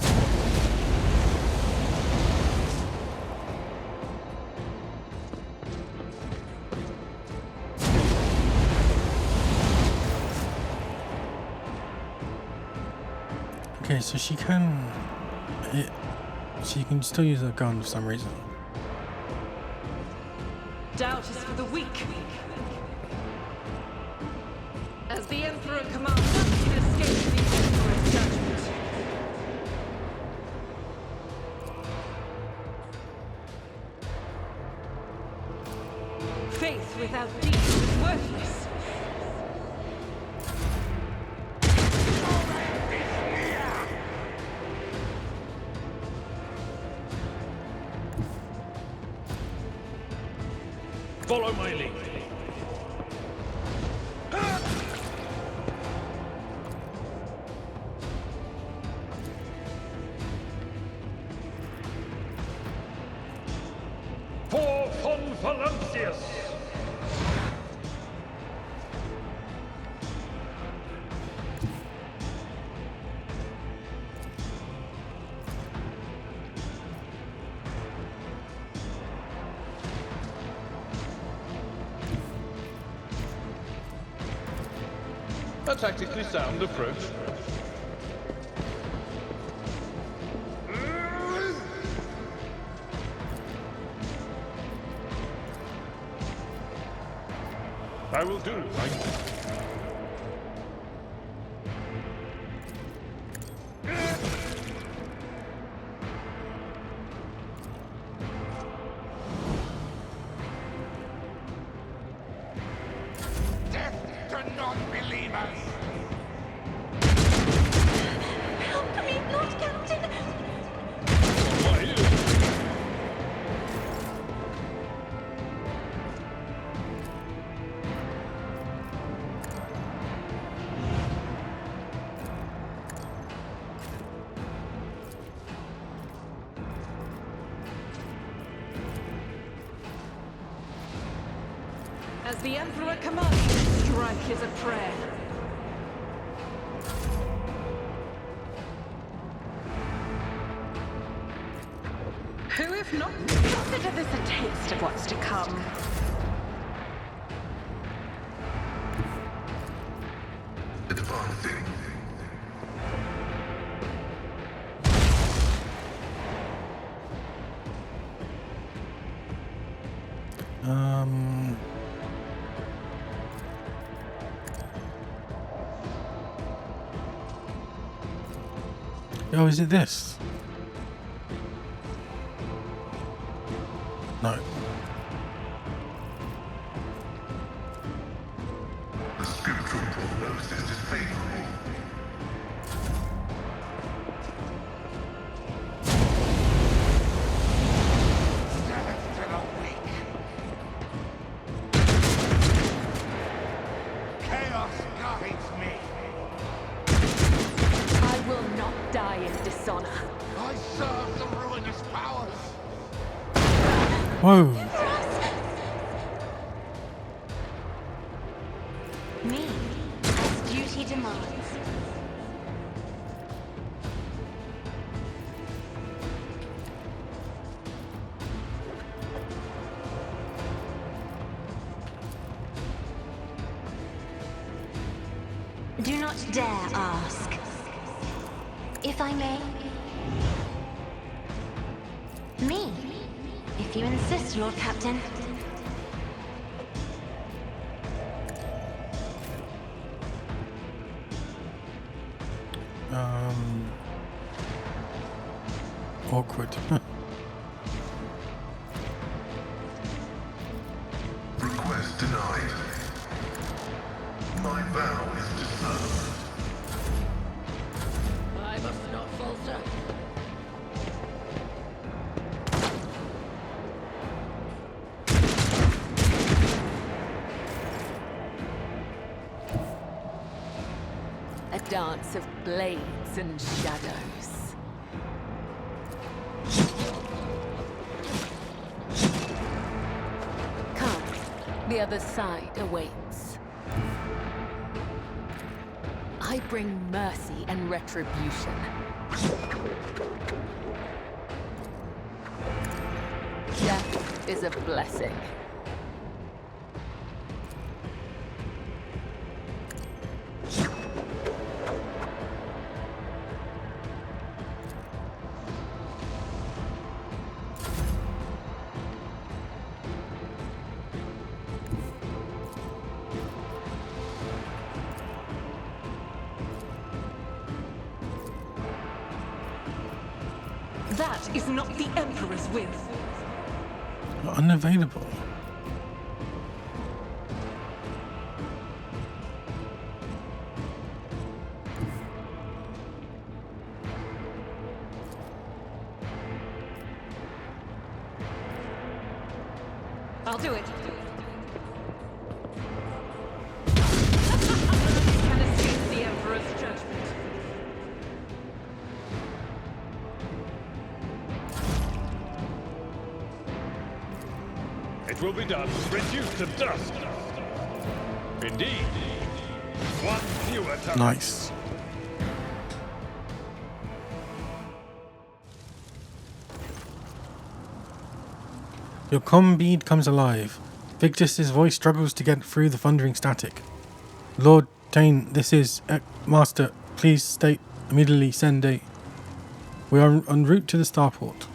Okay, so she can still use a gun for some reason. Doubt is for the weak. As the Emperor commands, none can escape the Emperor's judgment. Faith without deeds is worthless. Follow my lead. For von Valancius! A tactically sound approach. I will do. Death to non-believers! Help me, Lord Captain! As the Emperor commands, strike is a prayer. Who, if not, consider this a taste of what's to come? Advancing. Oh, is it this? No. The spiritual prognosis is favorable. Death to the weak. Chaos guides me. I will not die in dishonor. I serve the ruinous powers. Whoa. Me, as duty demands. Do not dare ask. If I may. Me, if you insist, Lord Captain. Awkward. Request denied. My vow is dissolved. I must not falter. A dance of blades and shadows. Come, the other side awaits. I bring mercy and retribution. Death is a blessing. That is not the Emperor's will. Unavailable. I'll do it. Can escape the Emperor's judgment. It will be done. Reduced to dust. Indeed. One fewer time. Nice. Your comm bead comes alive. Victus's voice struggles to get through the thundering static. Lord Tane, this is Master. Please state immediately. Send a. We are en route to the starport.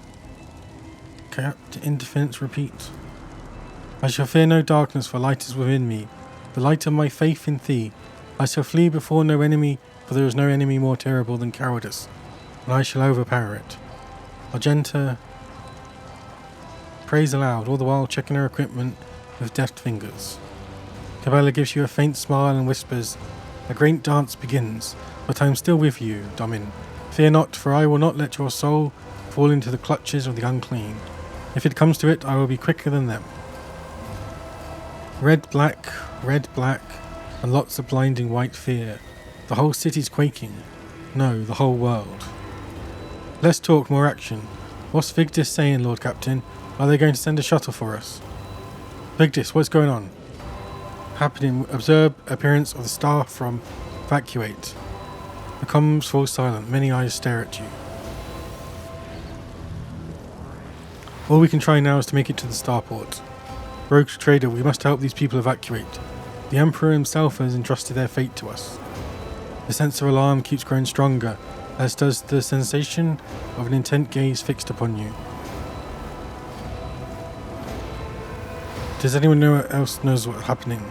Capt Indefense repeat. I shall fear no darkness, for light is within me, the light of my faith in thee. I shall flee before no enemy, for there is no enemy more terrible than cowardice, and I shall overpower it. Argenta prays aloud, all the while checking her equipment with deft fingers. Cabela gives you a faint smile and whispers, a great dance begins, but I am still with you, Domin. Fear not, for I will not let your soul fall into the clutches of the unclean. If it comes to it, I will be quicker than them. Red, black, and lots of blinding white fear. The whole city's quaking. No, the whole world. Less talk, more action. What's Vigdis saying, Lord Captain? Are they going to send a shuttle for us? Vigdis, what's going on? Happening. Observe appearance of the star from evacuate. The comms fall silent. Many eyes stare at you. All we can try now is to make it to the starport. Rogue Trader, we must help these people evacuate. The Emperor himself has entrusted their fate to us. The sense of alarm keeps growing stronger, as does the sensation of an intent gaze fixed upon you. Does anyone else knows what's happening?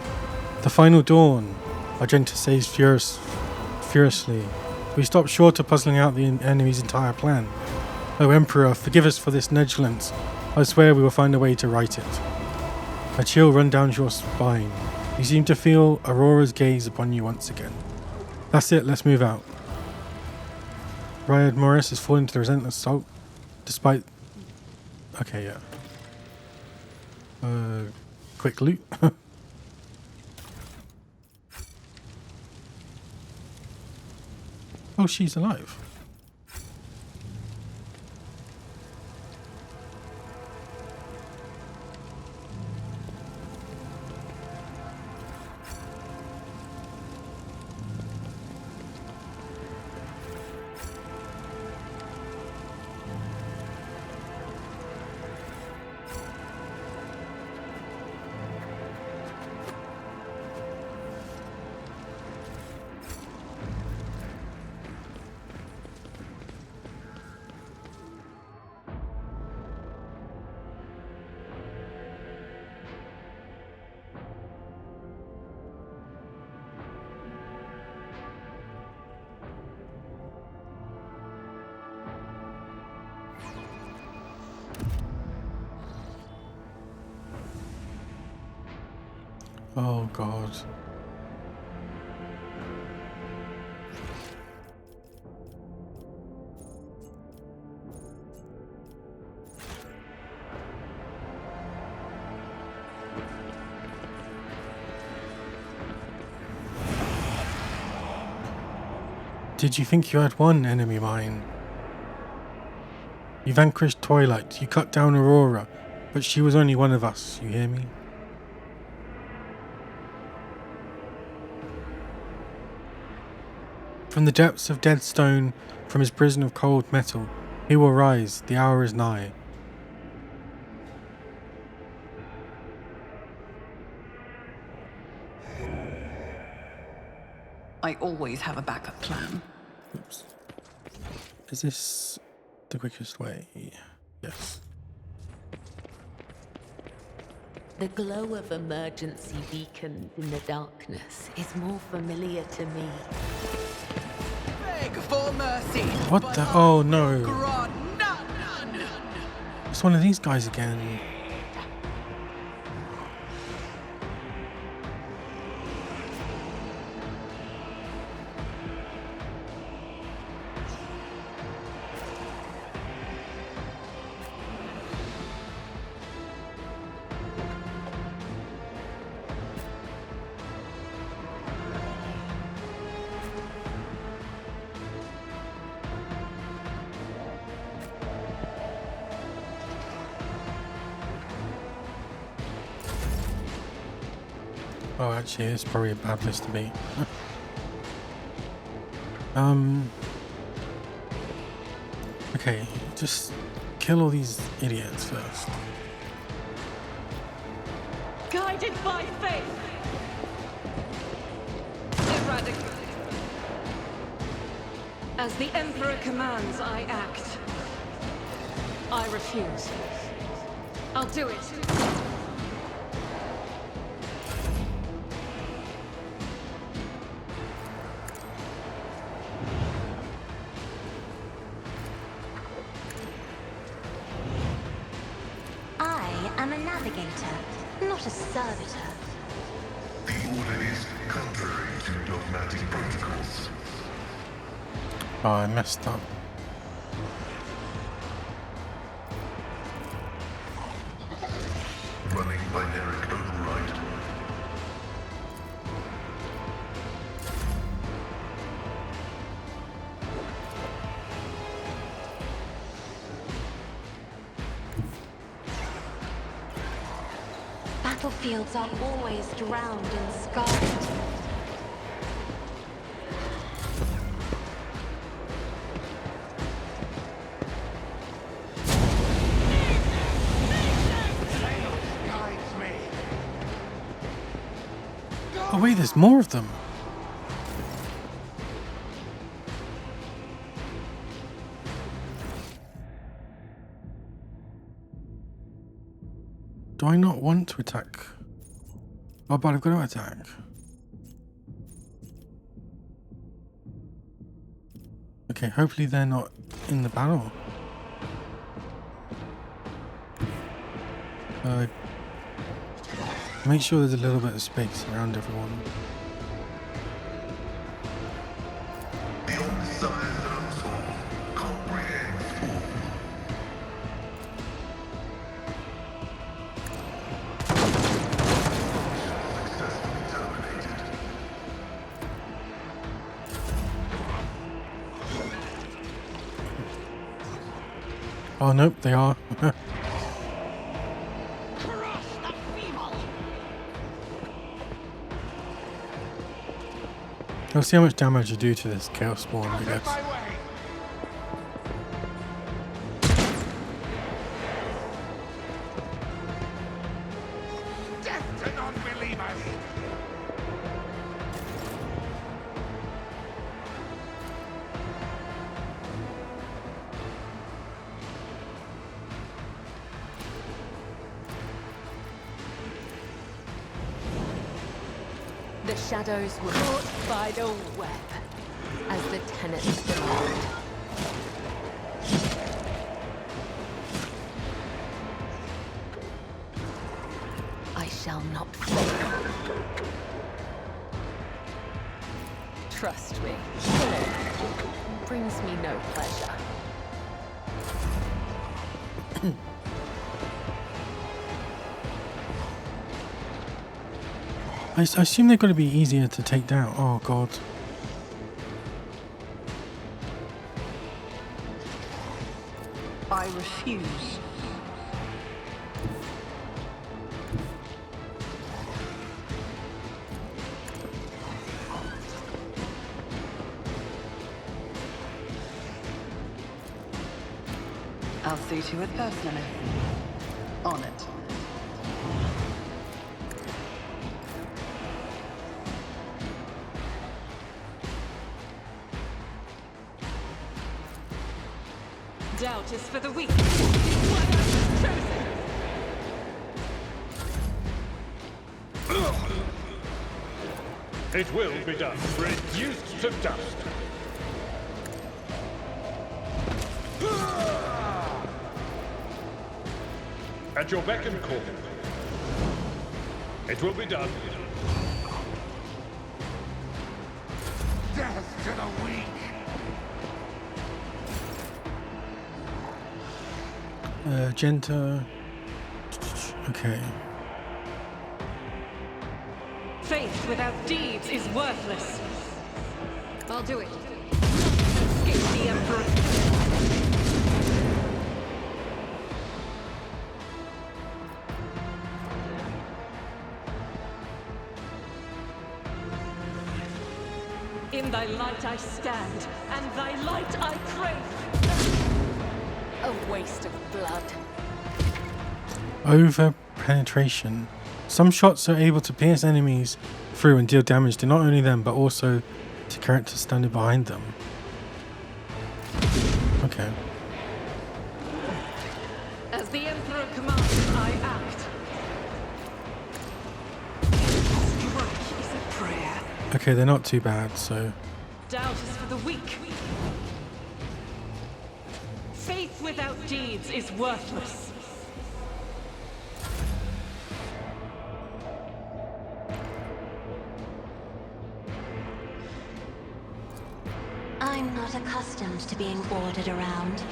The final dawn, Argenta says furiously. We stopped short of puzzling out the enemy's entire plan. Oh Emperor, forgive us for this negligence. I swear we will find a way to right it. A chill runs down your spine. You seem to feel Aurora's gaze upon you once again. That's it, let's move out. Ryad Morris has fallen to the relentless assault, despite... Okay, yeah. Quick loot. Oh, she's alive. Oh God. Did you think you had won, enemy mine? You vanquished Twilight, you cut down Aurora, but she was only one of us, you hear me? From the depths of dead stone, from his prison of cold metal, he will rise, the hour is nigh. I always have a backup plan. Oops. Is this the quickest way? Yes. The glow of emergency beacons in the darkness is more familiar to me. Beg for mercy. What the? Oh no. Grant none. It's one of these guys again. Oh, actually, it's probably a bad place to be. Okay, just kill all these idiots first. Guided by faith. Eradicate. As the Emperor commands, I act. I refuse. I'll do it. I'm a navigator, not a servitor. The order is contrary to dogmatic protocols. Oh, I messed up. Running binaric override. Battlefields are always drowned in scarlet. Oh wait, there's more of them. Do I not want to attack? Oh, but I've got to attack. Okay, hopefully they're not in the battle. Make sure there's a little bit of space around everyone. The Omnissiah knows all, comprehends all. Successfully terminated. Oh nope, they are. Let's see how much damage you do to this Chaos Spawn, I guess. Death to non-believers! The shadows were caught by the web, as the tenets demand. I shall not fail. Trust me, killing brings me no pleasure. I assume they've got to be easier to take down. Oh god. I refuse. I'll see to it personally. On it. Doubt is for the weak. One has chosen. It will be done. Reduced to dust. At your beck and call. It will be done. Death to the weak! Genta. Okay. Faith without deeds is worthless. I'll do it. Escape the Emperor. In thy light I stand, and thy light I crave. A waste of blood. Over penetration. Some shots are able to pierce enemies through and deal damage to not only them but also to characters standing behind them. Okay. As the Emperor commands, I act. Strike is a prayer. Okay, they're not too bad, so. Doubt is for the weak. Faith without deeds is worthless. I'm not accustomed to being ordered around.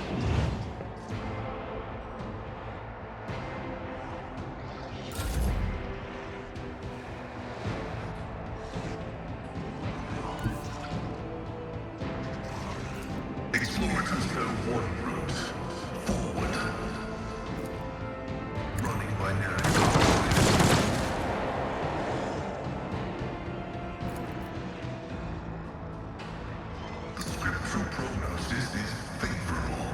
Explore the war route. Forward. Running by narrative. The scriptural prognosis is favorable.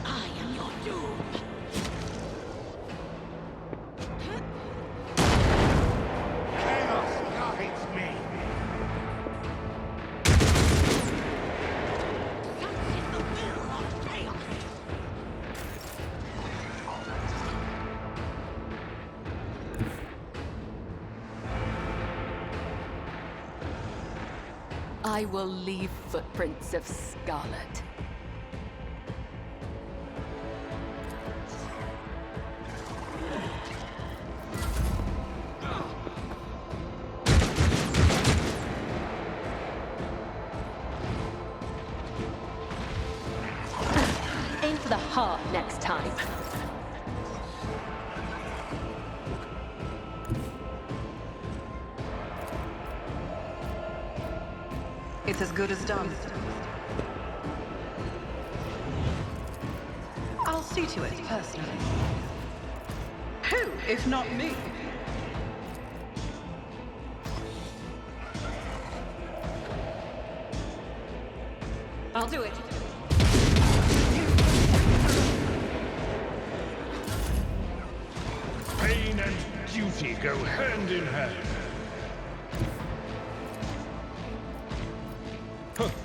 I am your doom. Chaos guides me. Such is the will of chaos. I will leave footprints of scarlet. Aim for the heart next time. It's as good as done. I'll see to it personally. Who, if not me? I'll do it. Pain and duty go hand in hand.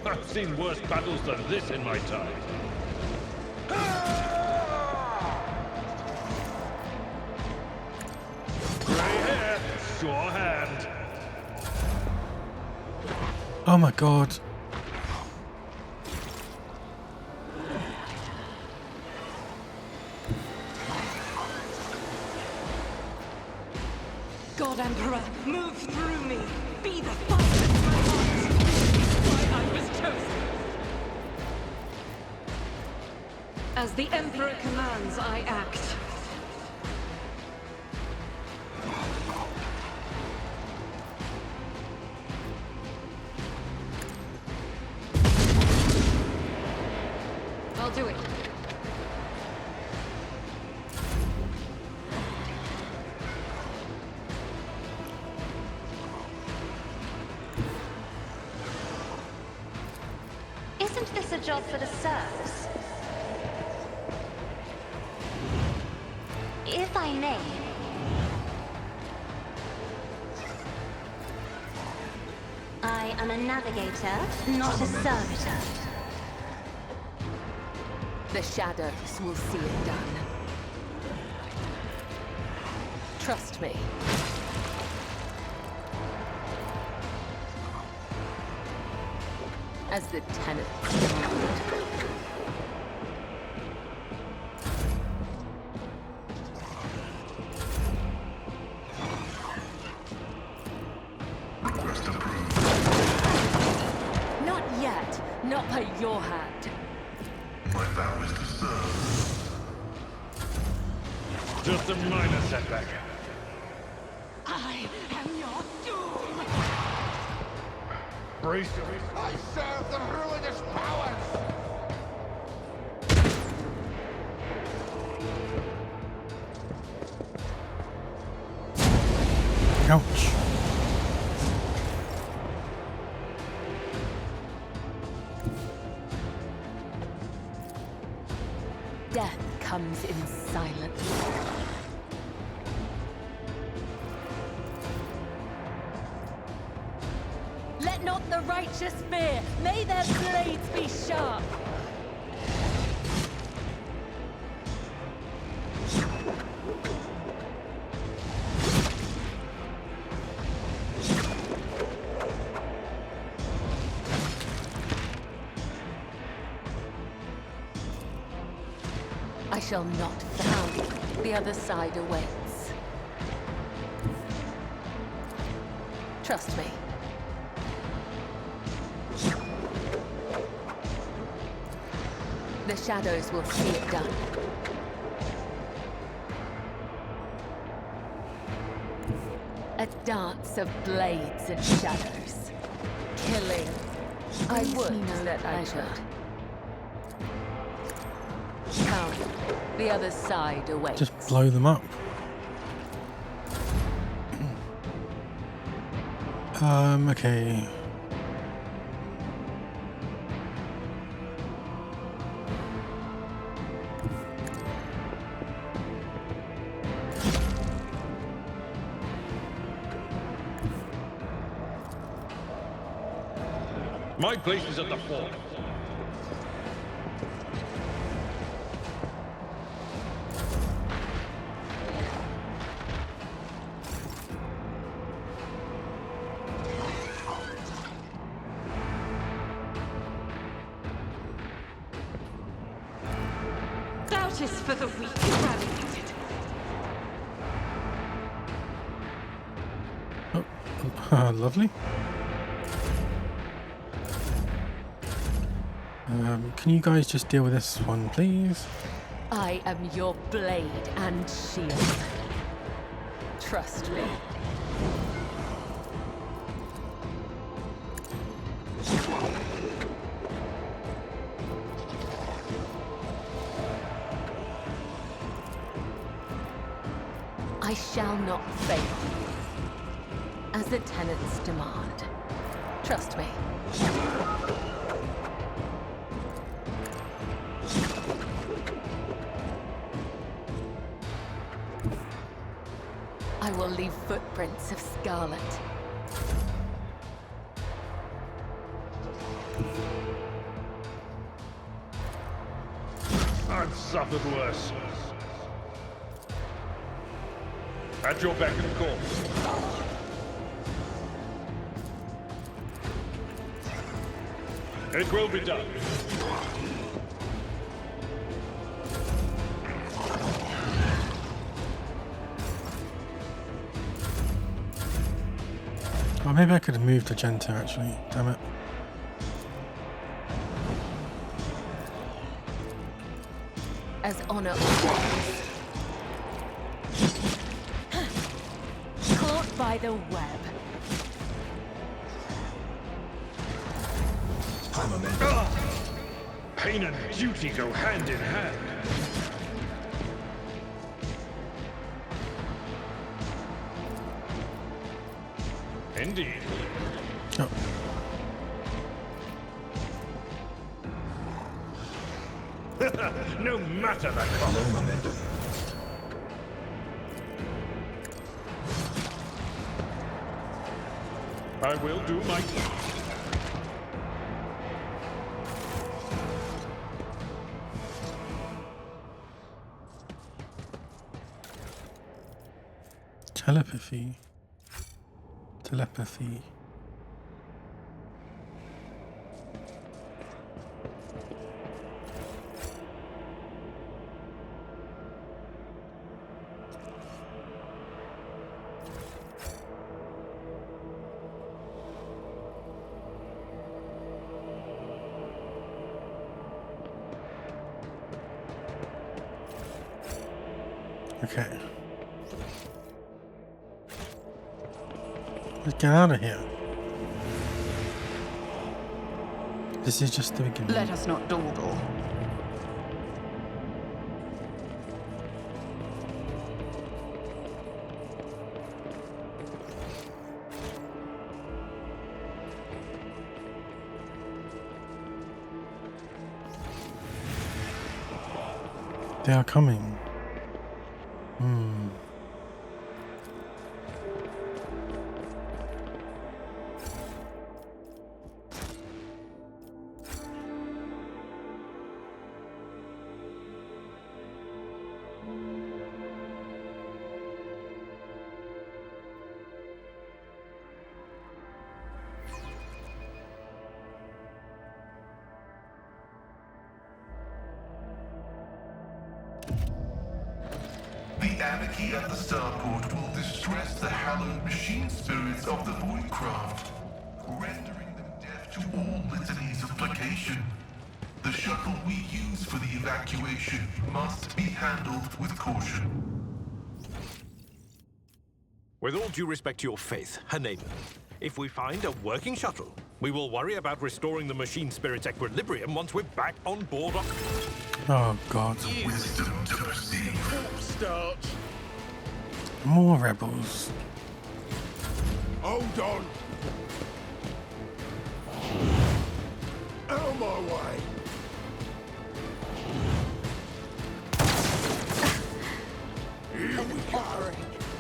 I've seen worse battles than this in my time. Grey hair, sure hand. Oh my god. God Emperor, move through me. Be the fire in my heart. Why I was chosen. As the Emperor commands, I act. I'll do it. Isn't this a job for the serfs? If I may. I am a navigator, not a servitor. The shadows will see it done. Trust me. As the tenants command. yet. Not by your hand. My vow is to serve. Just a minor setback. I am your doom! Brace I serve the ruinous powers! Ouch. Death comes in silence. Let not the righteous fear. May their blades be sharp. I shall not frown. The other side awaits. Trust me. The shadows will see it done. A dance of blades and shadows. Killing. I would that I should. Come. The other side awaits. Just blow them up. Okay. My place is at the fort. Doubt is for the weak eradicated. Oh, lovely. Can you guys just deal with this one, please? I am your blade and shield. Trust me. I shall not fail. As the tenants demand. Trust me. I will leave footprints of scarlet. I've suffered worse. At your beck and call. It will be done. Oh, maybe I could have moved to Genta actually. Damn it. As honor orders. Caught by the web. Pain and duty go hand in hand. Indeed. Oh. No matter the cost. I will do my Telepathy. Telepathy. Okay. Let's get out of here. This is just the beginning. Let us not dawdle. They are coming. The anarchy at the starport will distress the hallowed machine spirits of the Voidcraft, rendering them deaf to all litanies of placation. The shuttle we use for the evacuation must be handled with caution. With all due respect to your faith, Haneman, if we find a working shuttle, we will worry about restoring the machine spirit's equilibrium once we're back on board. Oh God. Wisdom to perceive. Start. More rebels. Hold on. Out of my way. Here we go.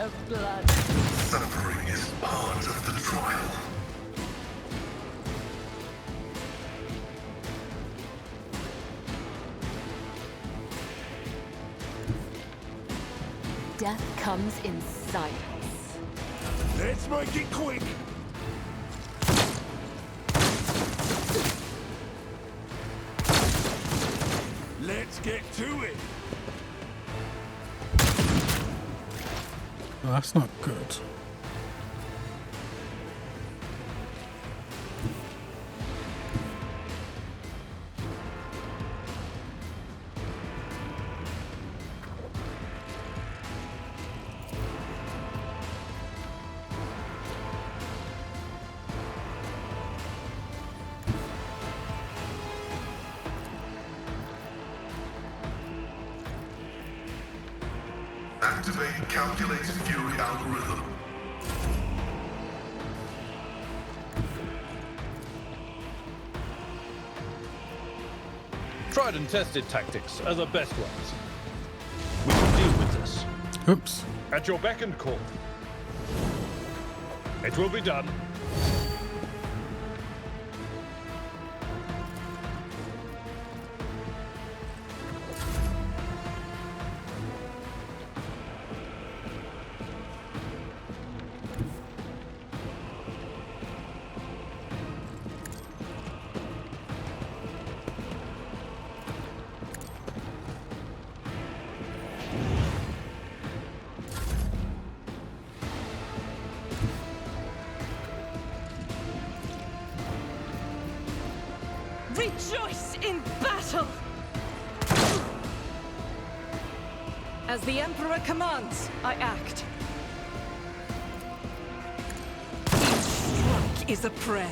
Of blood. Suffering is part of the trial. Death comes in silence. Let's make it quick. Let's get to it. Well, that's not good. Activate calculated fury algorithm. Tried and tested tactics are the best ones. We will deal with this. Oops. At your beck and call. It will be done. Rejoice in battle! As the Emperor commands, I act. Each strike is a prayer.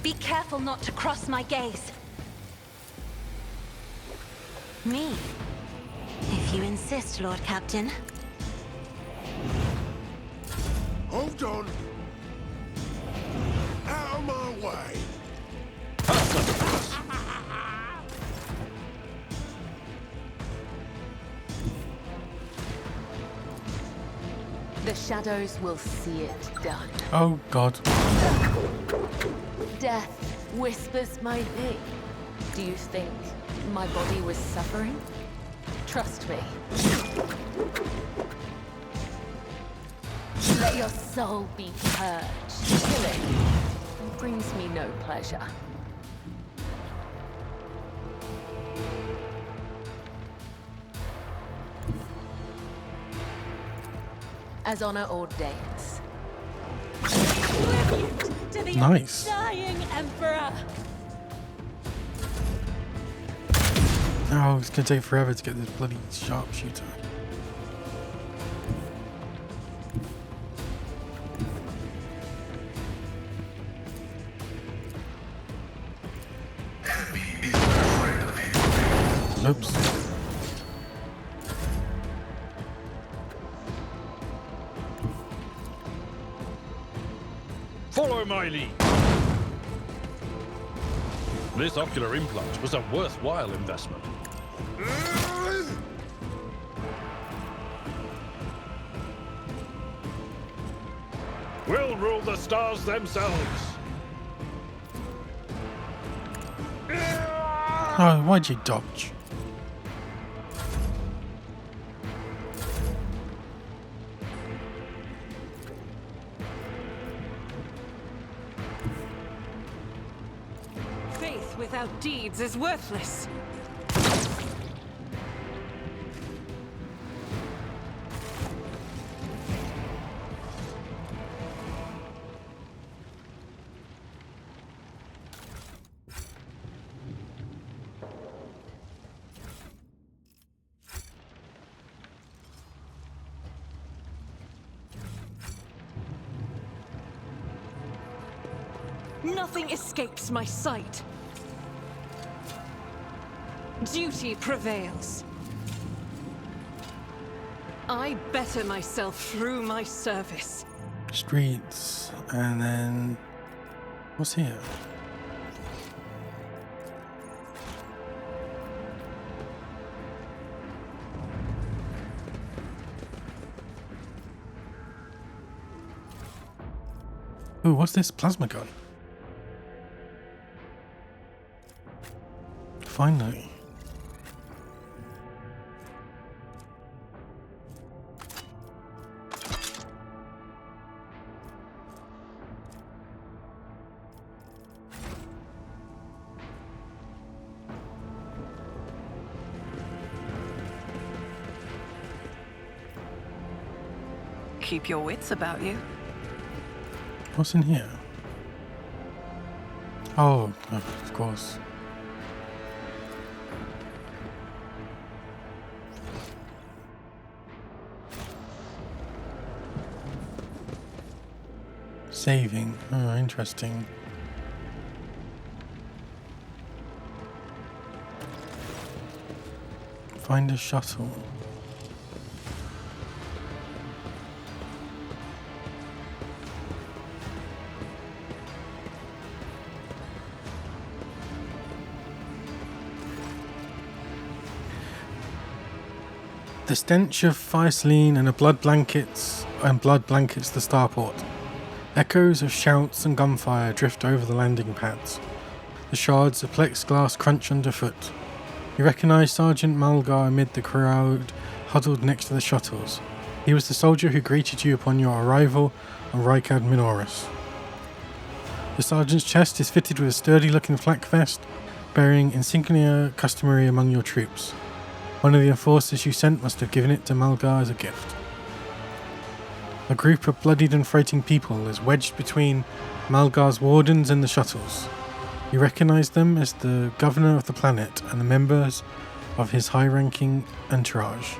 Be careful not to cross my gaze. Me? If you insist, Lord Captain. Hold on. Out of my way. The shadows will see it done. Oh God. Death whispers my name. Do you think my body was suffering? Trust me. Let your soul be purged. Killing brings me no pleasure. As honor ordains. Tribute to the Nice. dying Emperor. Oh, it's gonna take forever to get this bloody sharpshooter. Oops. Follow my lead. This ocular implant was a worthwhile investment. We'll rule the stars themselves. Oh, why'd you dodge? Faith without deeds is worthless. Nothing escapes my sight. Duty prevails. I better myself through my service. Streets, and then what's here? Ooh, what's this plasma gun? Finally. Keep your wits about you. What's in here? Oh, of course. Saving. Oh, interesting. Find a shuttle. The stench of firesaline and blood blankets the starport. Echoes of shouts and gunfire drift over the landing pads. The shards of plexiglass crunch underfoot. You recognize Sergeant Malgar amid the crowd huddled next to the shuttles. He was the soldier who greeted you upon your arrival on Rykad Minoris. The sergeant's chest is fitted with a sturdy-looking flak vest, bearing insignia customary among your troops. One of the enforcers you sent must have given it to Malgar as a gift. A group of bloodied and frightened people is wedged between Malgar's wardens and the shuttles. You recognize them as the governor of the planet and the members of his high-ranking entourage.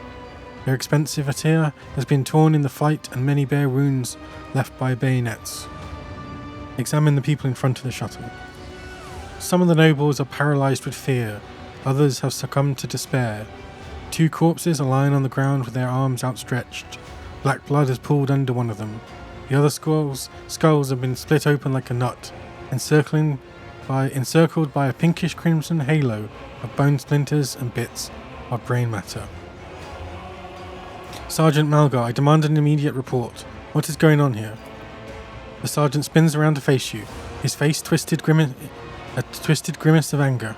Their expensive attire has been torn in the fight and many bear wounds left by bayonets. Examine the people in front of the shuttle. Some of the nobles are paralyzed with fear, others have succumbed to despair. 2 corpses are lying on the ground with their arms outstretched. Black blood has pooled under one of them. The other skulls have been split open like a nut, encircled by a pinkish crimson halo of bone splinters and bits of brain matter. Sergeant Malgar, I demand an immediate report. What is going on here? The sergeant spins around to face you, his face a twisted grimace of anger.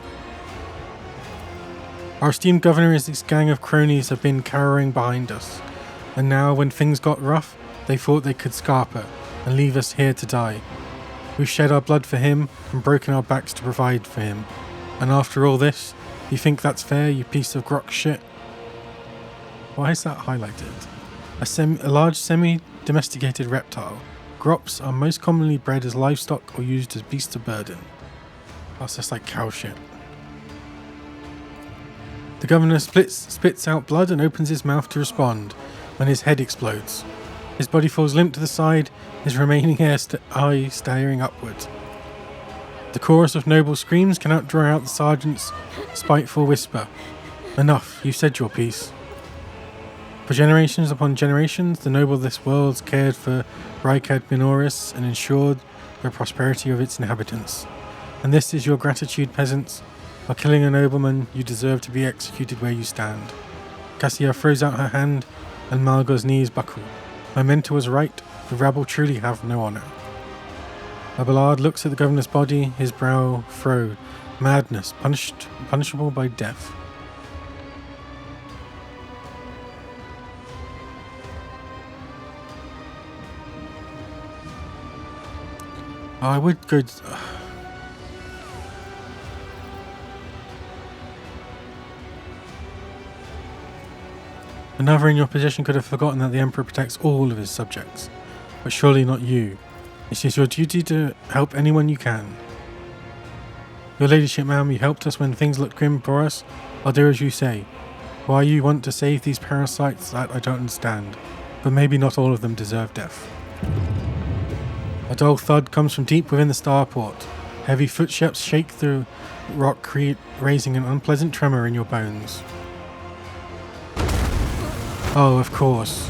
Our esteemed governor and his gang of cronies have been cowering behind us. And now, when things got rough, they thought they could scarper and leave us here to die. We've shed our blood for him and broken our backs to provide for him. And after all this, you think that's fair, you piece of grok shit? Why is that highlighted? A large semi-domesticated reptile. Grops are most commonly bred as livestock or used as beasts of burden. That's just like cow shit. The governor spits out blood and opens his mouth to respond when his head explodes. His body falls limp to the side, his remaining eye staring upward. The chorus of noble screams cannot draw out the sergeant's spiteful whisper. Enough, you've said your piece. For generations upon generations, the noble of this world cared for Rykad Minoris and ensured the prosperity of its inhabitants. And this is your gratitude, peasants? For killing a nobleman, you deserve to be executed where you stand. Cassia throws out her hand, and Malgo's knees buckle. My mentor was right, the rabble truly have no honour. Abelard looks at the governor's body, his brow furrowed. Madness, punishable by death. I would go... Another in your position could have forgotten that the Emperor protects all of his subjects. But surely not you. It is your duty to help anyone you can. Your ladyship, ma'am, you helped us when things looked grim for us. I'll do as you say. Why you want to save these parasites, that I don't understand. But maybe not all of them deserve death. A dull thud comes from deep within the starport. Heavy footsteps shake through rock, raising an unpleasant tremor in your bones. Oh, of course.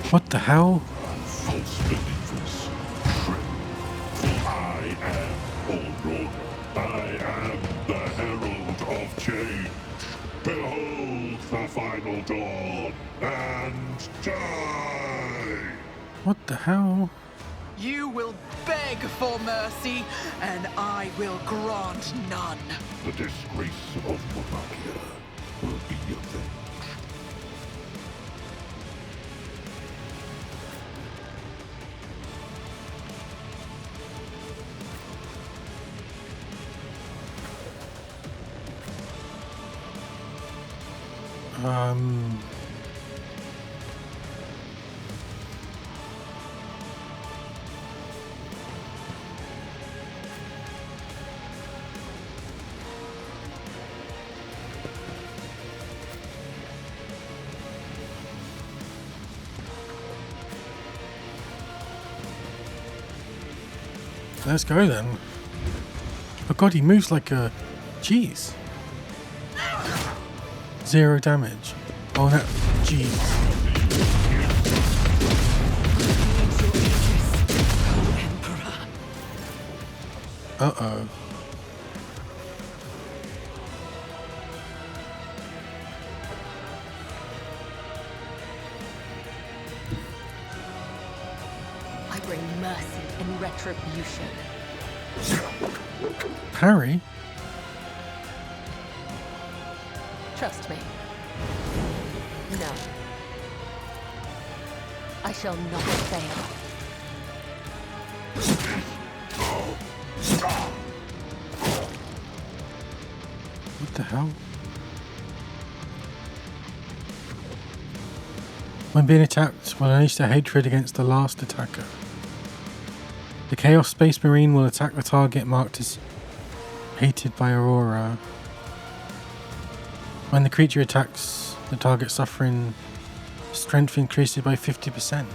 What the hell? False believers. I am Ulrog. I am the herald of change. Behold the final dawn and die. What the hell? You will beg for mercy, and I will grant none. The disgrace of Wallachia will be avenged. Let's go then. Oh god, he moves like a... Jeez. 0 damage. Oh no. Jeez. Uh-oh. I bring mercy and retribution. Parry? Trust me. No. I shall not fail. What the hell? When being attacked, will unleash their hatred against the last attacker. The Chaos Space Marine will attack the target marked as hated by Aurora. When the creature attacks the target, suffering strength increases by 50%.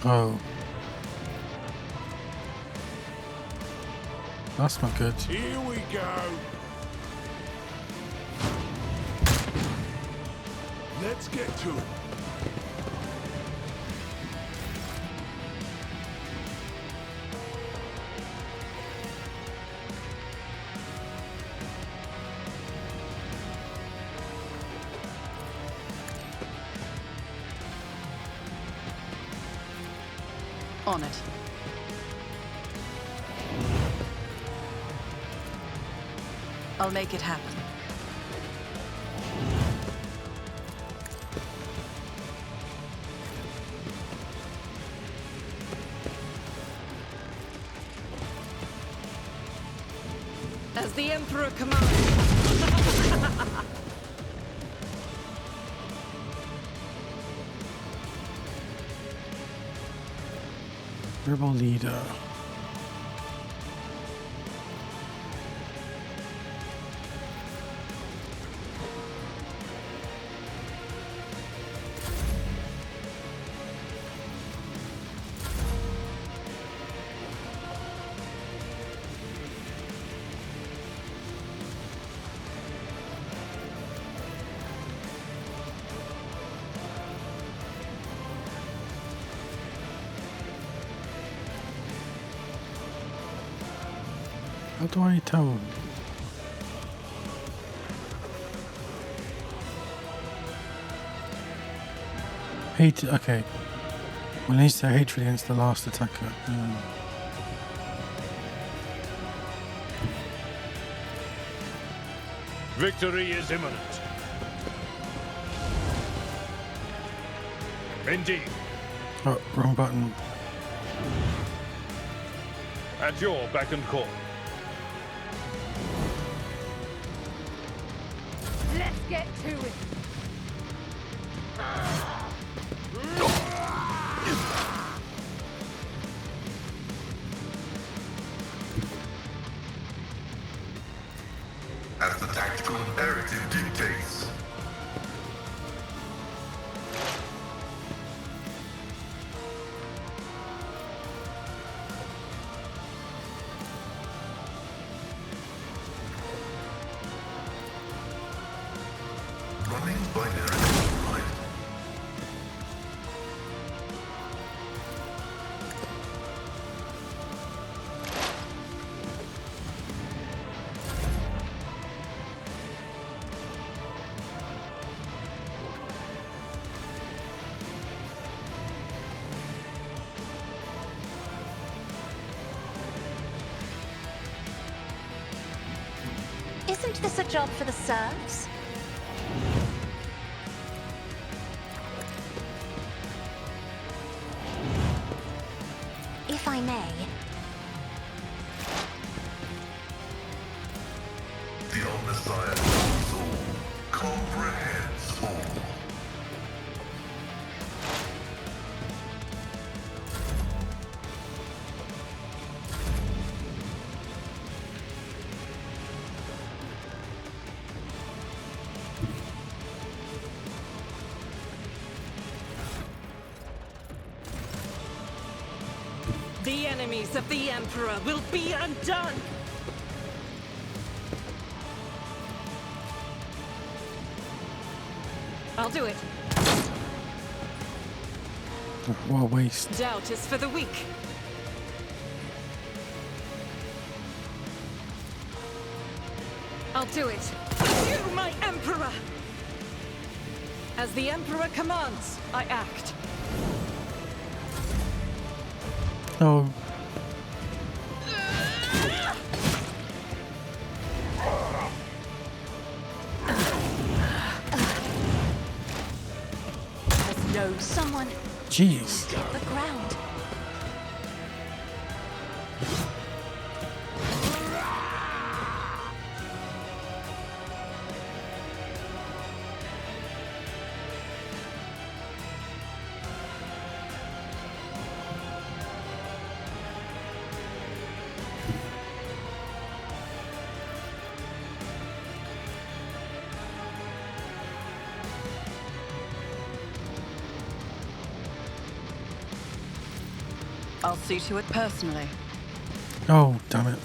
Oh. That's not good. Here we go. Let's get to it. On it. I'll make it happen. As the Emperor commands. Rebel leader. How do I tell? Hate. Okay. Release their hatred against the last attacker. Victory is imminent. Indeed. Oh, wrong button. At your beck and call. Let's get to it. As the tactical imperative dictates. Running binary override. Isn't this a job for the serfs? If I may. The Omnissiah knows all, comprehends all. The enemies of the Emperor will be undone! I'll do it. What a waste. Doubt is for the weak. I'll do it. You, my Emperor! As the Emperor commands, I act. Oh. No, someone. Jeez. Hit the ground. I'll see to it personally. Oh, damn it.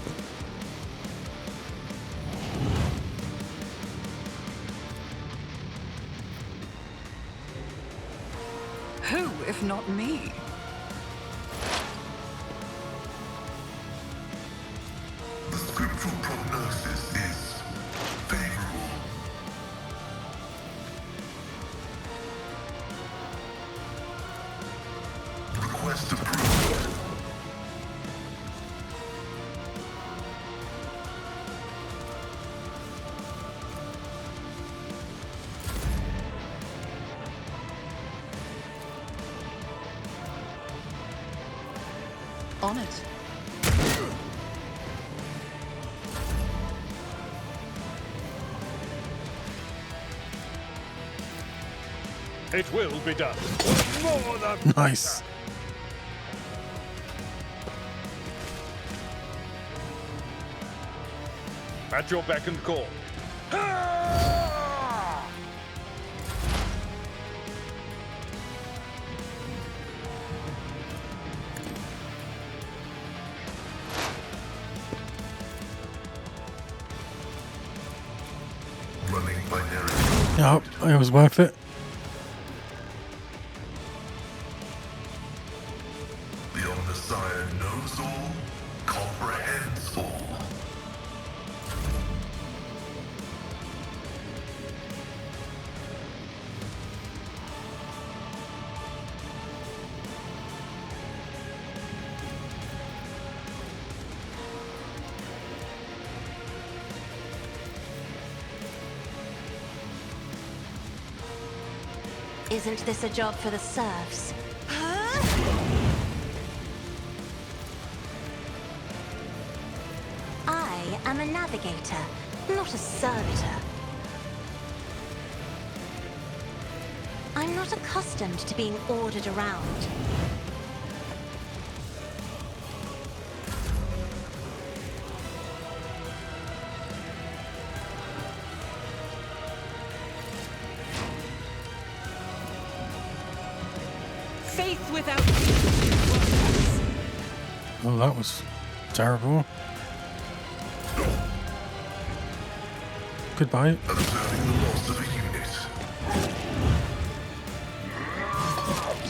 Who, if not me? The scriptural prognosis is favorable. Request approved. On it. It will be done. More than Nice. At your beck and call. Running by narrative. Yep, it was worth it. The Omnissiah knows all, comprehends all. Isn't this a job for the serfs? I am a navigator, not a servitor. I'm not accustomed to being ordered around. Faith without faith. Well, that was terrible. Goodbye. Observing the loss of a unit.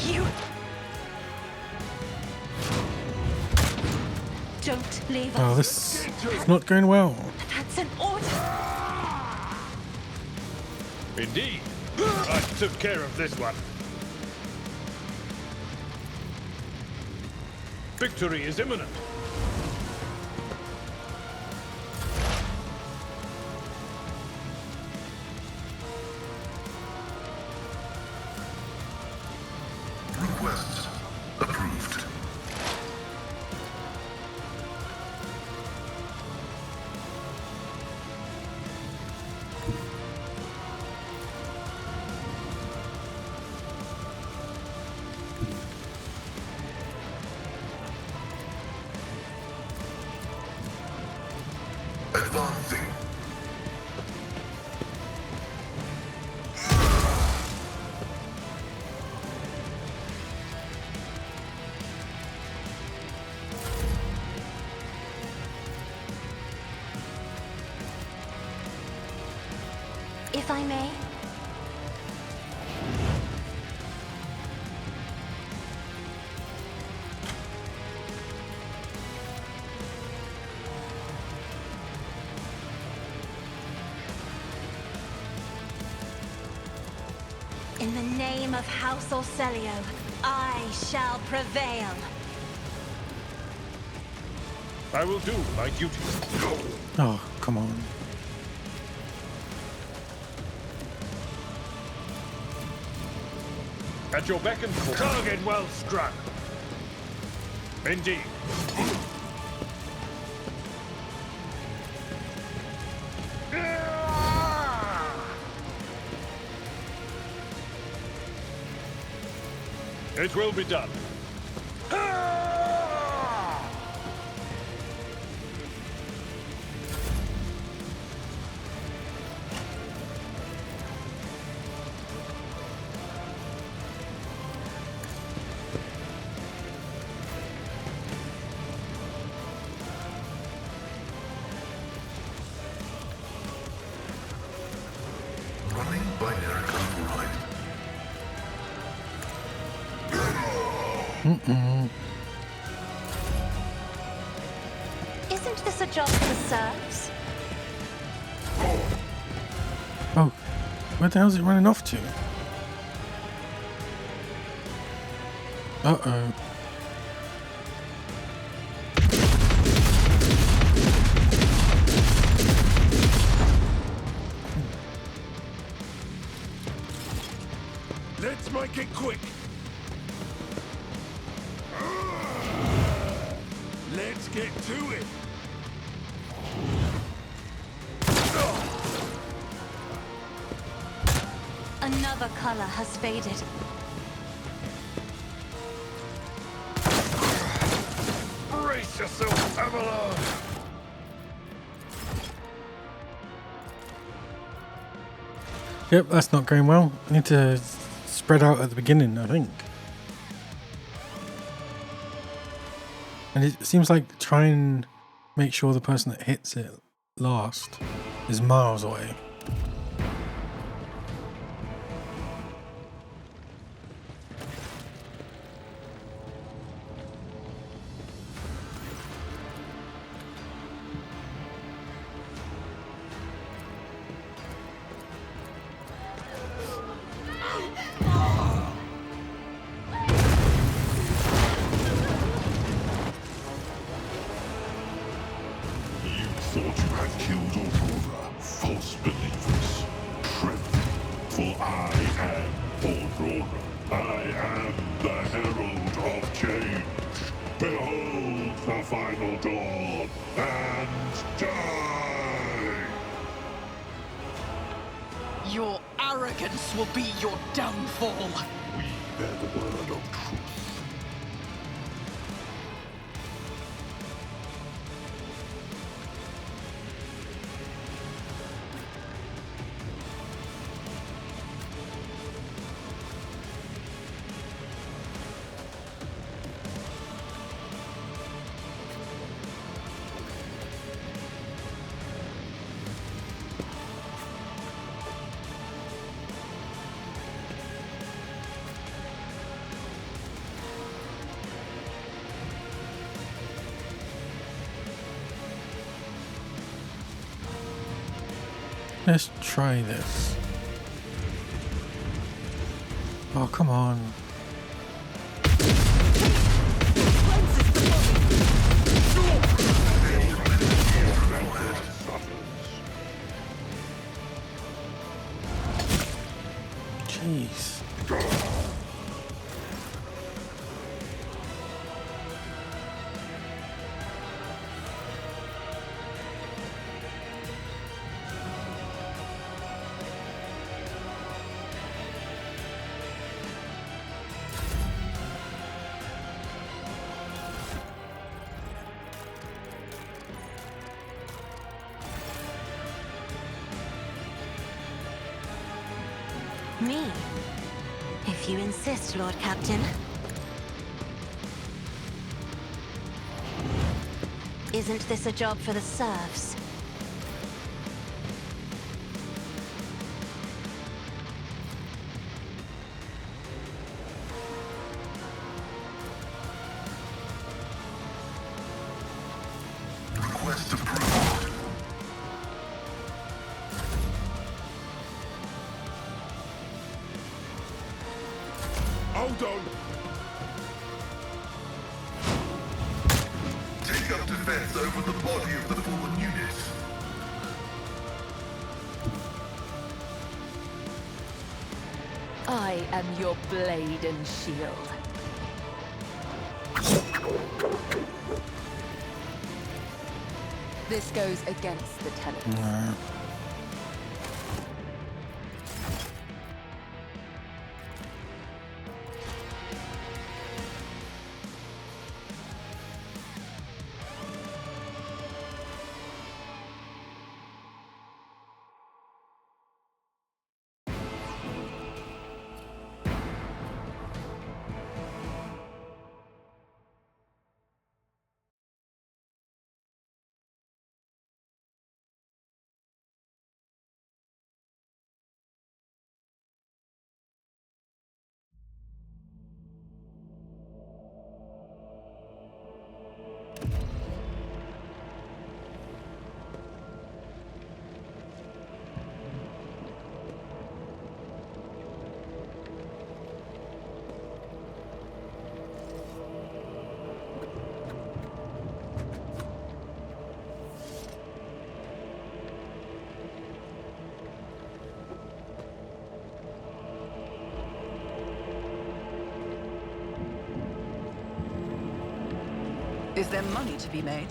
You... Don't leave Oh, us. this is not going well. That's an order. Indeed. I took care of this one. Victory is imminent. Request approved. Advancing. If I may. In the name of House Orselio, I shall prevail. I will do my duty. Oh, come on. At your beck and call. Target well struck. Indeed. It will be done. Running binary override. Isn't this a job for the serfs? Oh, where the hell's it running off to? Uh-oh. Let's make it quick. Let's get to it. Another color has faded. Brace yourself, Avalon! Yep, that's not going well. I need to spread out at the beginning, I think. And it seems like try and make sure the person that hits it last is miles away. Thought you had killed Aurora, false believers. Tremble, for I am Aurora. I am the herald of change. Behold the final dawn, and die! Your arrogance will be your downfall. We bear the word of truth. Let's try this. Oh, come on. Jeez. Me? If you insist, Lord Captain. Isn't this a job for the serfs? Request approved. Hold on. Take up defense over the body of the fallen unit. I am your blade and shield. This goes against the tenets. Nah. Is there money to be made?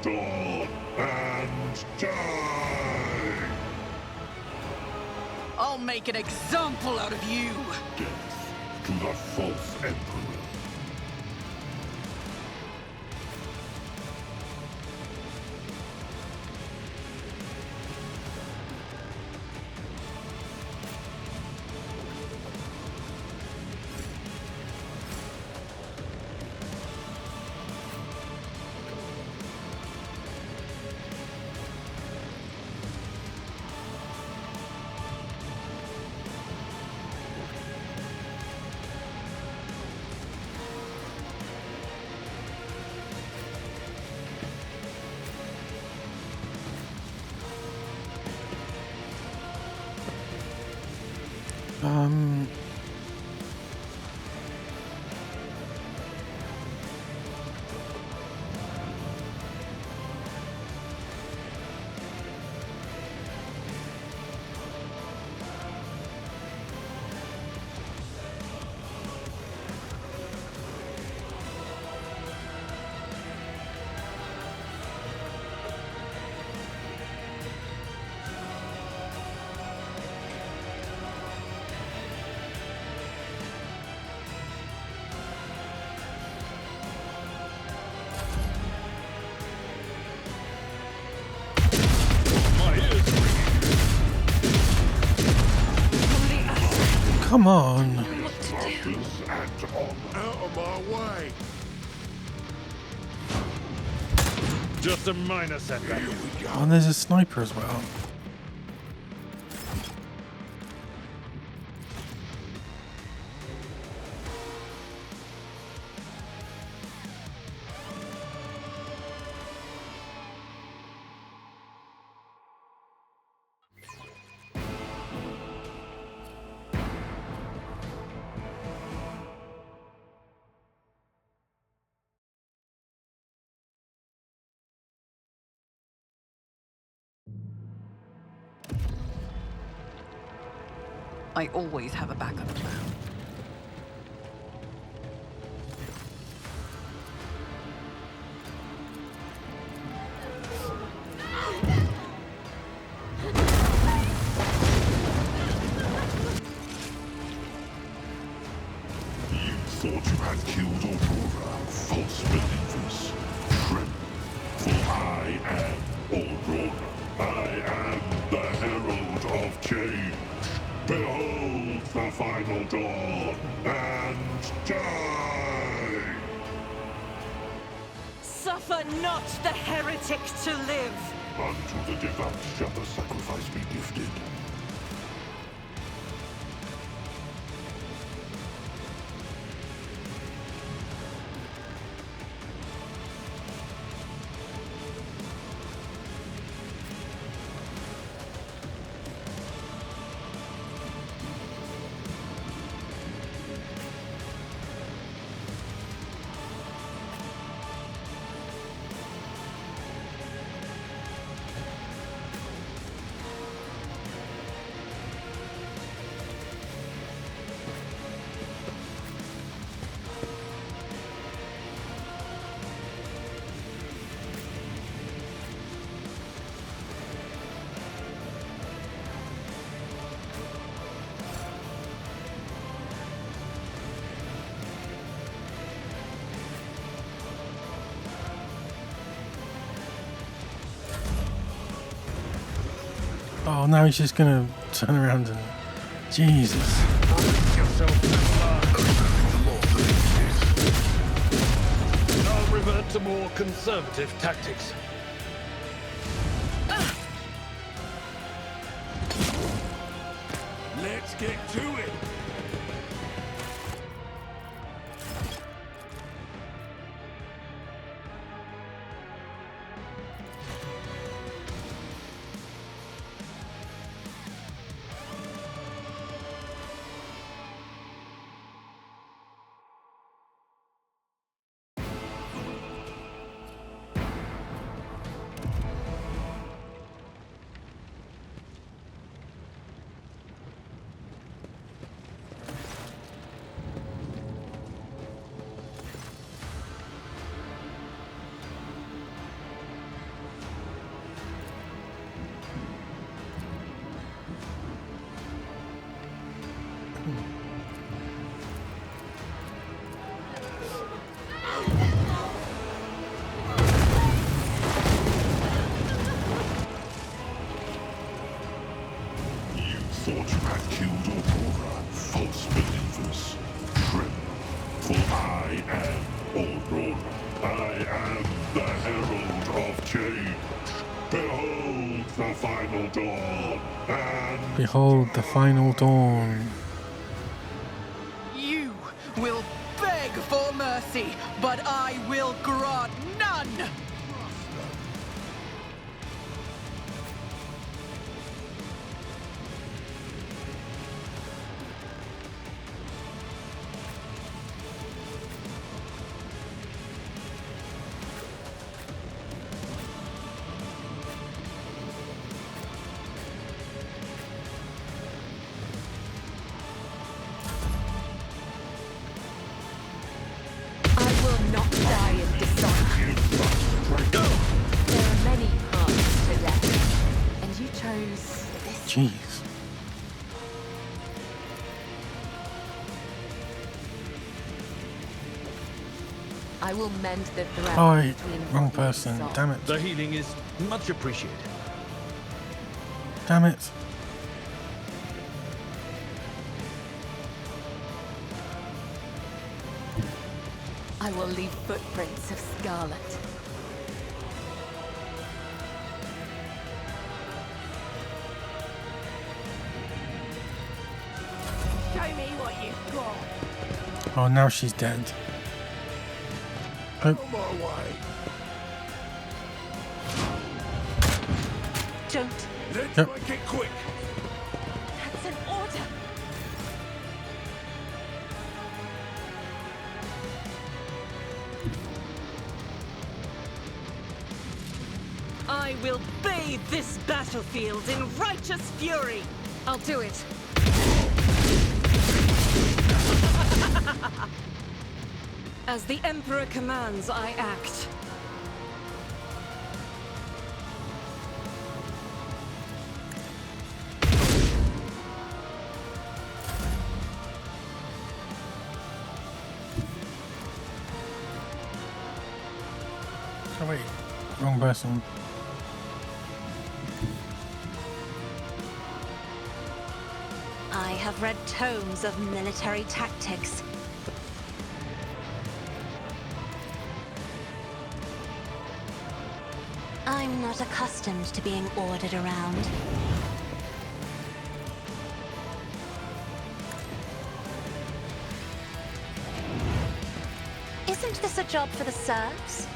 dawn and die! I'll make an example out of you! Death to the false emperor. Come on. Out of my way. Just a minor setback. Oh, and there's a sniper as well. I always have a backup plan. You thought you had killed Aurora, false believers. Tremble, for I am Aurora. I am the herald of change. Behold the final dawn and die! Suffer not the heretic to live! Unto the devout shall the sacrifice be gifted. Oh, now he's just gonna turn around and... Jesus. I'll revert to more conservative tactics. Let's get to it. You thought you had killed Aurora, false believers. Trip. For I am Aurora. I am the herald of change. Behold the final dawn. And Behold the final dawn. You will beg for mercy, but I will grant none! Jeez. I will mend the thread. Oh, between wrong what you person. saw. Damn it. The healing is much appreciated. Damn it. I will leave footprints of scarlet. Show me what you've got. Oh, now she's dead. Oh. On my way. Don't. Let's Yep. make it quick. That's an order. I will bathe this battlefield in righteous fury. I'll do it. As the Emperor commands, I act. Oh, wait. Wrong person. I have read tomes of military tactics. I'm not accustomed to being ordered around. Isn't this a job for the serfs?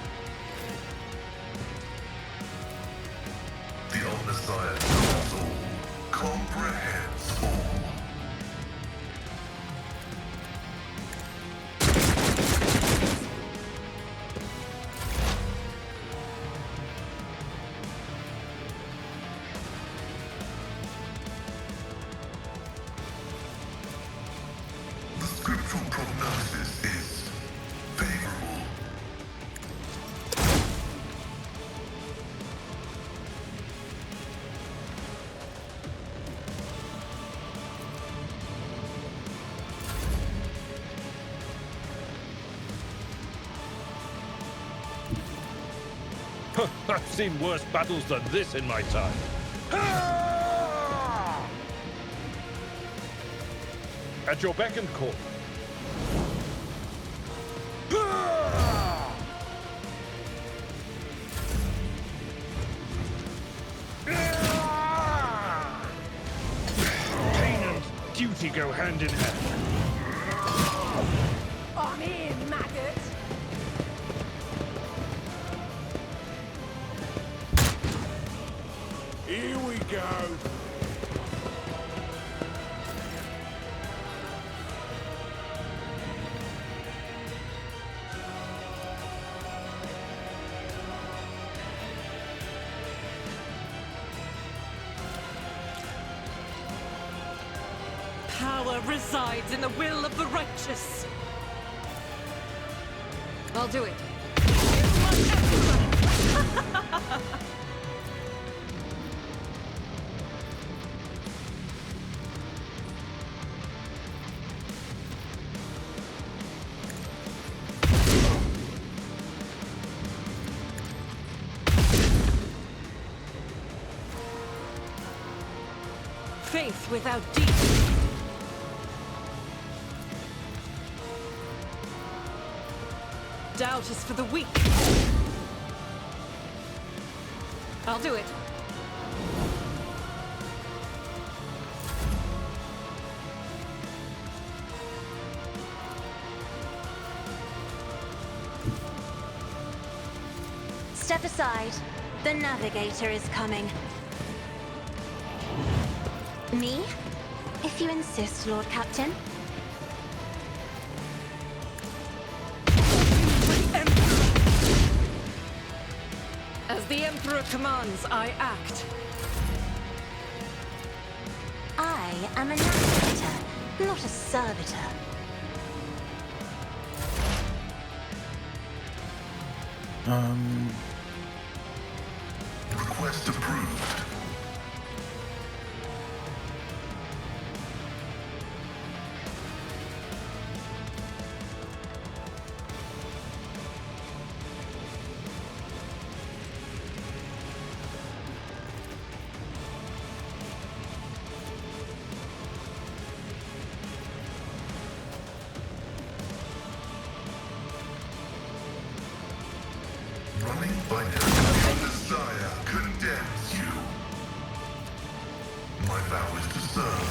the Omnissiah knows all, comprehends all. The scriptural prognosis is favorable. I've seen worse battles than this in my time. At your beck and call. Pain and duty go hand in hand. I'm in, maggot. Here we go. Power resides in the will of the righteous. I'll do it. faith without deeds. Doubt is for the weak. I'll do it. Step aside. The navigator is coming. Me? If you insist, Lord Captain. As the Emperor commands, I act. I am a navigator, not a servitor. Request approved. Running by your desire condemns you. My vow is to serve.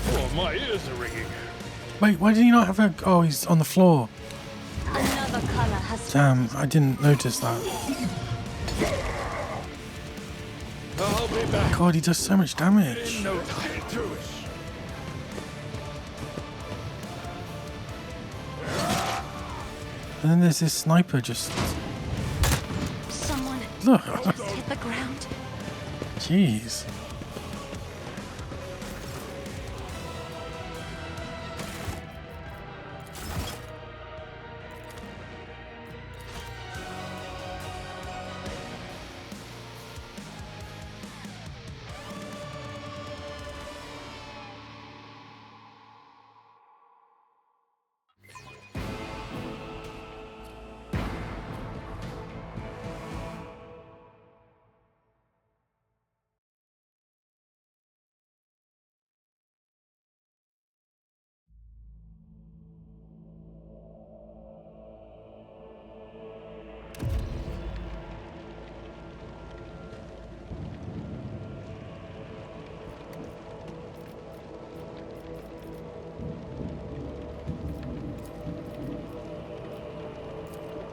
Oh, my ears are ringing. Wait, why did he not have a... Oh, he's on the floor. Another color has... Damn, I didn't notice that. I'll be back. God, he does so much damage. No time to it. And then there's this sniper just... Someone Look. just hit the ground. Jeez.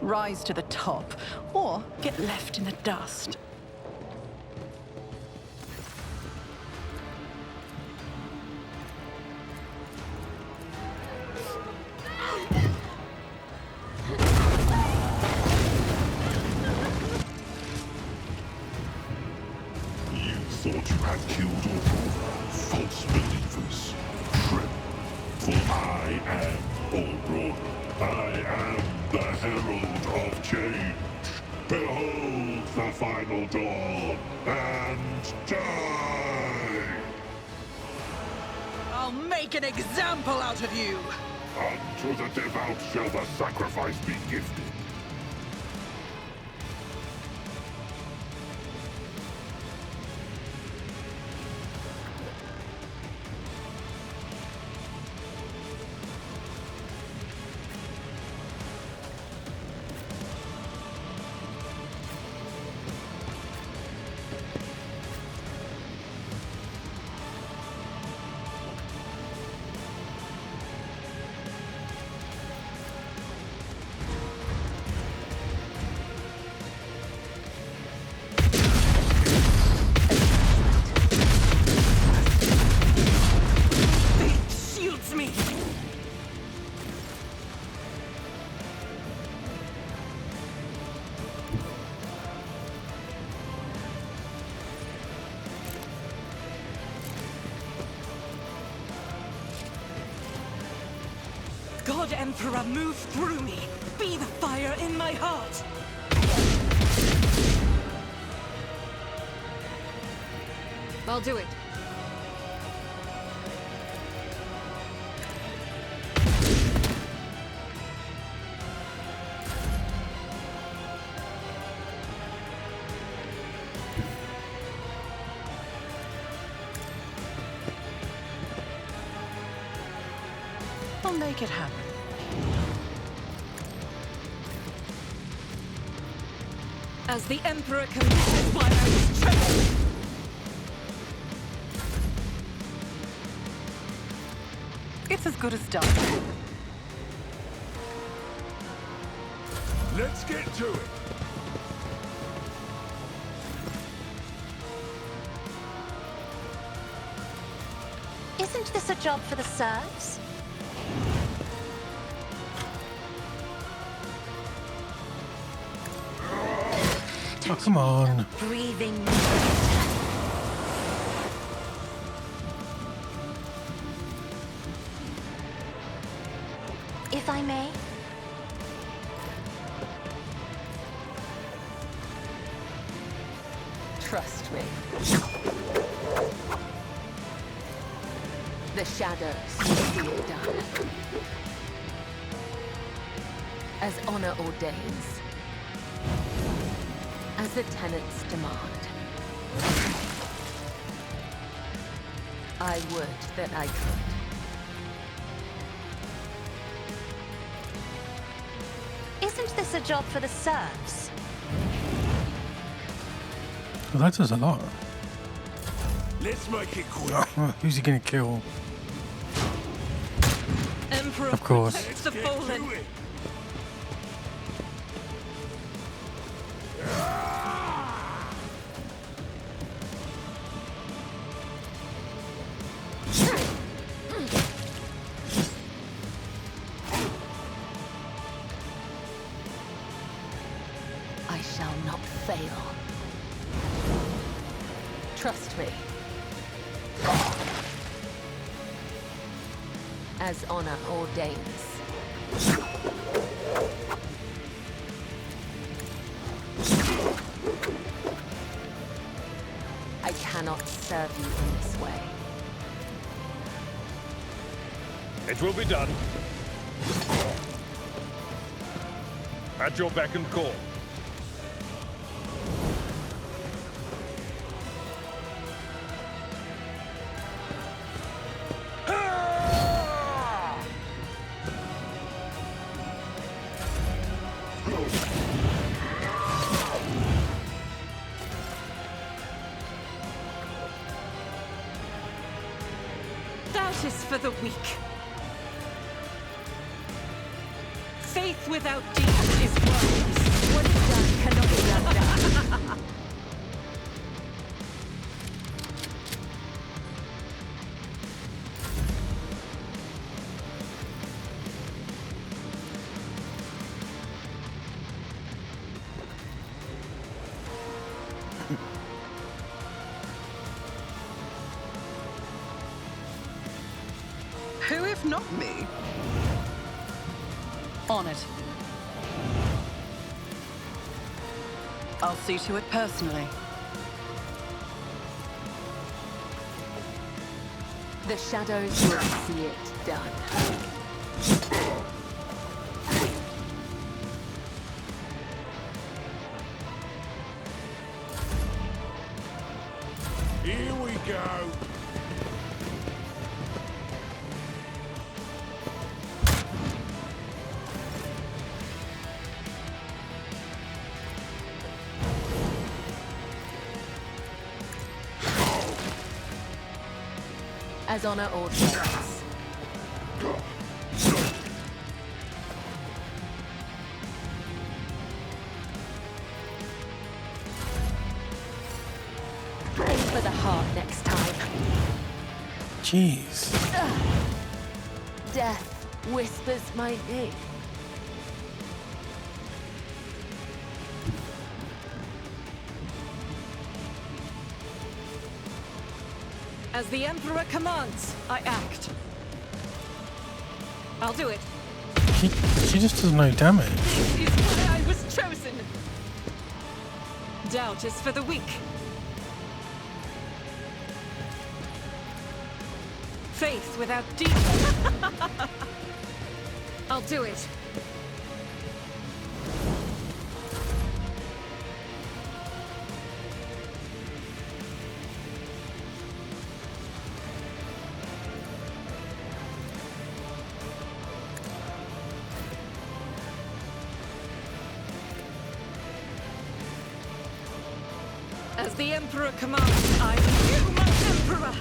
Rise to the top, or get left in the dust. You thought you had killed your brother, false believers. Trip. For I am Allbroad. I am the herald of change. Behold the final dawn, and die! I'll make an example out of you! Unto the devout shall the sacrifice be gifted. God Emperor, move through me. Be the fire in my heart. I'll do it. make it happen. As the Emperor commissions my own treasure. It's as good as done. Let's get to it. Isn't this a job for the serfs? Oh, come on. Breathing. If I may. Trust me. The shadows see it done. As honor ordains. As the tenants demand. I would that I could. Isn't this a job for the serfs? Well, that does a lot. Let's make it quick. Who's he gonna kill? Emperor Of course. protects the fallen. I shall not fail. Trust me. As honor ordains. I cannot serve you in this way. It will be done. At your beck and call. Doubt is for the weak. Faith without deeds is worthless. What is done cannot be undone. Who if not me? On it. I'll see to it personally. The shadows will see it done. Here we go. As honor ordains. Aim for the heart next time. Jeez. Death whispers my name. As the Emperor commands, I act. I'll do it. She just does no damage. This is why I was chosen. Doubt is for the weak. Faith without deed. I'll do it. As the Emperor commands, I am you, my Emperor!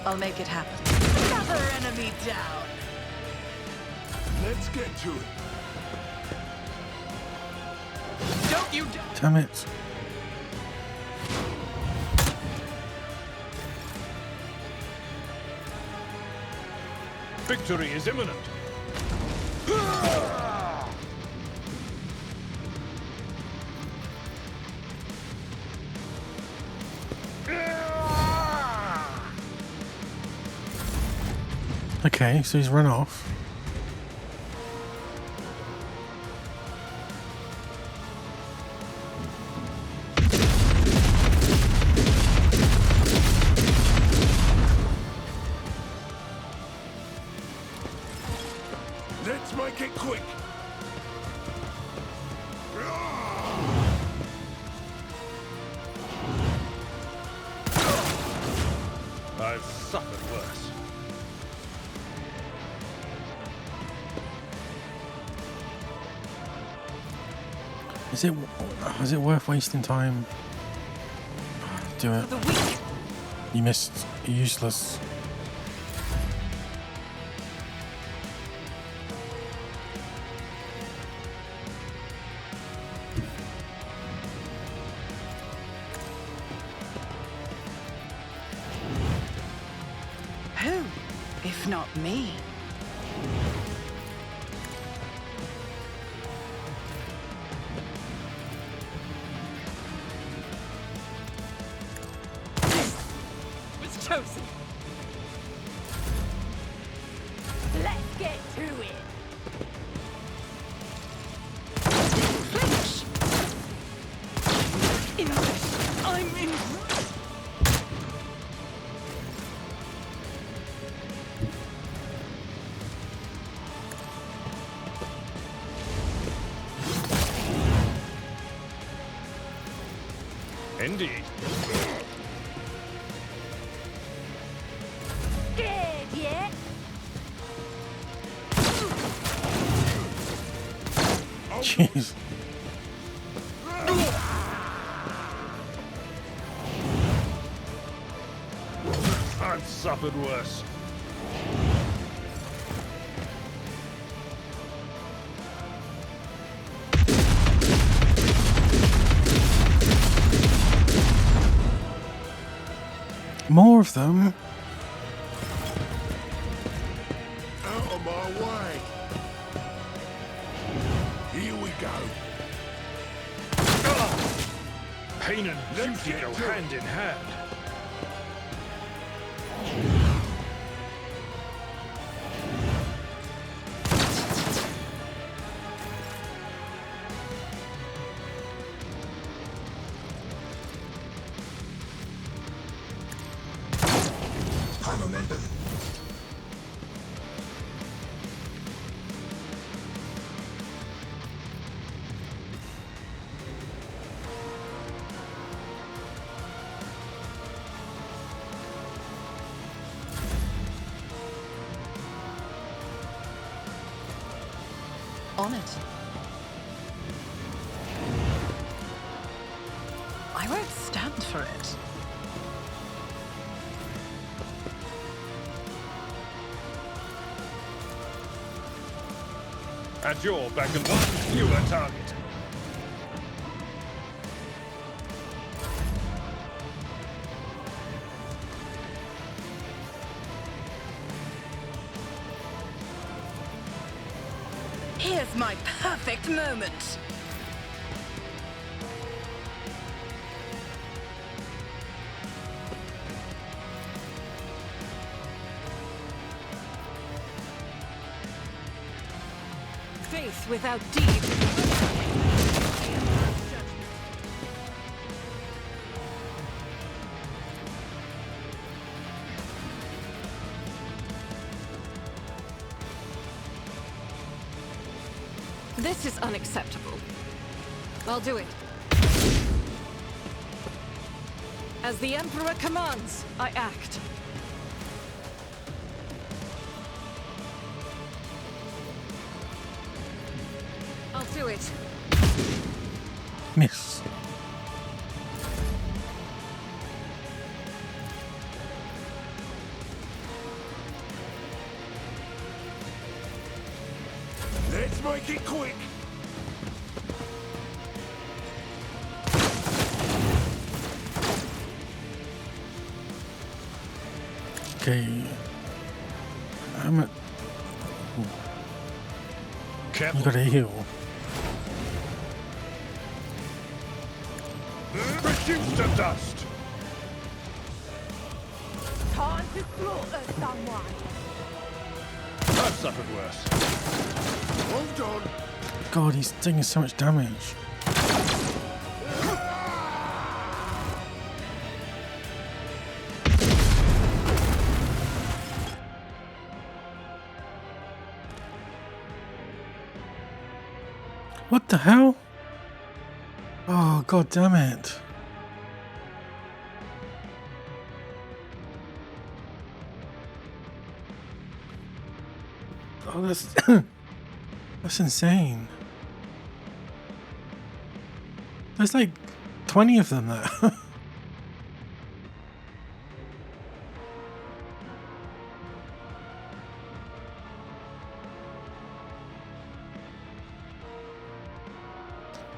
I'll make it happen. Another enemy down! Let's get to it. Don't you Damn it. Victory is imminent. Okay, so he's run off. Let's make it quick. I've suffered worse. Is it worth wasting time? Do it. You missed. Useless. Who, if not me? Was chosen. Let's get to it. Finish! English! I'm English! Indeed. Scared yet? Jeez. I've suffered worse. More of them. Out of my way. Here we go. Pain and beauty go hand in hand. Momentum. On it. I won't stand for it. At your back and one fewer target. Here's my perfect moment. Faith without deed. This is unacceptable. I'll do it. As the Emperor commands, I act. I'll do it. Miss. Let's make it quick. Okay. I'm at. You gotta heal. Reduce to dust. Time to slaughter someone. I've suffered worse. Hold on. God, he's taking so much damage. What the hell? Oh, god damn it. Oh, that's that's insane. There's like 20 of them there.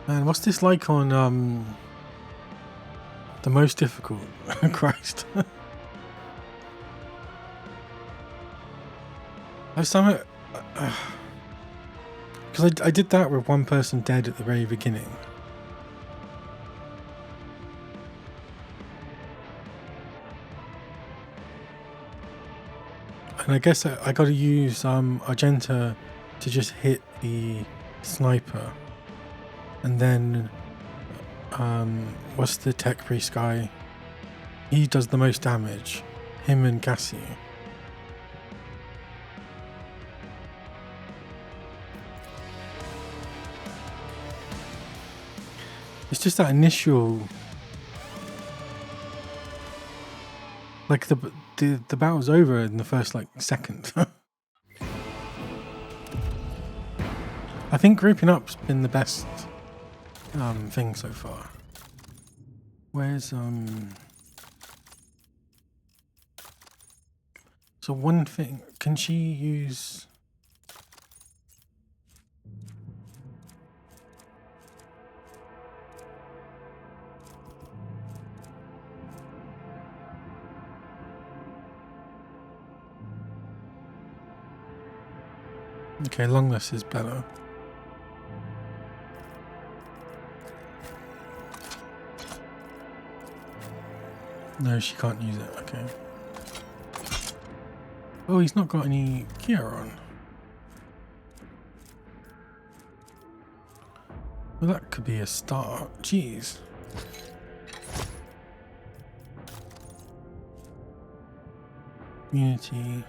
Man, what's this like on the most difficult? Christ. I've somehow because I did that with one person dead at the very beginning. And I guess I got to use Argenta to just hit the sniper. And then, what's the tech priest guy? He does the most damage. Him and Cassie. It's just that initial, like the battle's over in the first like second. I think grouping up's been the best thing so far. Where's so one thing, can she use okay, longless is better. No, she can't use it. Okay. Oh, he's not got any gear on. Well, that could be a start. Jeez. Unity.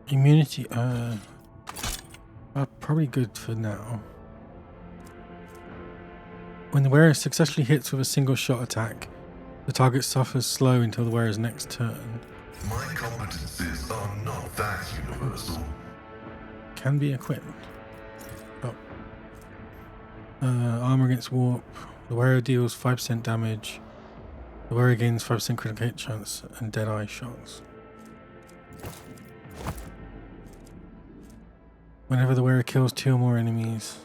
Immunity, probably good for now. When the wearer successfully hits with a single shot attack, the target suffers slow until the wearer's next turn. My competencies are not that universal. Can be equipped. Oh. Armor against warp. The wearer deals 5% damage. The wearer gains 5% critical hit chance and dead-eye shots. Whenever the wearer kills 2 or more enemies.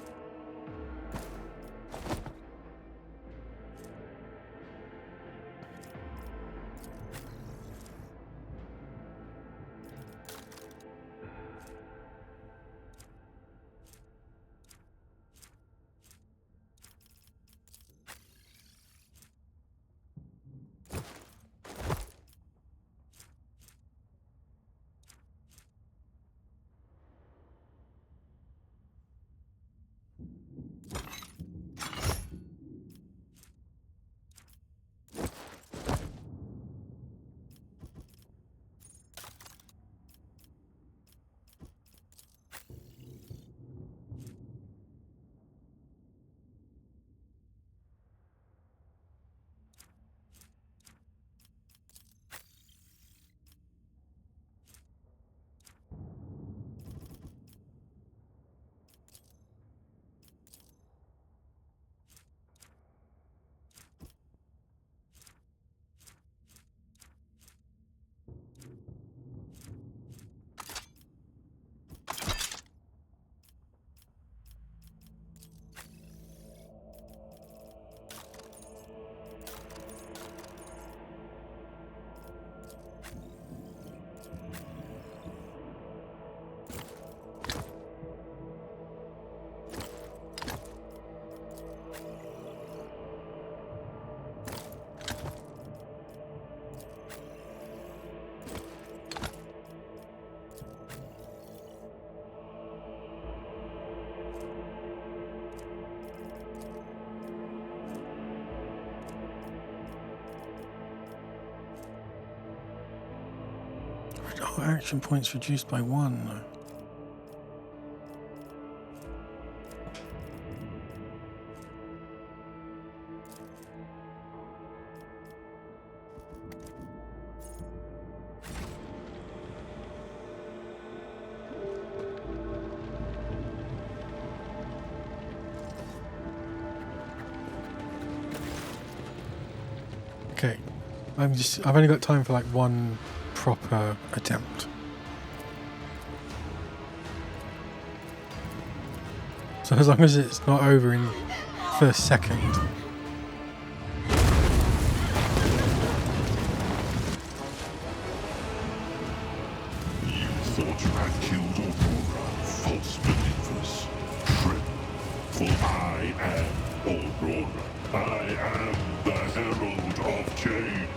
Oh, action points reduced by 1. Okay, I've only got time for like one proper attempt. So as long as it's not over in first second. You thought you had killed Aurora, false believers. Trip. For I am Aurora. I am the herald of change.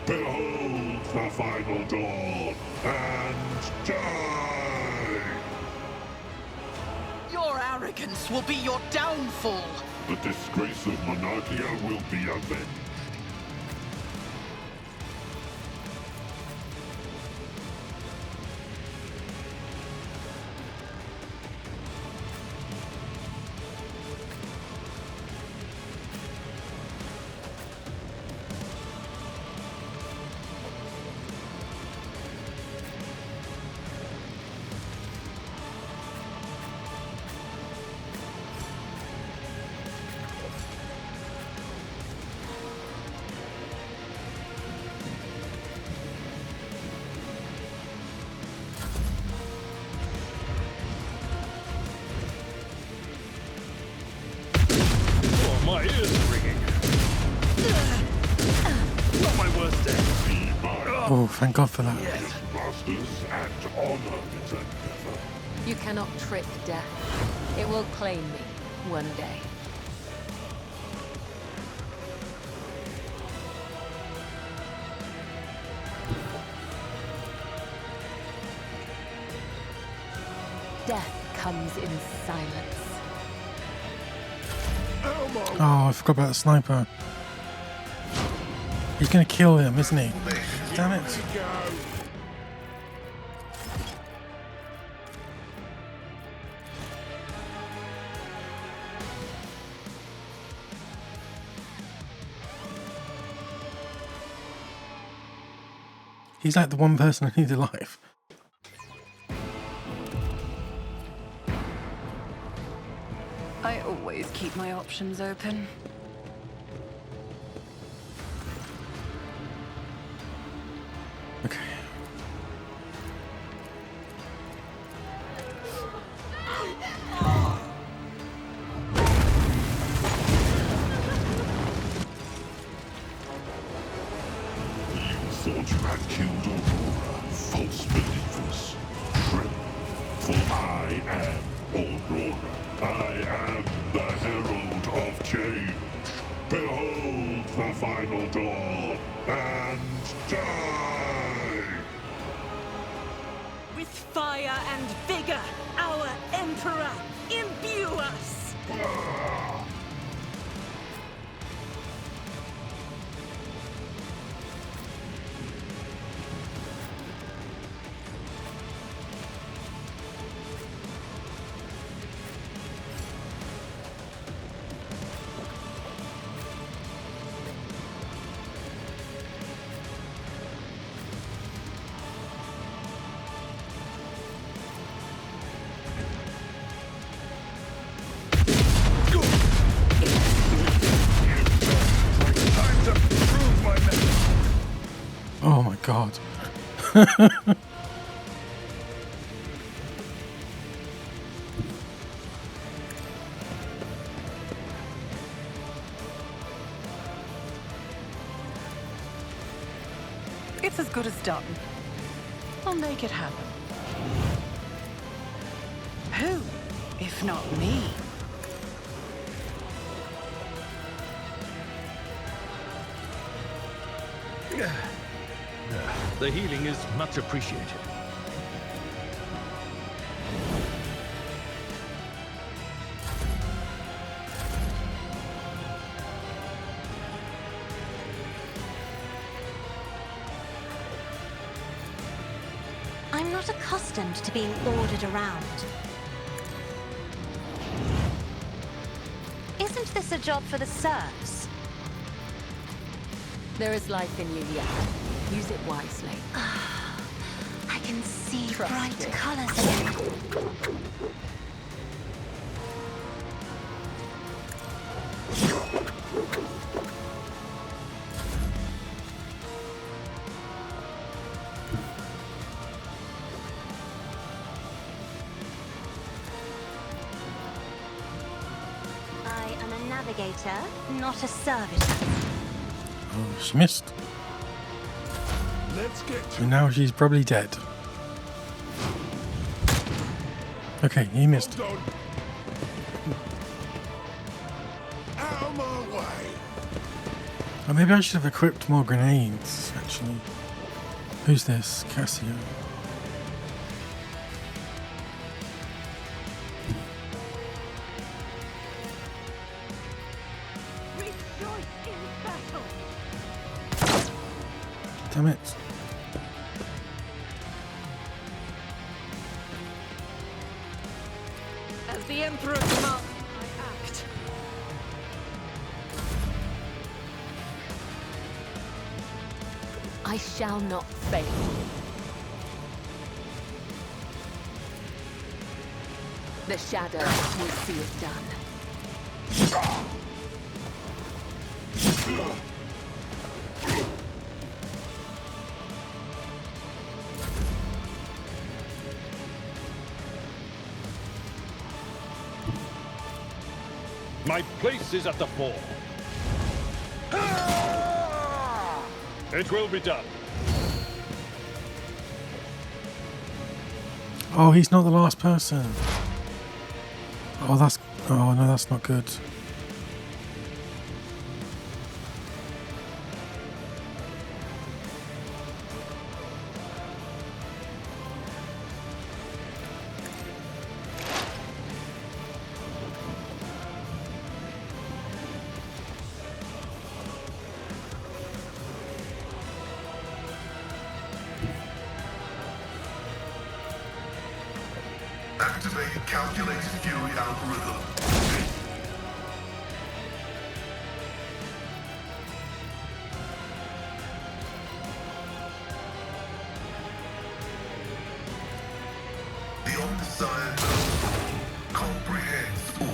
Behold the final dawn, and die! Your arrogance will be your downfall. The disgrace of Monarchia will be avenged. My ears are ringing. Not my worst day. Oh, thank God for that. Masters and honor its endeavor. You cannot trick death. It will claim me one day. Death comes in silence. Oh, I forgot about the sniper. He's gonna kill him, isn't he? Damn it. He's like the one person I need alive. I always keep my options open. Okay. Thought you had killed Aurora, false believers. Trip. For I am Aurora. I am the herald of change. Behold the final dawn, and die! With fire and vigor, our Emperor, imbue us! Oh my God. It's as good as done. I'll make it happen. Who, if not me? The healing is much appreciated. I'm not accustomed to being ordered around. Isn't this a job for the serfs? There is life in you yet. Use it wisely. I can see Trust bright me. colors again. I am a navigator, not a servitor. Oh, she missed. Let's get to And now she's probably dead. Okay, he missed. Hold on. Out of my way. Oh, maybe I should have equipped more grenades, actually. Who's this? Cassio. Damn it. As the Emperor commands, I act. I shall not fail. The shadow will see it done. My place is at the fore. It will be done. Oh, he's not the last person. Oh, that's... Oh, no, that's not good. Activate calculated fury algorithm. The omniscient comprehends all.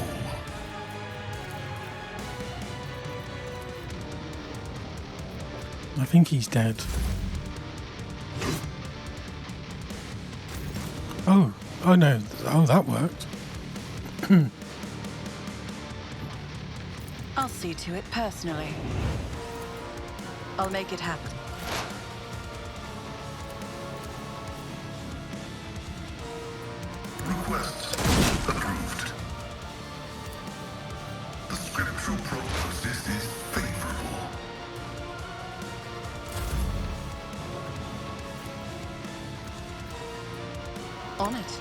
I think he's dead. Oh. Oh no. Oh, that worked. I'll see to it personally. I'll make it happen. Request approved. The scriptural prognosis is favorable. On it.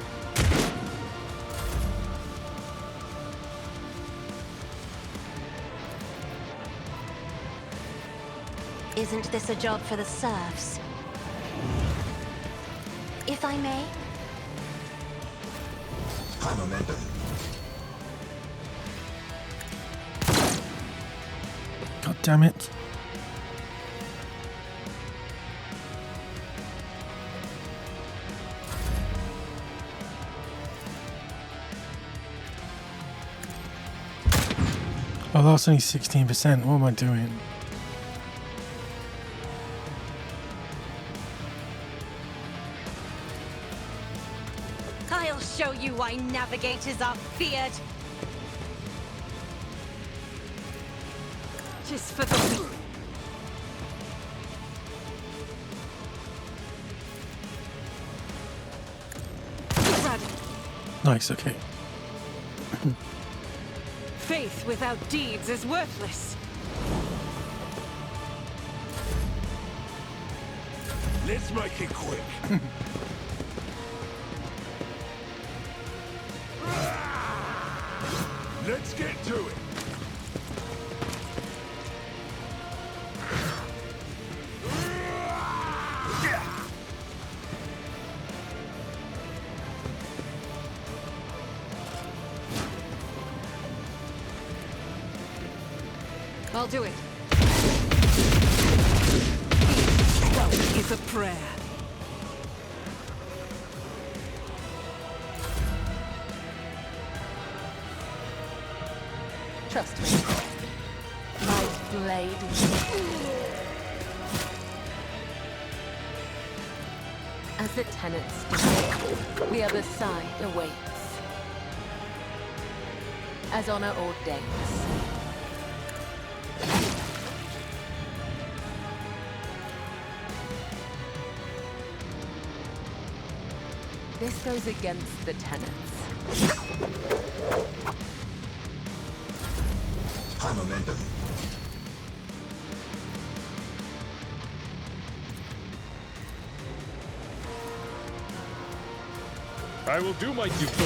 Isn't this a job for the serfs? If I may? I'm a member. God damn it. Oh, that's only 16%. What am I doing? I'll show you why navigators are feared. Just for the... Nice, okay. Faith without deeds is worthless. Let's make it quick. Let's get to it. I'll do it. Each strike is a prayer. Trust me. My blade. As the tenants decay, the other side awaits. As honor ordains. This goes against the tenets. High momentum. I will do my duty.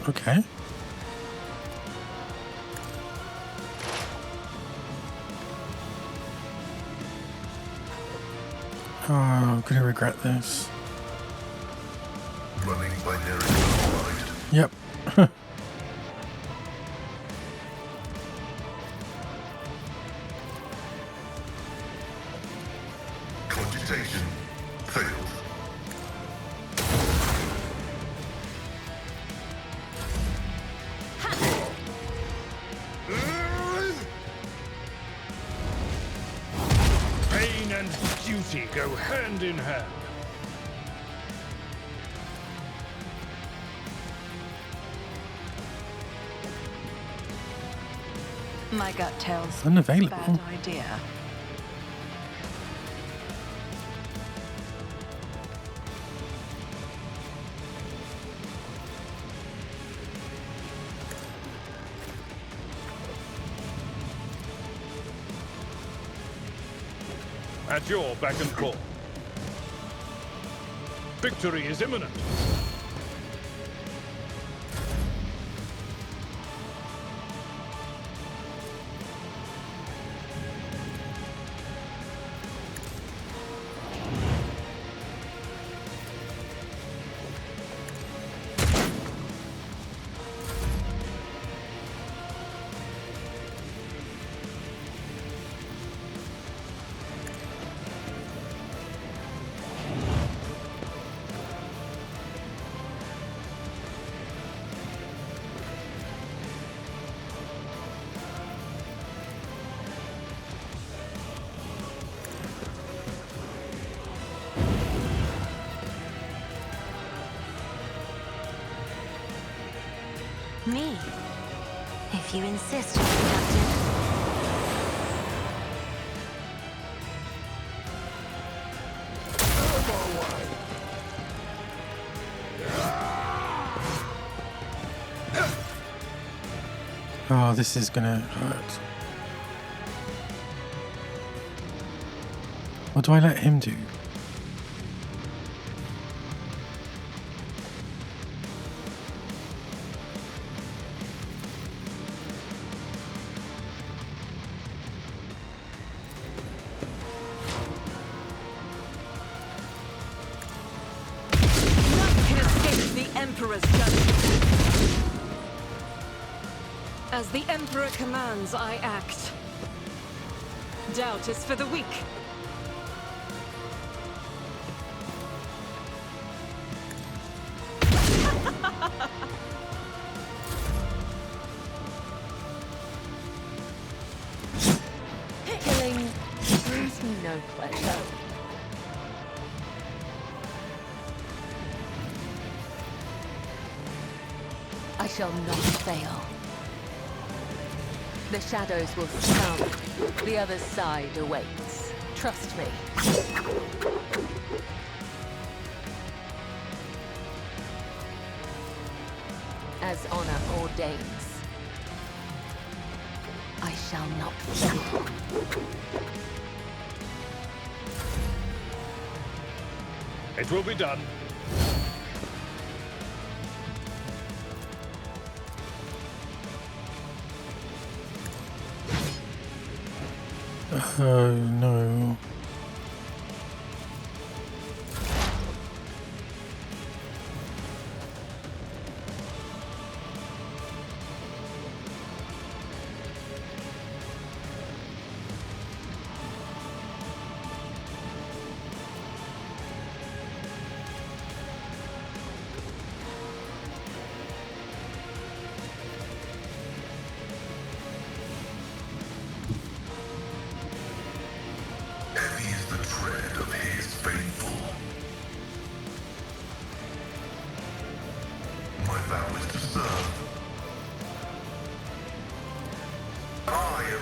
Okay. Oh, I'm gonna regret this. Running binary override. Yep. Cogitation failed. Pain and duty go hand in hand. My gut tells Unavailable. bad idea. At your beck and call. Victory is imminent. Me? If you insist, Captain. Oh, this is gonna hurt. What do I let him do? None can escape the Emperor's judgment. As the Emperor commands, I act. Doubt is for the weak. Killing brings me no pleasure. I shall not fail. The shadows will succumb. The other side awaits. Trust me. As honor ordains, I shall not fail. It will be done. Oh no.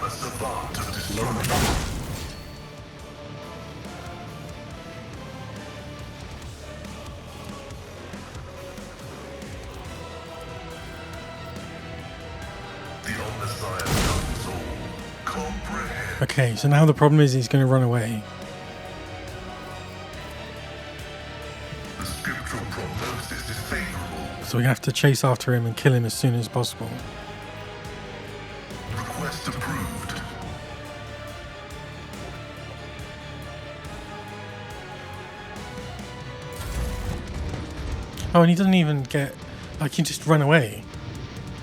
A savant of destruction. The Omnissiah knows all. Comprehend. Okay, so now the problem is he's going to run away. The scriptural prognosis is favorable. So we have to chase after him and kill him as soon as possible. Request approved. Oh, and he doesn't even get... Like, he just run away.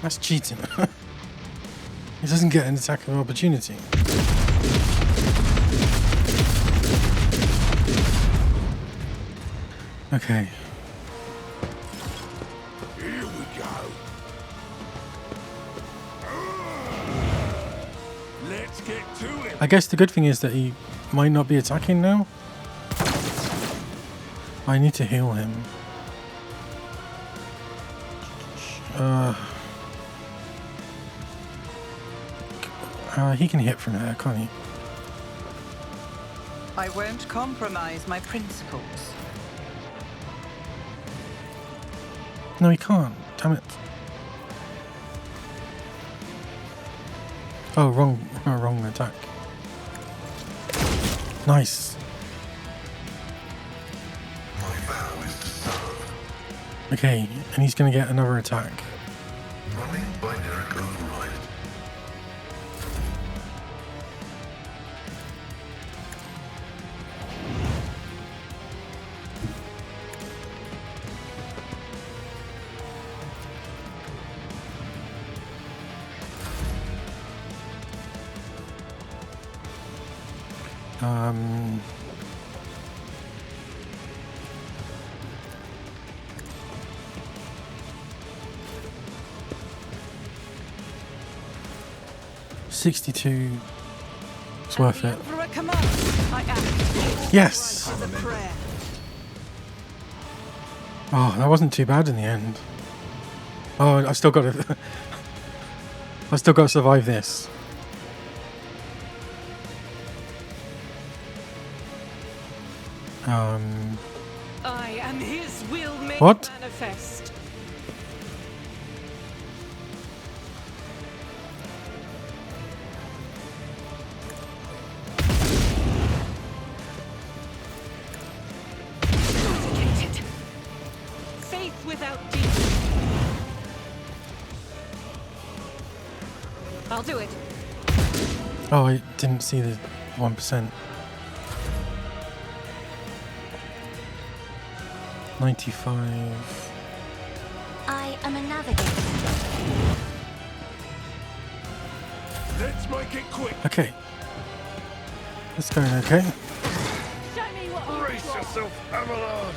That's cheating. He doesn't get an attack of opportunity. Okay. Here we go. Let's get to it. I guess the good thing is that he might not be attacking now. I need to heal him. He can hit from there, can't he? I won't compromise my principles. No, he can't. Damn it. Oh, wrong attack. Nice. My vow is to serve. Okay, and he's going to get another attack. Running binary override. Um... 62. It's worth it. Emperor commands, I act. Yes! As a prayer. Oh, that wasn't too bad in the end. Oh, I still got to... I still got to survive this. I am his will made What? manifest. Dedicated. Faith without deed. I'll do it. Oh, I didn't see the 1%. 95. I am a navigator. Let's make it quick. Okay. That's going okay. Show me what you Brace got. yourself, Amelard.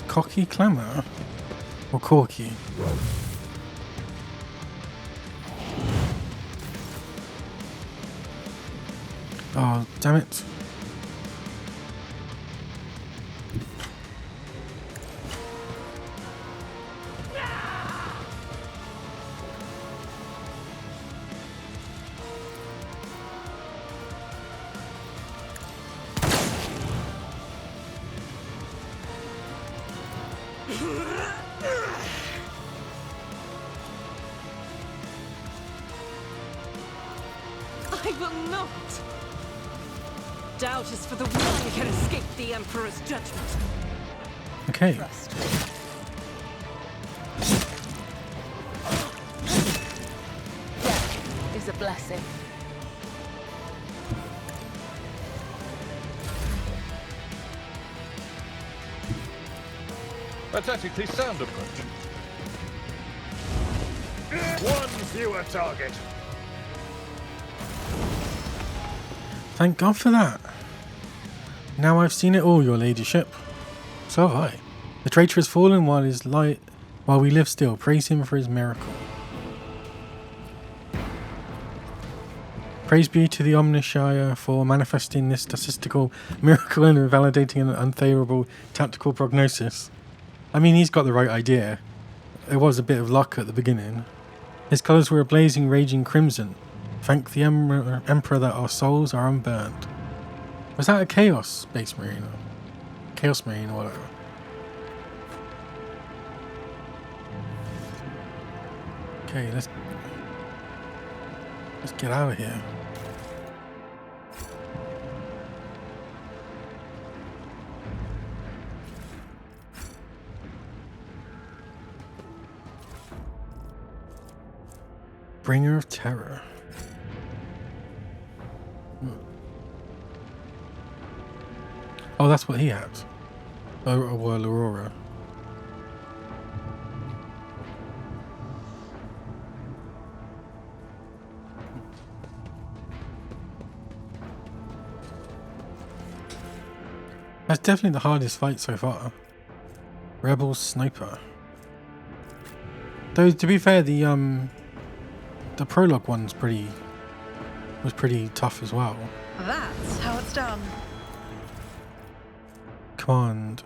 Cocky Clamour? Or Corky? Oh, damn it. I will not. Doubt is for the one can escape the Emperor's judgment. Okay. Trust. Death is a blessing. A tactically sound approach. One fewer target. Thank God for that. Now I've seen it all, your ladyship. So have I. The traitor has fallen while we live still. Praise him for his miracle. Praise be to the Omnissiah for manifesting this statistical miracle and validating an unfavorable tactical prognosis. I mean, he's got the right idea. it was a bit of luck at the beginning. His colours were a blazing, raging crimson. Thank the Emperor that our souls are unburned. Was that a Chaos Space Marine? Chaos Marine or whatever. Okay, let's get out of here. Bringer of Terror. Oh, that's what he had. Oh, well, Aurora. That's definitely the hardest fight so far. Rebel Sniper. Though, to be fair, the prologue one's was pretty tough as well. That's how it's done. Command.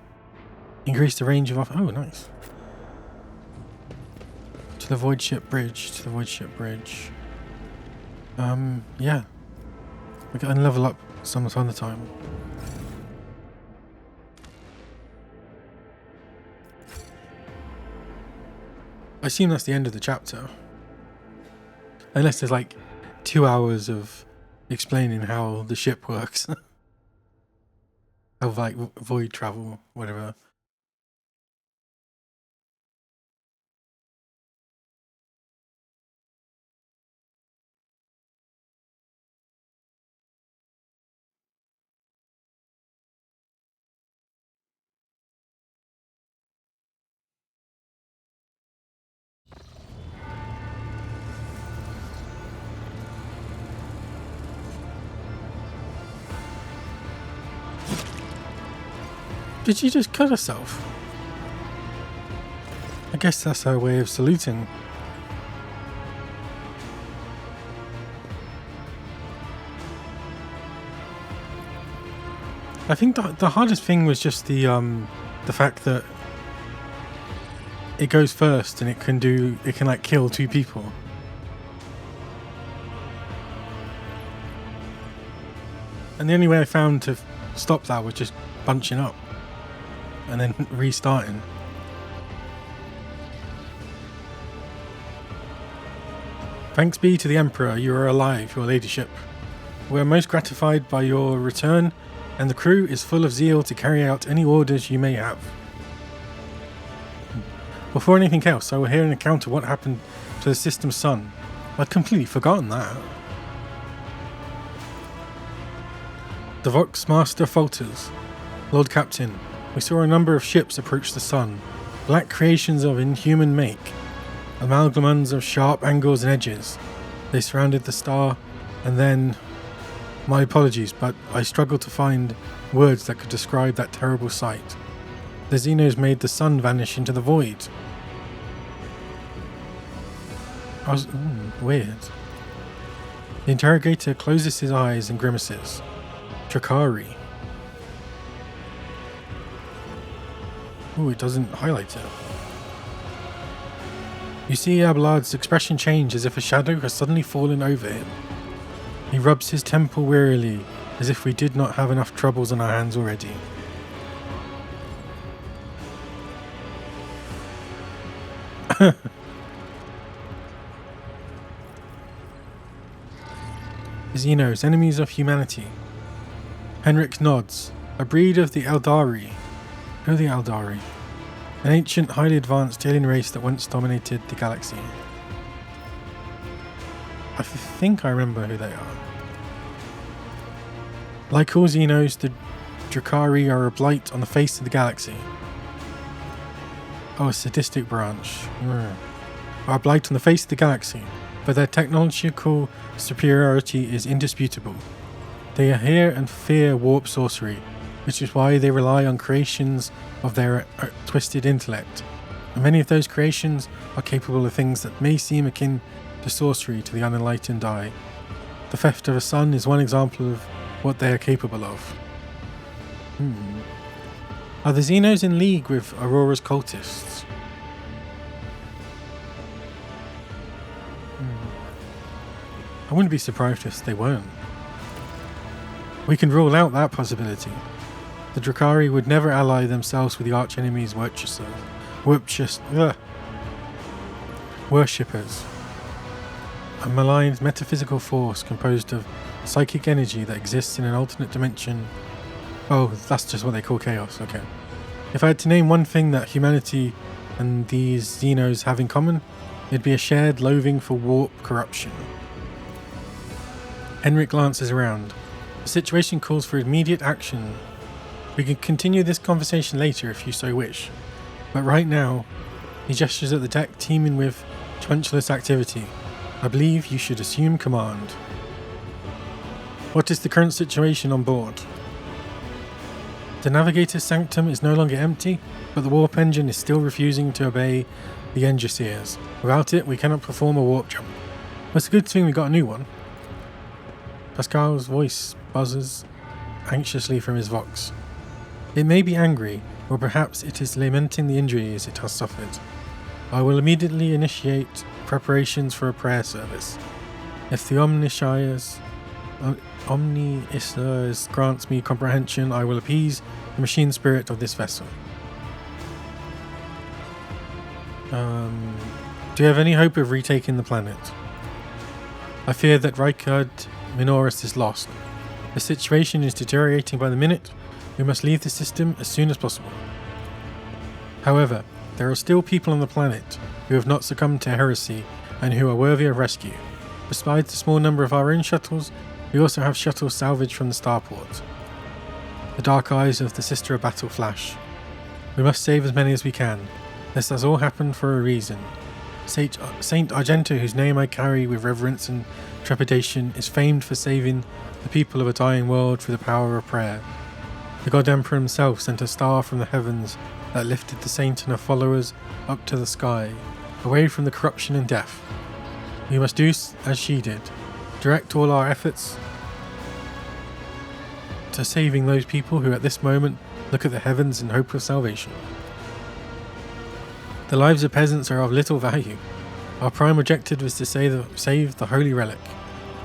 Increase the range of oh, nice. To the Void Ship Bridge. To the Void Ship Bridge. Yeah. We can level up some other time. I assume that's the end of the chapter. Unless there's like 2 hours of explaining how the ship works. Of like void travel, whatever. Did she just cut herself? I guess that's her way of saluting. I think the hardest thing was just the fact that it goes first and it can like kill 2 people. And the only way I found to stop that was just bunching up and then restarting. Thanks be to the Emperor, you are alive, your ladyship. We are most gratified by your return, and the crew is full of zeal to carry out any orders you may have. Before anything else, I will hear an account of what happened to the system's sun. I'd completely forgotten that. The Vox Master falters. Lord Captain, we saw a number of ships approach the sun, black creations of inhuman make, amalgamons of sharp angles and edges. They surrounded the star, and then... My apologies, but I struggled to find words that could describe that terrible sight. The Xenos made the sun vanish into the void. Weird. The interrogator closes his eyes and grimaces. Drakari. Ooh, it doesn't highlight it. You see Abelard's expression change as if a shadow has suddenly fallen over him. He rubs his temple wearily, as if we did not have enough troubles on our hands already. Xenos, enemies of humanity. Henrik nods. A breed of the Eldari. Who are the Eldari? An ancient, highly advanced alien race that once dominated the galaxy. I think I remember who they are. Like all Xenos, the Drakari are a blight on the face of the galaxy. Oh, a sadistic branch. Are a blight on the face of the galaxy, but their technological superiority is indisputable. They are here and fear warp sorcery, which is why they rely on creations of their twisted intellect. And many of those creations are capable of things that may seem akin to sorcery to the unenlightened eye. The theft of a sun is one example of what they are capable of. Are the Xenos in league with Aurora's cultists? I wouldn't be surprised if they weren't. We can rule out that possibility. The Drakari would never ally themselves with the archenemy's worshippers. A maligned metaphysical force composed of psychic energy that exists in an alternate dimension. Oh, that's just what they call chaos, okay. If I had to name one thing that humanity and these Xenos have in common, it'd be a shared loathing for warp corruption. Henrik glances around. The situation calls for immediate action. We can continue this conversation later if you so wish, but right now, he gestures at the deck teeming with tumultuous activity. I believe you should assume command. What is the current situation on board? The navigator's sanctum is no longer empty, but the warp engine is still refusing to obey the Engiseers. Without it, we cannot perform a warp jump. Well, it's a good thing we got a new one. Pascal's voice buzzes anxiously from his vox. It may be angry, or perhaps it is lamenting the injuries it has suffered. I will immediately initiate preparations for a prayer service. If the Omniscience grants me comprehension, I will appease the machine spirit of this vessel. Do you have any hope of retaking the planet? I fear that Rykard Minoris is lost. The situation is deteriorating by the minute. We must leave the system as soon as possible. However, there are still people on the planet who have not succumbed to heresy and who are worthy of rescue. Besides the small number of our own shuttles, we also have shuttles salvaged from the starport. The dark eyes of the Sister of Battle flash. We must save as many as we can. This has all happened for a reason. Saint Argento, whose name I carry with reverence and trepidation, is famed for saving the people of a dying world through the power of prayer. The God Emperor himself sent a star from the heavens that lifted the saint and her followers up to the sky, away from the corruption and death. We must do as she did, direct all our efforts to saving those people who at this moment look at the heavens in hope of salvation. The lives of peasants are of little value. Our prime objective is to save the holy relic,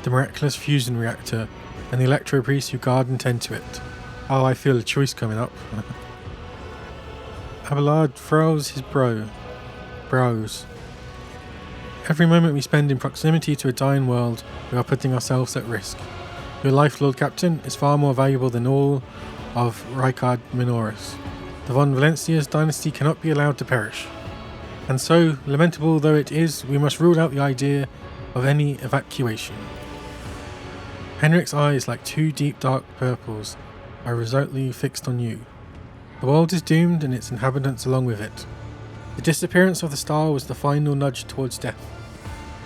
the miraculous fusion reactor, and the electro priests who guard and tend to it. Oh, I feel a choice coming up. Abelard furrows his brows. Every moment we spend in proximity to a dying world, we are putting ourselves at risk. Your life, Lord Captain, is far more valuable than all of Rykard Minoris. The von Valencia's dynasty cannot be allowed to perish. And so, lamentable though it is, we must rule out the idea of any evacuation. Henrik's eyes, like two deep dark purples, are resolutely fixed on you. The world is doomed and its inhabitants along with it. The disappearance of the star was the final nudge towards death,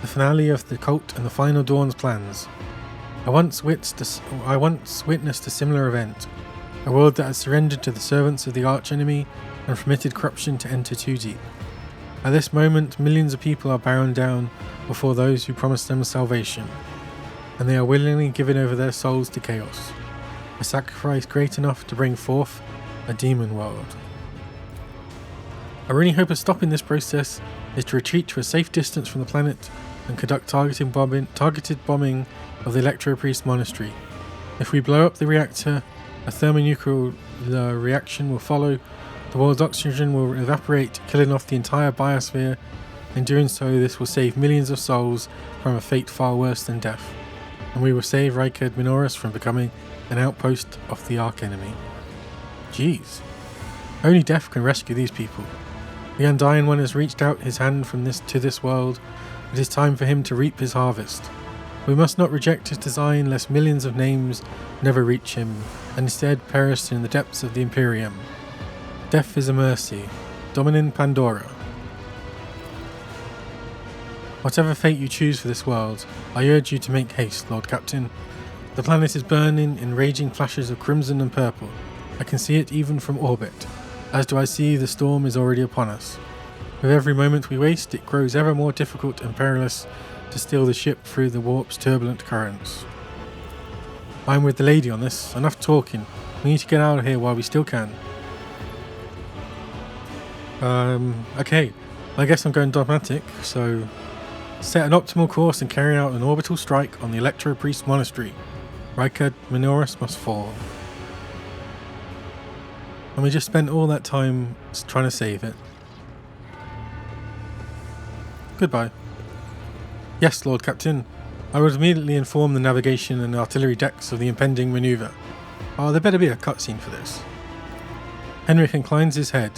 the finale of the cult and the final dawn's plans. I once witnessed a similar event, a world that had surrendered to the servants of the archenemy and permitted corruption to enter too deep. At this moment, millions of people are bound down before those who promised them salvation, and they are willingly giving over their souls to chaos, a sacrifice great enough to bring forth a demon world. Our only hope of stopping this process is to retreat to a safe distance from the planet and conduct targeted bombing of the Electro Priest Monastery. If we blow up the reactor, a thermonuclear reaction will follow. The world's oxygen will evaporate, killing off the entire biosphere. In doing so, this will save millions of souls from a fate far worse than death, and we will save Rykard Minoris from becoming an outpost of the archenemy. Jeez. Only death can rescue these people. The Undying One has reached out his hand from this to this world. It is time for him to reap his harvest. We must not reject his design lest millions of names never reach him, and instead perish in the depths of the Imperium. Death is a mercy. Dominin Pandora. Whatever fate you choose for this world, I urge you to make haste, Lord Captain. The planet is burning in raging flashes of crimson and purple. I can see it even from orbit, as do I see the storm is already upon us. With every moment we waste, it grows ever more difficult and perilous to steer the ship through the warp's turbulent currents. I'm with the lady on this. Enough talking. We need to get out of here while we still can. Okay. I guess I'm going dogmatic, so Set an optimal course and carry out an orbital strike on the Electro Priest Monastery. Rykard Minoris must fall. And we just spent all that time trying to save it. Goodbye. Yes, Lord Captain. I would immediately inform the navigation and artillery decks of the impending maneuver. Oh, there better be a cutscene for this. Henrik inclines his head.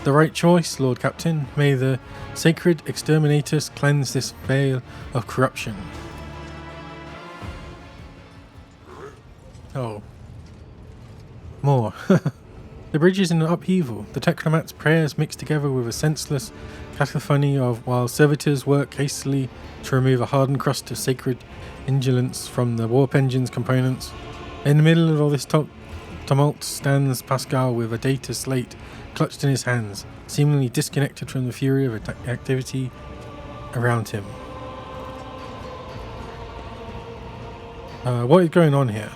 The right choice, Lord Captain. May the sacred exterminatus cleanse this veil of corruption. Oh. More. The bridge is in upheaval. The technomat's prayers mix together with a senseless cacophony of while servitors work hastily to remove a hardened crust of sacred indulgence from the warp engine's components. In the middle of all this tumult stands Pascal with a data slate clutched in his hands, seemingly disconnected from the fury of activity around him. What is going on here?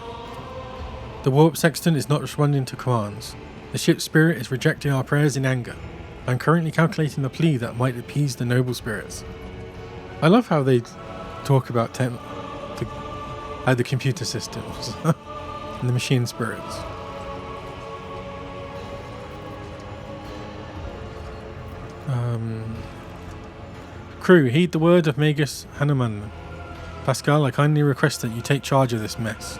The warp sextant is not responding to commands. The ship's spirit is rejecting our prayers in anger. I'm currently calculating a plea that might appease the noble spirits. I love how they talk about the computer systems and the machine spirits. Crew, heed the word of Magus Hanuman. Pascal, I kindly request that you take charge of this mess.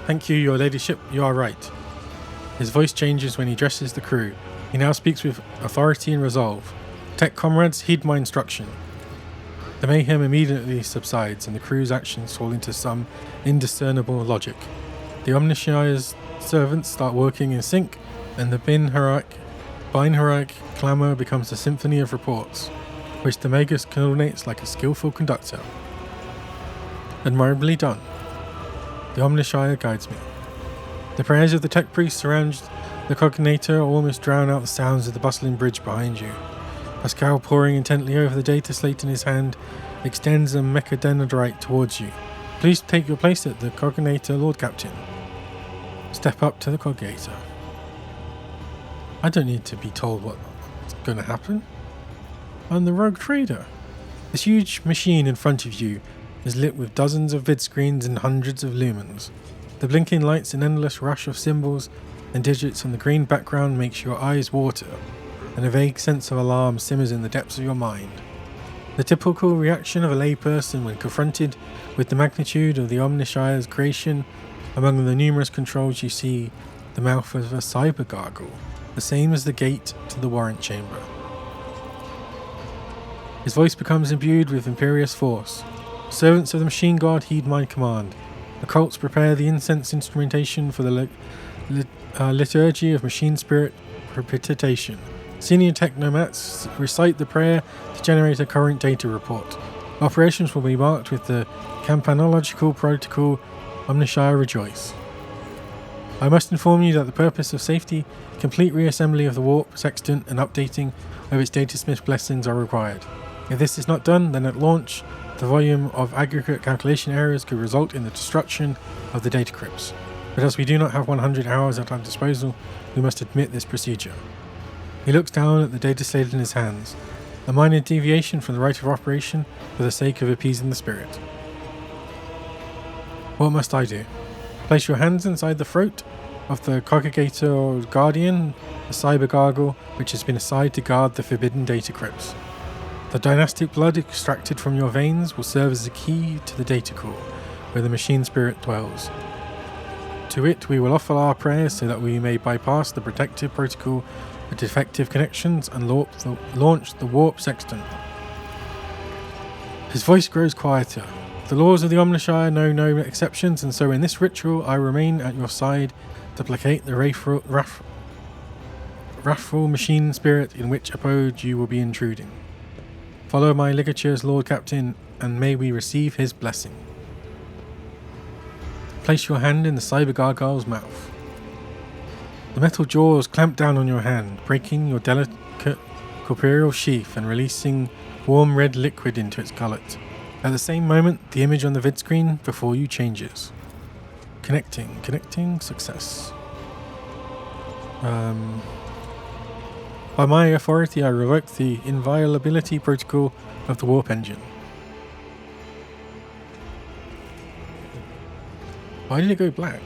Thank you, your ladyship, you are right. His voice changes when he addresses the crew. He now speaks with authority and resolve. Tech comrades, heed my instruction. The mayhem immediately subsides and the crew's actions fall into some indiscernible logic. The Omniscience's servants start working in sync, and the Binheroic clamour becomes a symphony of reports, which the Magus coordinates like a skillful conductor. Admirably done. The Omniscient guides me. The prayers of the tech priest surround the cognator almost drown out the sounds of the bustling bridge behind you. Pascal, poring intently over the data slate in his hand, extends a mechadendrite towards you. Please take your place at the cognator, Lord Captain. Step up to the cognator. I don't need to be told what's going to happen. I'm the rogue trader. This huge machine in front of you is lit with dozens of vid screens and hundreds of lumens. The blinking lights and endless rush of symbols and digits on the green background makes your eyes water, and a vague sense of alarm simmers in the depths of your mind. The typical reaction of a layperson when confronted with the magnitude of the Omniscience's creation. Among the numerous controls you see the mouth of a cyber gargle, the same as the gate to the warrant chamber. His voice becomes imbued with imperious force. Servants of the machine god heed my command. The cults prepare the incense instrumentation for the liturgy of machine spirit propitiation. Senior technomats recite the prayer to generate a current data report. Operations will be marked with the campanological protocol Omniscient Rejoice. I must inform you that the purpose of safety, complete reassembly of the warp sextant and updating of its datasmith blessings are required. If this is not done, then at launch, the volume of aggregate calculation errors could result in the destruction of the data crypts. But as we do not have 100 hours at our disposal, we must admit this procedure. He looks down at the data slate in his hands, a minor deviation from the rite of operation for the sake of appeasing the spirit. What must I do? Place your hands inside the throat of the congregator or guardian, the cyber gargle, which has been assigned to guard the forbidden data crypts. The dynastic blood extracted from your veins will serve as a key to the data core, where the machine spirit dwells. To it we will offer our prayers so that we may bypass the protective protocol of defective connections and launch the warp sextant. His voice grows quieter. The laws of the Omniscient know no exceptions, and so in this ritual I remain at your side to placate the wrathful machine spirit in which abode you will be intruding. Follow my ligatures, Lord Captain, and may we receive his blessing. Place your hand in the cyber gargoyle's mouth. The metal jaws clamp down on your hand, breaking your delicate corporeal sheath and releasing warm red liquid into its gullet. At the same moment, the image on the vid screen before you changes. Connecting, success. By my authority, I revoke the inviolability protocol of the warp engine. Why did it go black?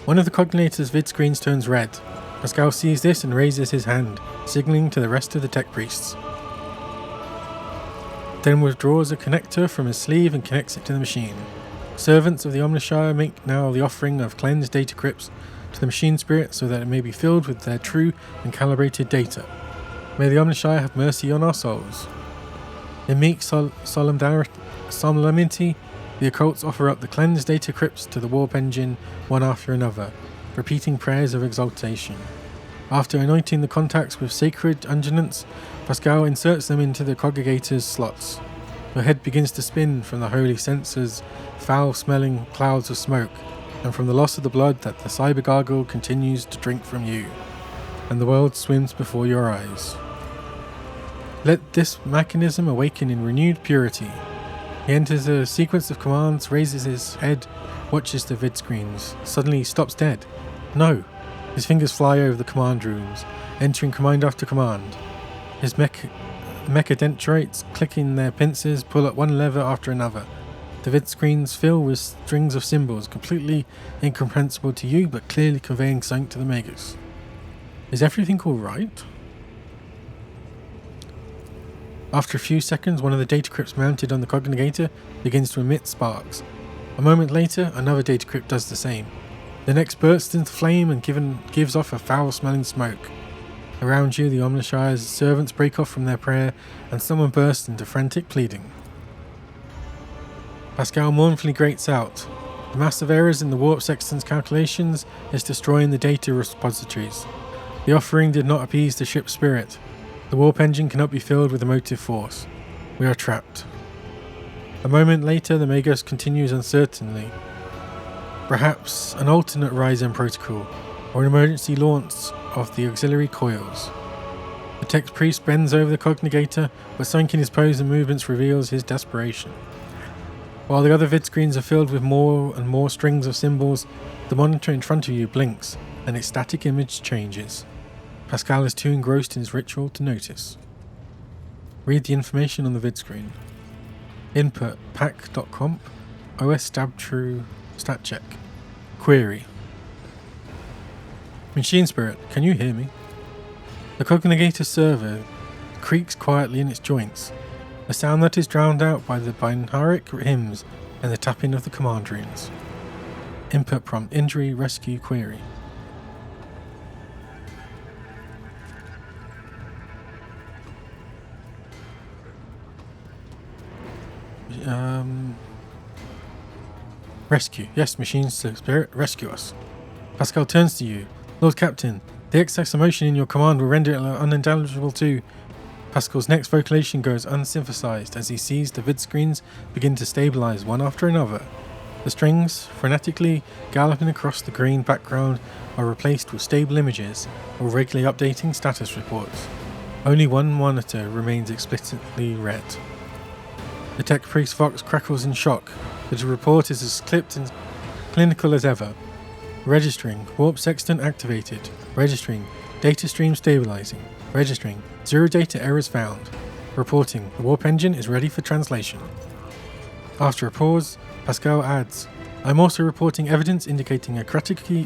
One of the Cognator's vid screens turns red. Pascal sees this and raises his hand, signaling to the rest of the tech priests. Then withdraws a connector from his sleeve and connects it to the machine. Servants of the Omnishire make now the offering of cleansed data crypts to the machine spirit so that it may be filled with their true and calibrated data. May the Omnishire have mercy on our souls. In meek solemnity, the occults offer up the cleansed data crypts to the warp engine one after another, repeating prayers of exaltation. After anointing the contacts with sacred unguents, Pascal inserts them into the congregator's slots. Your head begins to spin from the holy censers, foul-smelling clouds of smoke, and from the loss of the blood that the cyber gargoyle continues to drink from you, and the world swims before your eyes. Let this mechanism awaken in renewed purity. He enters a sequence of commands, raises his head, watches the vid screens. Suddenly he stops dead. No! His fingers fly over the command rooms, entering command after command. His mechadendrites, clicking their pincers, pull at one lever after another. The vid screens fill with strings of symbols, completely incomprehensible to you, but clearly conveying something to the Magus. Is everything alright? After a few seconds, one of the data crypts mounted on the congregator begins to emit sparks. A moment later, another data crypt does the same. The next bursts into flame and gives off a foul-smelling smoke. Around you, the Omnishire's servants break off from their prayer, and someone bursts into frantic pleading. Pascal mournfully grates out. The massive errors in the warp sexton's calculations is destroying the data repositories. The offering did not appease the ship's spirit. The warp engine cannot be filled with emotive force. We are trapped. A moment later, the Magus continues uncertainly. Perhaps an alternate Ryzen protocol, or an emergency launch of the auxiliary coils. The tech priest bends over the congregator, but something in his pose and movements reveals his desperation. While the other vid screens are filled with more and more strings of symbols, the monitor in front of you blinks, and its static image changes. Pascal is too engrossed in his ritual to notice. Read the information on the vid screen. Input pack.comp, OS stab true, stat check. Query. Machine Spirit, can you hear me? The congregator server creaks quietly in its joints, a sound that is drowned out by the binaric hymns and the tapping of the command runes. Input prompt injury rescue query. Rescue. Yes, Machine Spirit, rescue us. Pascal turns to you. Lord Captain, the excess emotion in your command will render it unintelligible to... Pascal's next vocalization goes unsynthesized as he sees the vid screens begin to stabilize one after another. The strings, frenetically galloping across the green background, are replaced with stable images or regularly updating status reports. Only one monitor remains explicitly red. The tech priest Vox crackles in shock, but the report is as clipped and clinical as ever. Registering, warp sextant activated. Registering, data stream stabilizing. Registering, 0 data errors found. Reporting, the warp engine is ready for translation. After a pause, Pascal adds, I'm also reporting evidence indicating a category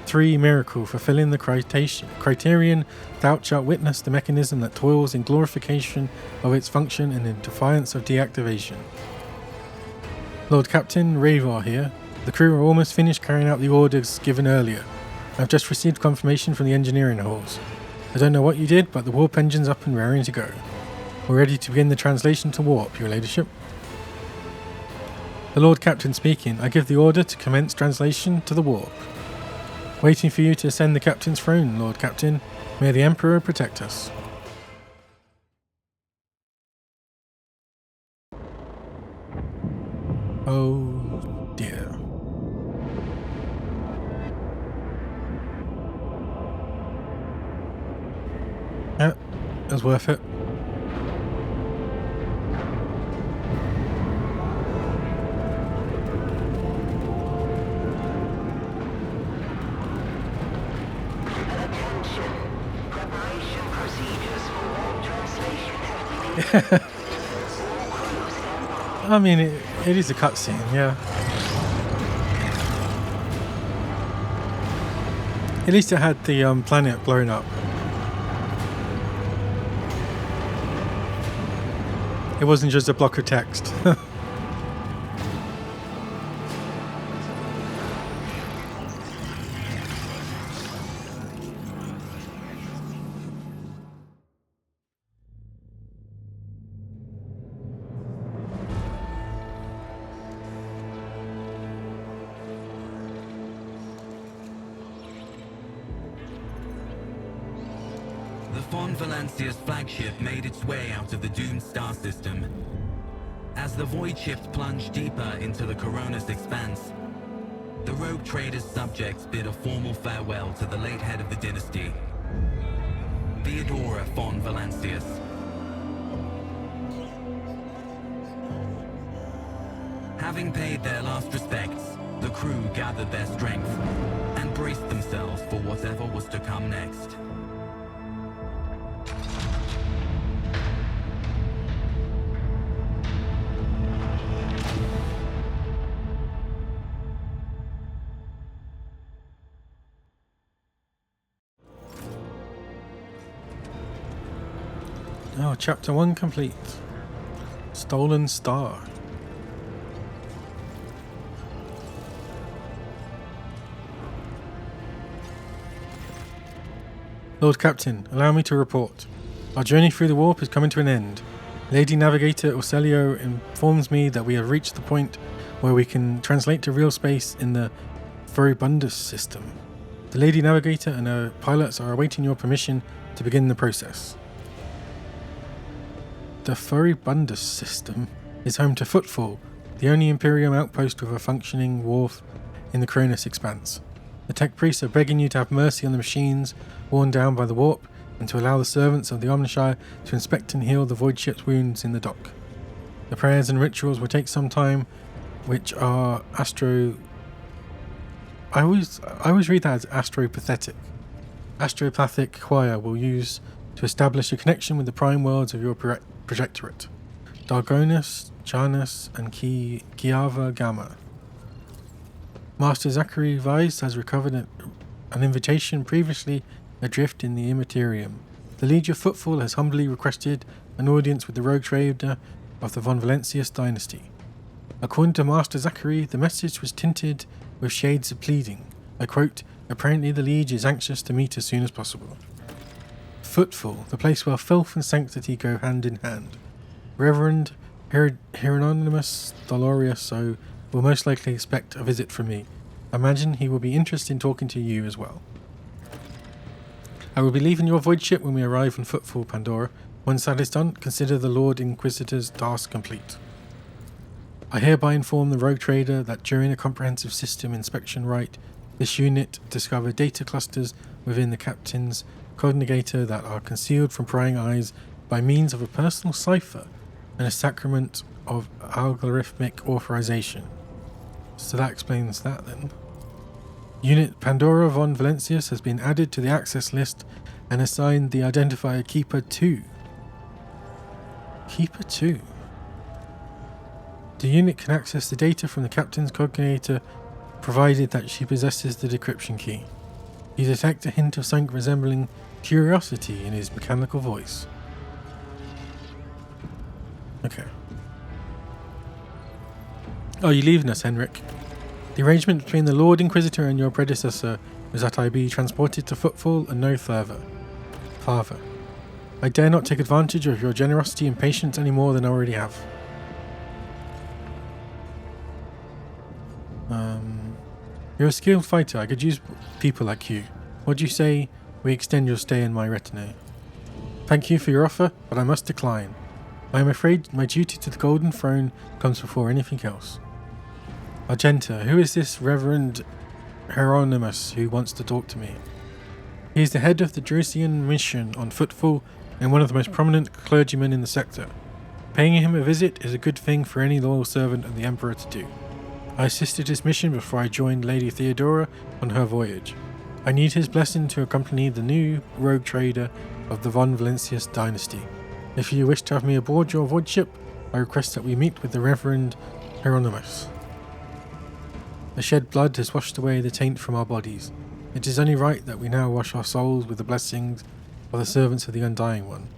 3 miracle fulfilling the criterion thou shalt witness the mechanism that toils in glorification of its function and in defiance of deactivation. Lord Captain, Ravor here. The crew are almost finished carrying out the orders given earlier. I've just received confirmation from the engineering halls. I don't know what you did, but the warp engine's up and raring to go. We're ready to begin the translation to warp, your ladyship. The Lord Captain speaking. I give the order to commence translation to the warp. Waiting for you to ascend the captain's throne, Lord Captain. May the Emperor protect us. Oh dear. Yeah, it was worth it. I mean, It is a cutscene, yeah. At least it had the planet blown up. It wasn't just a block of text. The Von Valancia's flagship made its way out of the doomed star system. As the void ships plunged deeper into the Corona's expanse, the rogue trader's subjects bid a formal farewell to the late head of the dynasty, Theodora von Valancius. Having paid their last respects, the crew gathered their strength and braced themselves for whatever was to come next. Oh, chapter 1 complete. Stolen Star. Lord Captain, allow me to report. Our journey through the warp is coming to an end. Lady Navigator Orselio informs me that we have reached the point where we can translate to real space in the Furibundus system. The Lady Navigator and her pilots are awaiting your permission to begin the process. The Furibundus system is home to Footfall, the only Imperium outpost with a functioning wharf in the Cronus expanse. The tech priests are begging you to have mercy on the machines worn down by the warp and to allow the servants of the Omnishire to inspect and heal the void ship's wounds in the dock. The prayers and rituals will take some time, which are I always read that as astropathic. Astropathic choir will use to establish a connection with the prime worlds of your projectorate, Dargonus, Janus, and Kiava Gamma. Master Zachary Weiss has recovered an invitation previously adrift in the Immaterium. The Legion of Footfall has humbly requested an audience with the rogue trader of the Von Valancius dynasty. According to Master Zachary, the message was tinted with shades of pleading. I quote, "Apparently the Liege is anxious to meet as soon as possible." Footfall, the place where filth and sanctity go hand in hand. Reverend Hieronymus Dolorioso will most likely expect a visit from me. I imagine he will be interested in talking to you as well. I will be leaving your void ship when we arrive on Footfall, Pandora. Once that is done, consider the Lord Inquisitor's task complete. I hereby inform the rogue trader that during a comprehensive system inspection rite, this unit discovered data clusters within the captain's cognigator that are concealed from prying eyes by means of a personal cipher and a sacrament of algorithmic authorization. So that explains that then. Unit Pandora von Valancius has been added to the access list and assigned the identifier Keeper 2. Keeper 2. The unit can access the data from the captain's cognigator provided that she possesses the decryption key. You detect a hint of something resembling curiosity in his mechanical voice. Okay. Oh, you're leaving us, Henrik. The arrangement between the Lord Inquisitor and your predecessor was that I be transported to Footfall and no further. Father, I dare not take advantage of your generosity and patience any more than I already have. You're a skilled fighter. I could use people like you. What do you say we extend your stay in my retinue? Thank you for your offer, but I must decline. I am afraid my duty to the Golden Throne comes before anything else. Argenta, who is this Reverend Hieronymus who wants to talk to me? He is the head of the Drusian mission on Footfall and one of the most prominent clergymen in the sector. Paying him a visit is a good thing for any loyal servant of the Emperor to do. I assisted his mission before I joined Lady Theodora on her voyage. I need his blessing to accompany the new rogue trader of the Von Valancius dynasty. If you wish to have me aboard your void ship, I request that we meet with the Reverend Hieronymus. The shed blood has washed away the taint from our bodies. It is only right that we now wash our souls with the blessings of the servants of the Undying One.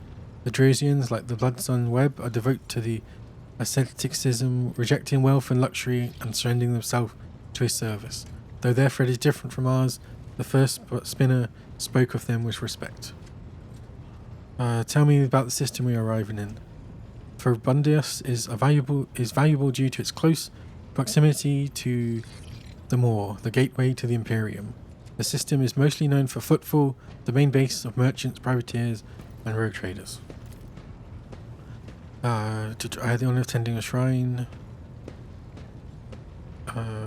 The Drusians, like the blood-sun web, are devoted to the asceticism, rejecting wealth and luxury and surrendering themselves to his service. Though their thread is different from ours, the first spinner spoke of them with respect. Tell me about the system we are arriving in. Furibundius is valuable due to its close proximity to the Moor, the gateway to the Imperium. The system is mostly known for Footfall, the main base of merchants, privateers, and rogue traders. I had the honor of tending a shrine.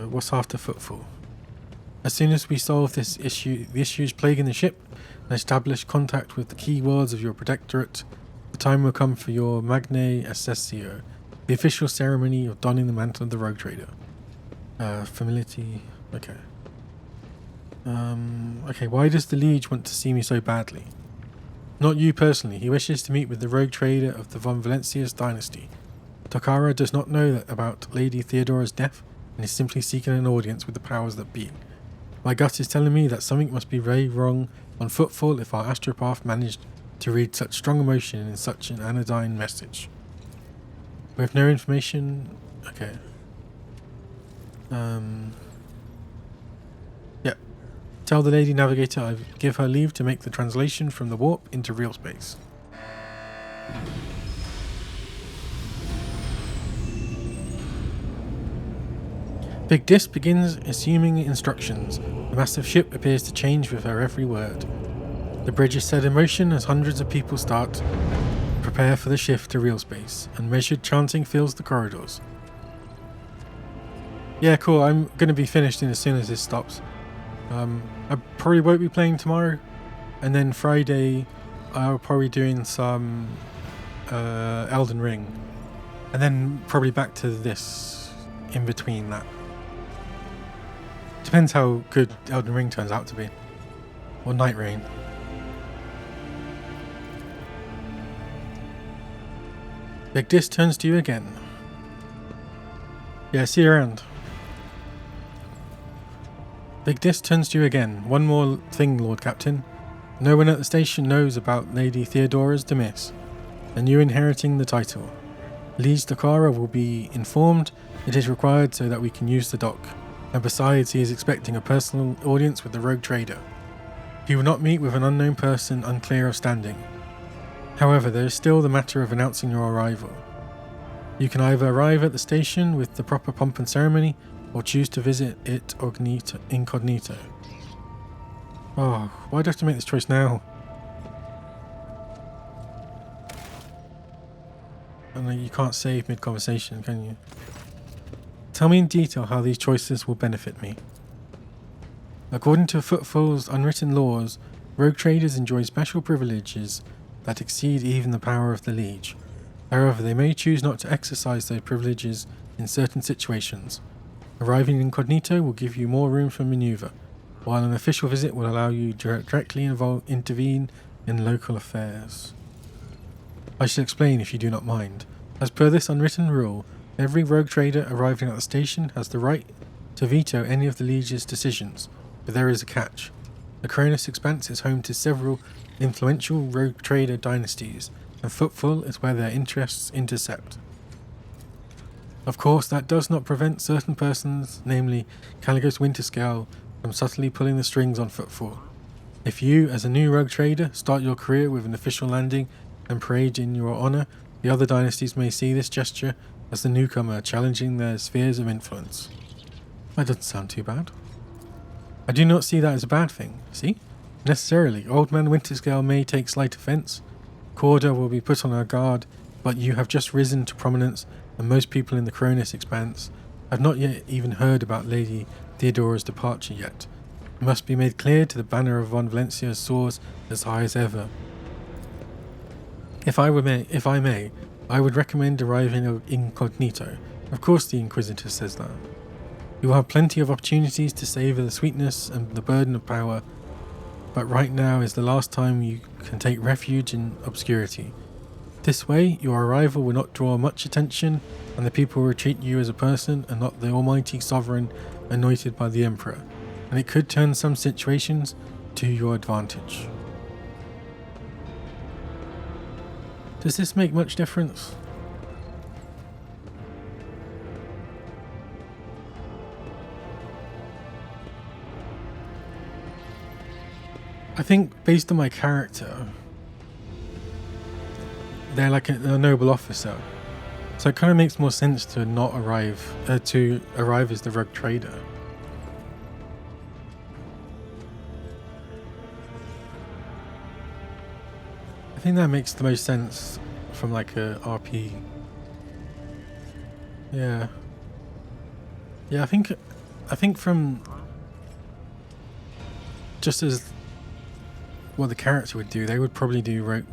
What's after Footfall? As soon as we solve the issues plaguing the ship, and establish contact with the key wards of your protectorate, the time will come for your Magnae Accessio, the official ceremony of donning the mantle of the rogue trader. Familiarity. Okay. Okay, why does the Liege want to see me so badly? Not you personally. He wishes to meet with the rogue trader of the von Valencius dynasty. Takara does not know about Lady Theodora's death and is simply seeking an audience with the powers that be. My gut is telling me that something must be very wrong on Footfall if our astropath managed to read such strong emotion in such an anodyne message. We have no information. Okay. Yep. Tell the Lady Navigator I give her leave to make the translation from the warp into real space. Big Disc begins assuming instructions. The massive ship appears to change with her every word. The bridge is set in motion as hundreds of people start prepare for the shift to real space, and measured chanting fills the corridors. Yeah, cool. I'm going to be finished in as soon as this stops. I probably won't be playing tomorrow, and then Friday I'll probably doing some Elden Ring, and then probably back to this in between that. Depends how good Elden Ring turns out to be. Or Night Rain. Big Disc turns to you again. Yeah, see you around. Big Disc turns to you again. One more thing, Lord Captain. No one at the station knows about Lady Theodora's demise, and you inheriting the title. Liege Takara will be informed it is required so that we can use the dock. And besides, he is expecting a personal audience with the rogue trader. He will not meet with an unknown person unclear of standing. However, there is still the matter of announcing your arrival. You can either arrive at the station with the proper pomp and ceremony, or choose to visit it incognito. Oh, why do I have to make this choice now? And you can't save mid-conversation, can you? Tell me in detail how these choices will benefit me. According to Footfall's unwritten laws, rogue traders enjoy special privileges that exceed even the power of the Liege. However, they may choose not to exercise those privileges in certain situations. Arriving incognito will give you more room for maneuver, while an official visit will allow you to directly intervene in local affairs. I shall explain if you do not mind. As per this unwritten rule, every rogue trader arriving at the station has the right to veto any of the Liege's decisions, but there is a catch. The Cronus Expanse is home to several influential rogue trader dynasties, and Footfall is where their interests intercept. Of course, that does not prevent certain persons, namely Caligos Winterscale, from subtly pulling the strings on Footfall. If you, as a new rogue trader, start your career with an official landing and parade in your honour, the other dynasties may see this gesture as the newcomer challenging their spheres of influence. That doesn't sound too bad. I do not see that as a bad thing, see? Necessarily, Old Man Winterscale may take slight offence. Corda will be put on our guard, but you have just risen to prominence, and most people in the Cronus Expanse have not yet even heard about Lady Theodora's departure yet. It must be made clear to the banner of von Valencia soars as high as ever. If I may, I would recommend arriving incognito. Of course the Inquisitor says that. You will have plenty of opportunities to savour the sweetness and the burden of power, but right now is the last time you can take refuge in obscurity. This way, your arrival will not draw much attention, and the people will treat you as a person and not the almighty sovereign anointed by the Emperor, and it could turn some situations to your advantage. Does this make much difference? I think based on my character, they're like a noble officer, so it kind of makes more sense to not arrive as the rogue trader. I think that makes the most sense from like a RP. Yeah. Yeah, I think from just as what the character would do, they would probably do rogue.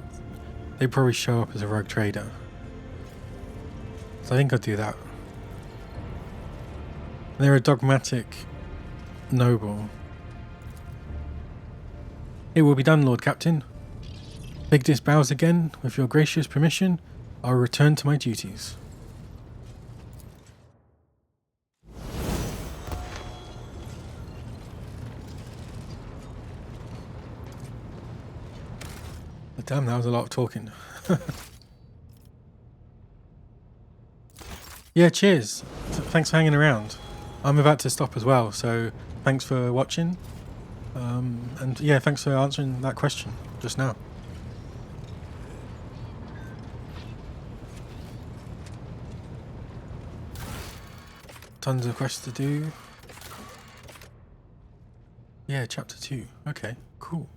They'd probably show up as a rogue trader. So I think I'd do that. They're a dogmatic noble. It will be done, Lord Captain. Bigdis bows again. With your gracious permission, I'll return to my duties. But damn, that was a lot of talking. Yeah, cheers. Thanks for hanging around. I'm about to stop as well, so thanks for watching. And yeah, thanks for answering that question just now. Tons of quests to do. Yeah, chapter 2. Okay, cool.